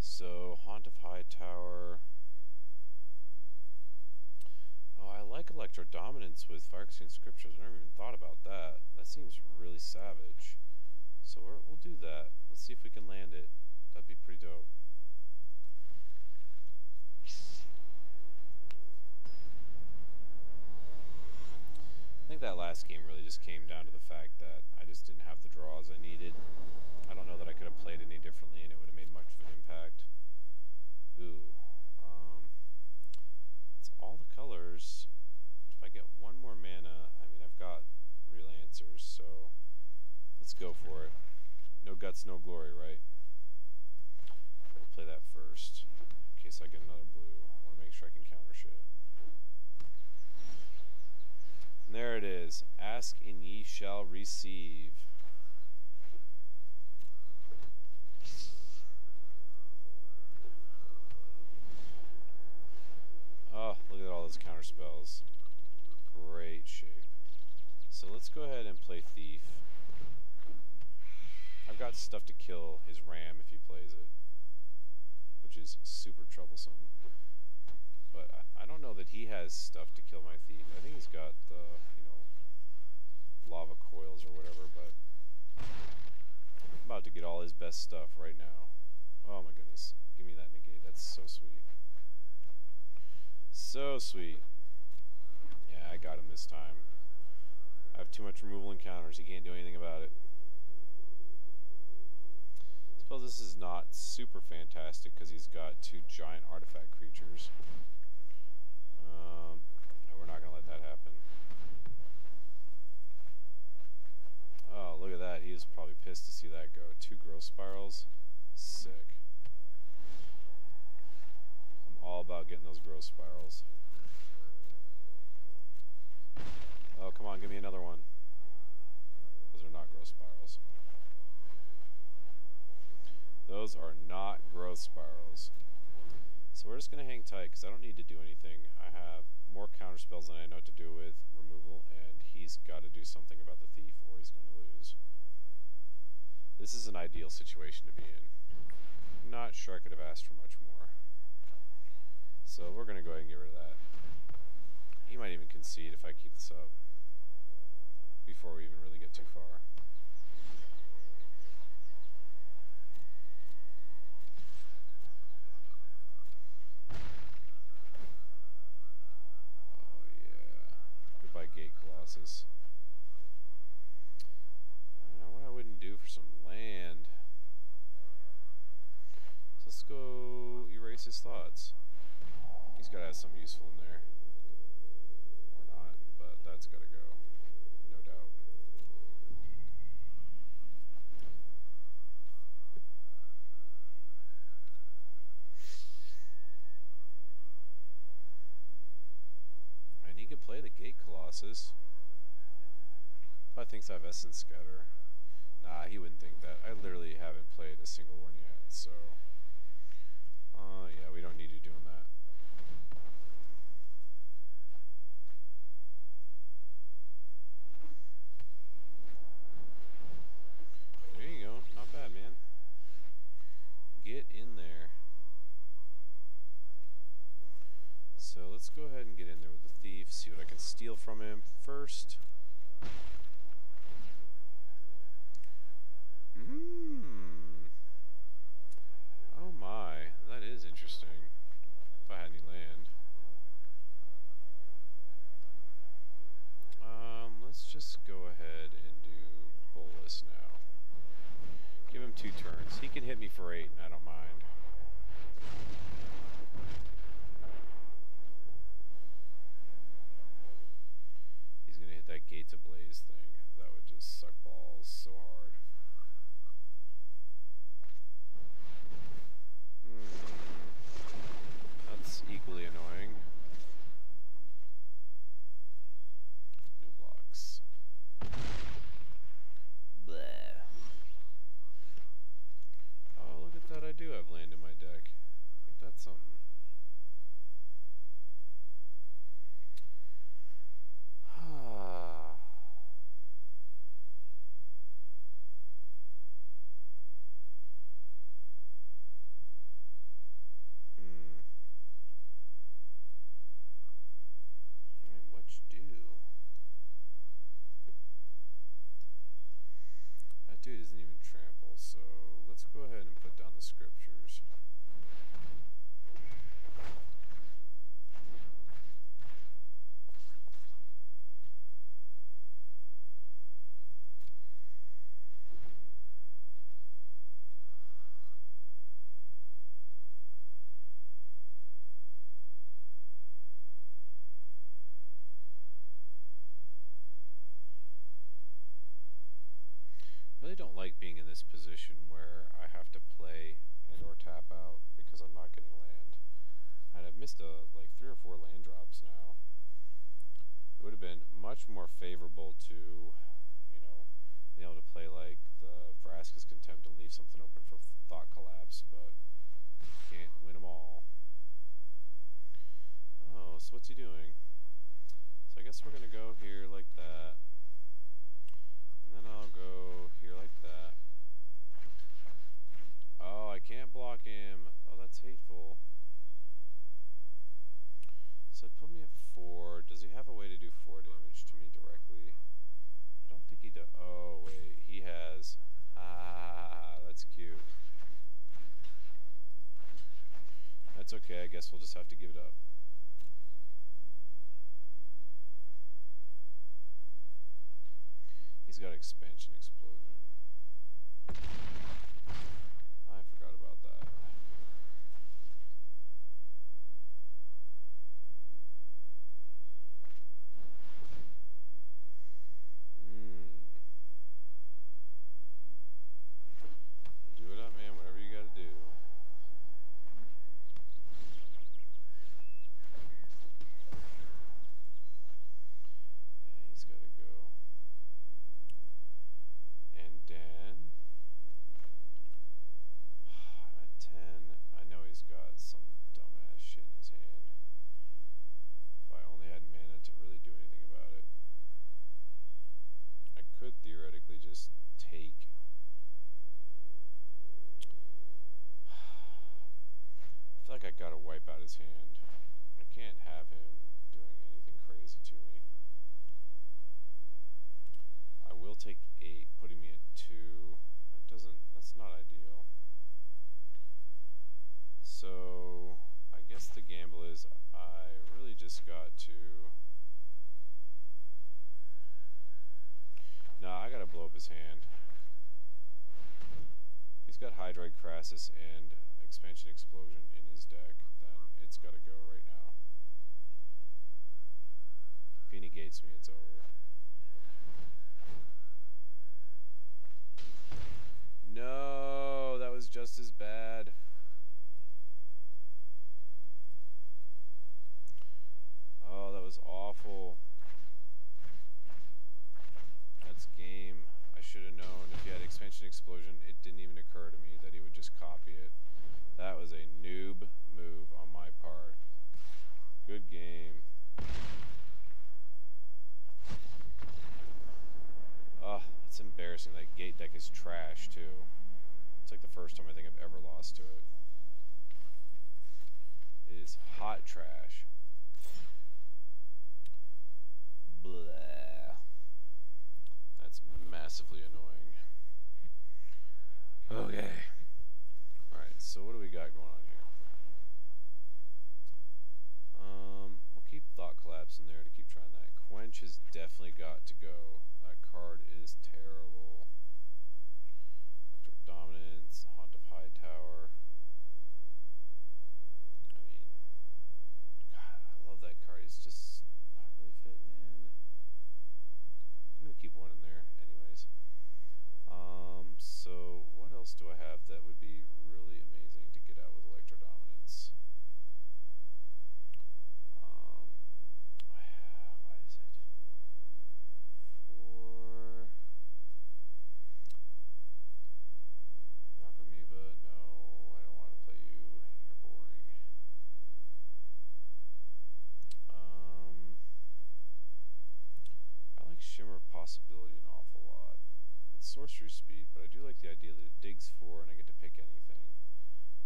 Speaker 4: So, Haunt of Hightower. Oh, I like Electrodominance with Phyrexian Scriptures. I never even thought about that. That seems really savage. So we'll do that. Let's see if we can land it. That'd be pretty dope. I think that last game really just came down to the fact that I just didn't have the draws I needed. I don't know that I could have played any differently and it would have made much of an impact. Ooh. It's all the colors. If I get 1 more mana, I mean, I've got real answers, so let's go for it. No guts, no glory, right? We'll play that first, in case I get another blue. I want to make sure I can counter shit. And there it is. Ask and ye shall receive. Oh, look at all
Speaker 1: all his counter spells. Great shape. So let's go ahead and play Thief. I've got stuff to kill his ram if he plays it, which is super troublesome. But I don't know that he has stuff to kill my Thief. I think he's got the, you know, lava coils or whatever, but I'm about to get all his best stuff right now. Oh my goodness. Give me that negate. That's so sweet. So sweet. Yeah, I got him this time. I have too much removal and counters. He can't do anything about it. I suppose this is not super fantastic because he's got 2 giant artifact creatures. No, we're not going to let that happen. Oh, look at that. He was probably pissed to see that go. 2 growth spirals. Sick. I'm all about getting those growth spirals. Oh, come on, give me another one. Those are not growth spirals. Those are not growth spirals. So we're just going to hang tight because I don't need to do anything. I have more counter spells than I know what to do with removal, and he's got to do something about the Thief or he's going to lose. This is an ideal situation to be in. I'm not sure I could have asked for much more. So we're going to go ahead and get rid of that. He might even concede if I keep this up before we even really get too far. Oh yeah. Goodbye Gate Colossus. I don't know what I wouldn't do for some land. So let's go erase his thoughts. He's got to have something useful in there. Or not, but that's got to go. No doubt. And he can play the Gate Colossus. Probably thinks I have Essence Scatter. Nah, he wouldn't think that. I literally haven't played a single one yet, so... yeah, we don't need you doing that. There you go. Not bad, man. Get in there. So let's go ahead and get in there with the Thief, see what I can steal from him first. Oh my, that is interesting. If I had any land. Let's just go ahead and do Bolus now. Give him 2 turns. He can hit me for 8 and I don't mind. He's gonna hit that Gates Ablaze thing. That would just suck balls so hard. That's equally annoying. No blocks. Bleh. Oh, look at that. I do have land in my deck. Ain't that something? Dude isn't even trample, so let's go ahead and put down the scriptures. I really don't like being in this position where I have to play and or tap out because I'm not getting land. And I've missed like 3 or 4 land drops now. It would have been much more favorable to, you know, being able to play like the Vraska's Contempt and leave something open for Thought Collapse, but can't win them all. Oh, so what's he doing? So I guess we're gonna go here like that. And then I'll go here like that. Oh, I can't block him. Oh, that's hateful. So it put me at 4. Does he have a way to do 4 damage to me directly? I don't think he does. Oh, wait. He has. Ah, that's cute. That's okay. I guess we'll just have to give it up. He's got expansion explosion. I forgot about that. Do it up, man. Whatever you gotta do. Yeah, he's gotta go. And then I'm at 10. I know he's got some dumbass shit in his hand. If I only had mana to really do anything about it. I could theoretically just take. I feel like I gotta wipe out his hand. I can't have him doing anything crazy to me. I will take 8, putting me at 2. That's not ideal. So, I guess the gamble is I really just got to... Nah, I gotta blow up his hand. He's got Hydroid Crassus and Expansion Explosion in his deck, then it's gotta go right now. If he negates me, it's over. No, that was just as bad. Oh, that was awful. That's game. I should have known if he had Expansion Explosion, it didn't even occur to me that he would just copy it. That was a noob move on my part. Good game. Oh, it's embarrassing. That gate deck is trash, too. It's like the first time I think I've ever lost to it. It is hot trash. Blah. That's massively annoying. Okay. Alright, so what do we got going on here? We'll keep Thought Collapse in there to keep trying that. Quench has definitely got to go. That card is terrible. Electro Dominance, Haunt of Hightower. I mean, God, I love that card. He's just not really fitting in. I'm gonna keep one in there, anyways. So what else do I have that would be really amazing to get out with Electro Dominance? What is it? 4 Narcomoeba, no, I don't want to play you. You're boring. I like Shimmer Possibility an awful lot. It's sorcery speed, but I do like the idea that it digs 4 and I get to pick anything,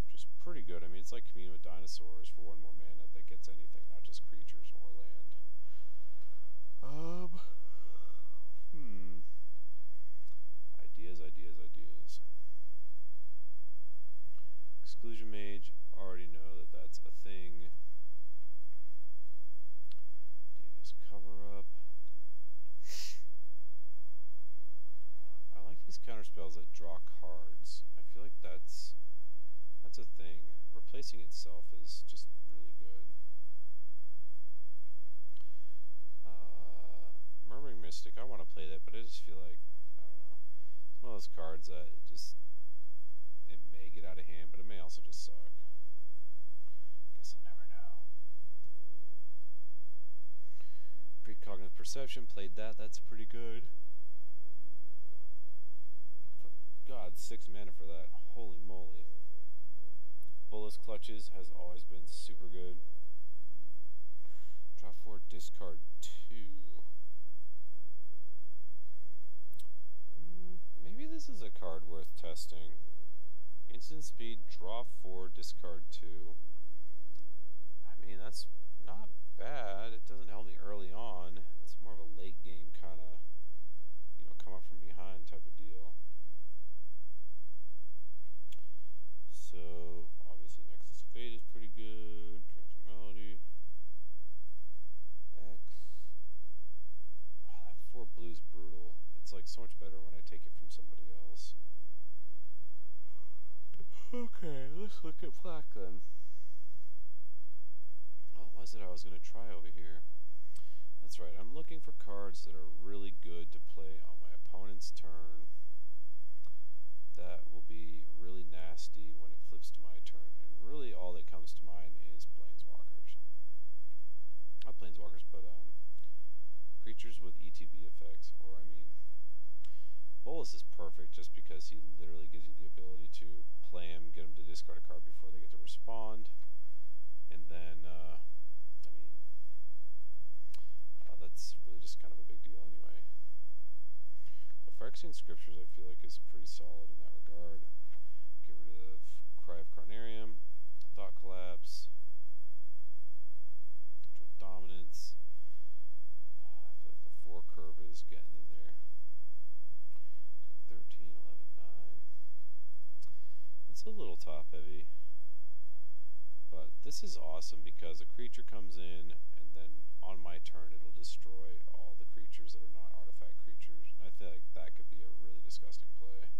Speaker 1: which is pretty good. I mean, it's like Commune with Dinosaurs for 1 more mana that gets anything, not just creatures or land. Ideas. Exclusion Mage, already know that that's a thing. Diva's Cover Up. I like these counter spells that draw cards. I feel like that's a thing. Replacing itself is just really good. Murmuring Mystic, I want to play that, but I just feel like, I don't know. It's one of those cards that it may get out of hand, but it may also just suck. Guess I'll never know. Precognitive Perception, played that. That's pretty good. God, 6 mana for that. Holy moly. Bullis Clutches has always been super good.
Speaker 4: Draw 4, discard 2. Maybe this is a card worth testing. Instant speed, draw 4, discard 2. I mean, that's not bad. It doesn't help me early on. It's more of a late game kind of, come up from behind type of deal. So, obviously, Nexus of Fate is pretty good. Transfer Melody. X. Oh, that 4 blue's brutal. It's like so much better when I take it from somebody else. Okay, let's look at black then. What was it I was going to try over here? That's right, I'm looking for cards that are really good to play on my opponent's turn. That will be really nasty when it flips to my turn. And really all that comes to mind is planeswalkers. Not planeswalkers, but creatures with ETB effects. Or, I mean, Bolas is perfect just because he literally gives you the ability to play him, get him to discard a card before they get to respond. And then, that's really just kind of a big deal anyway. So Phyrexian Scriptures I feel like is pretty solid in that regard. Get rid of Cry of Carnarium, Thought Collapse, Dominance. I feel like the 4 curve is getting in there. 13, 11, 9. It's a little top heavy. But this is awesome because a creature comes in and then on my turn it'll destroy all the creatures that are not artifact creatures. And I feel like that could be a really disgusting play.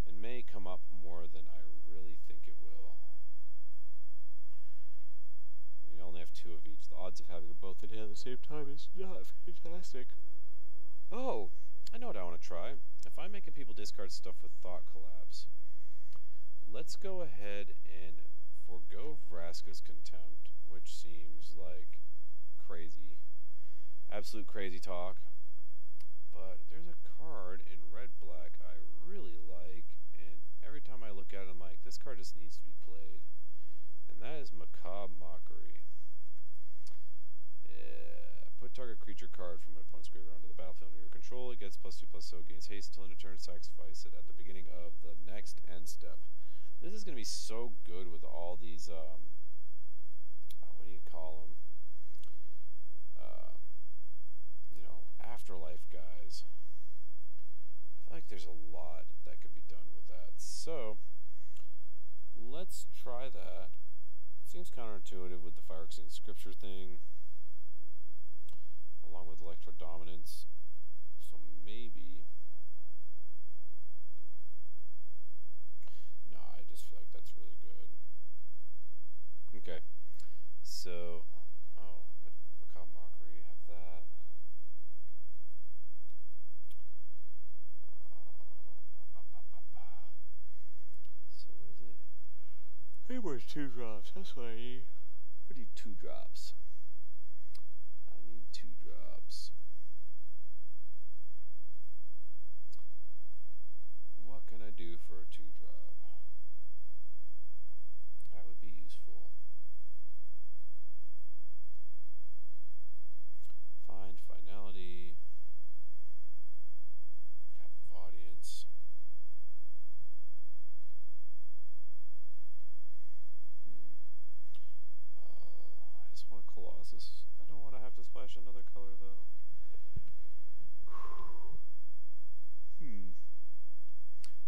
Speaker 4: And may come up more than I really think it will. I mean, I only have 2 of each. The odds of having them both in hand at the same time is not fantastic. Oh, I know what I want to try. If I'm making people discard stuff with Thought Collapse, let's go ahead and forgo Vraska's Contempt, which seems like crazy, absolute crazy talk. But there's a card in red-black I really like, and every time I look at it, I'm like, this card just needs to be played. And that is Macabre Mockery. Yeah. Put target creature card from an opponent's graveyard onto the battlefield under your control. It gets +2/+, so gains haste until end of turn. Sacrifice it at the beginning of the next end step. This is going to be so good with all these, what do you call them? Afterlife guys. I feel like there's a lot that can be done with that. So, let's try that. It seems counterintuitive with the Phyrexian Scripture thing, along with Electro Dominance. So maybe... No, I just feel like that's really good. Okay. So, Macabre Mockery, have that. So what is it? He was 2 drops, that's what I need. I need 2 drops. I need 2 drops. What can I do for a 2-drop? That would be useful. Find Finality. Captive Audience. I just want Colossus. I don't want to have to splash another color though.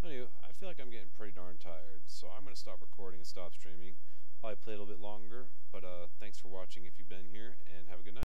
Speaker 4: Anyway, I feel like I'm getting pretty darn tired, so I'm going to stop recording and stop streaming. Probably play a little bit longer, but thanks for watching if you've been here, and have a good night.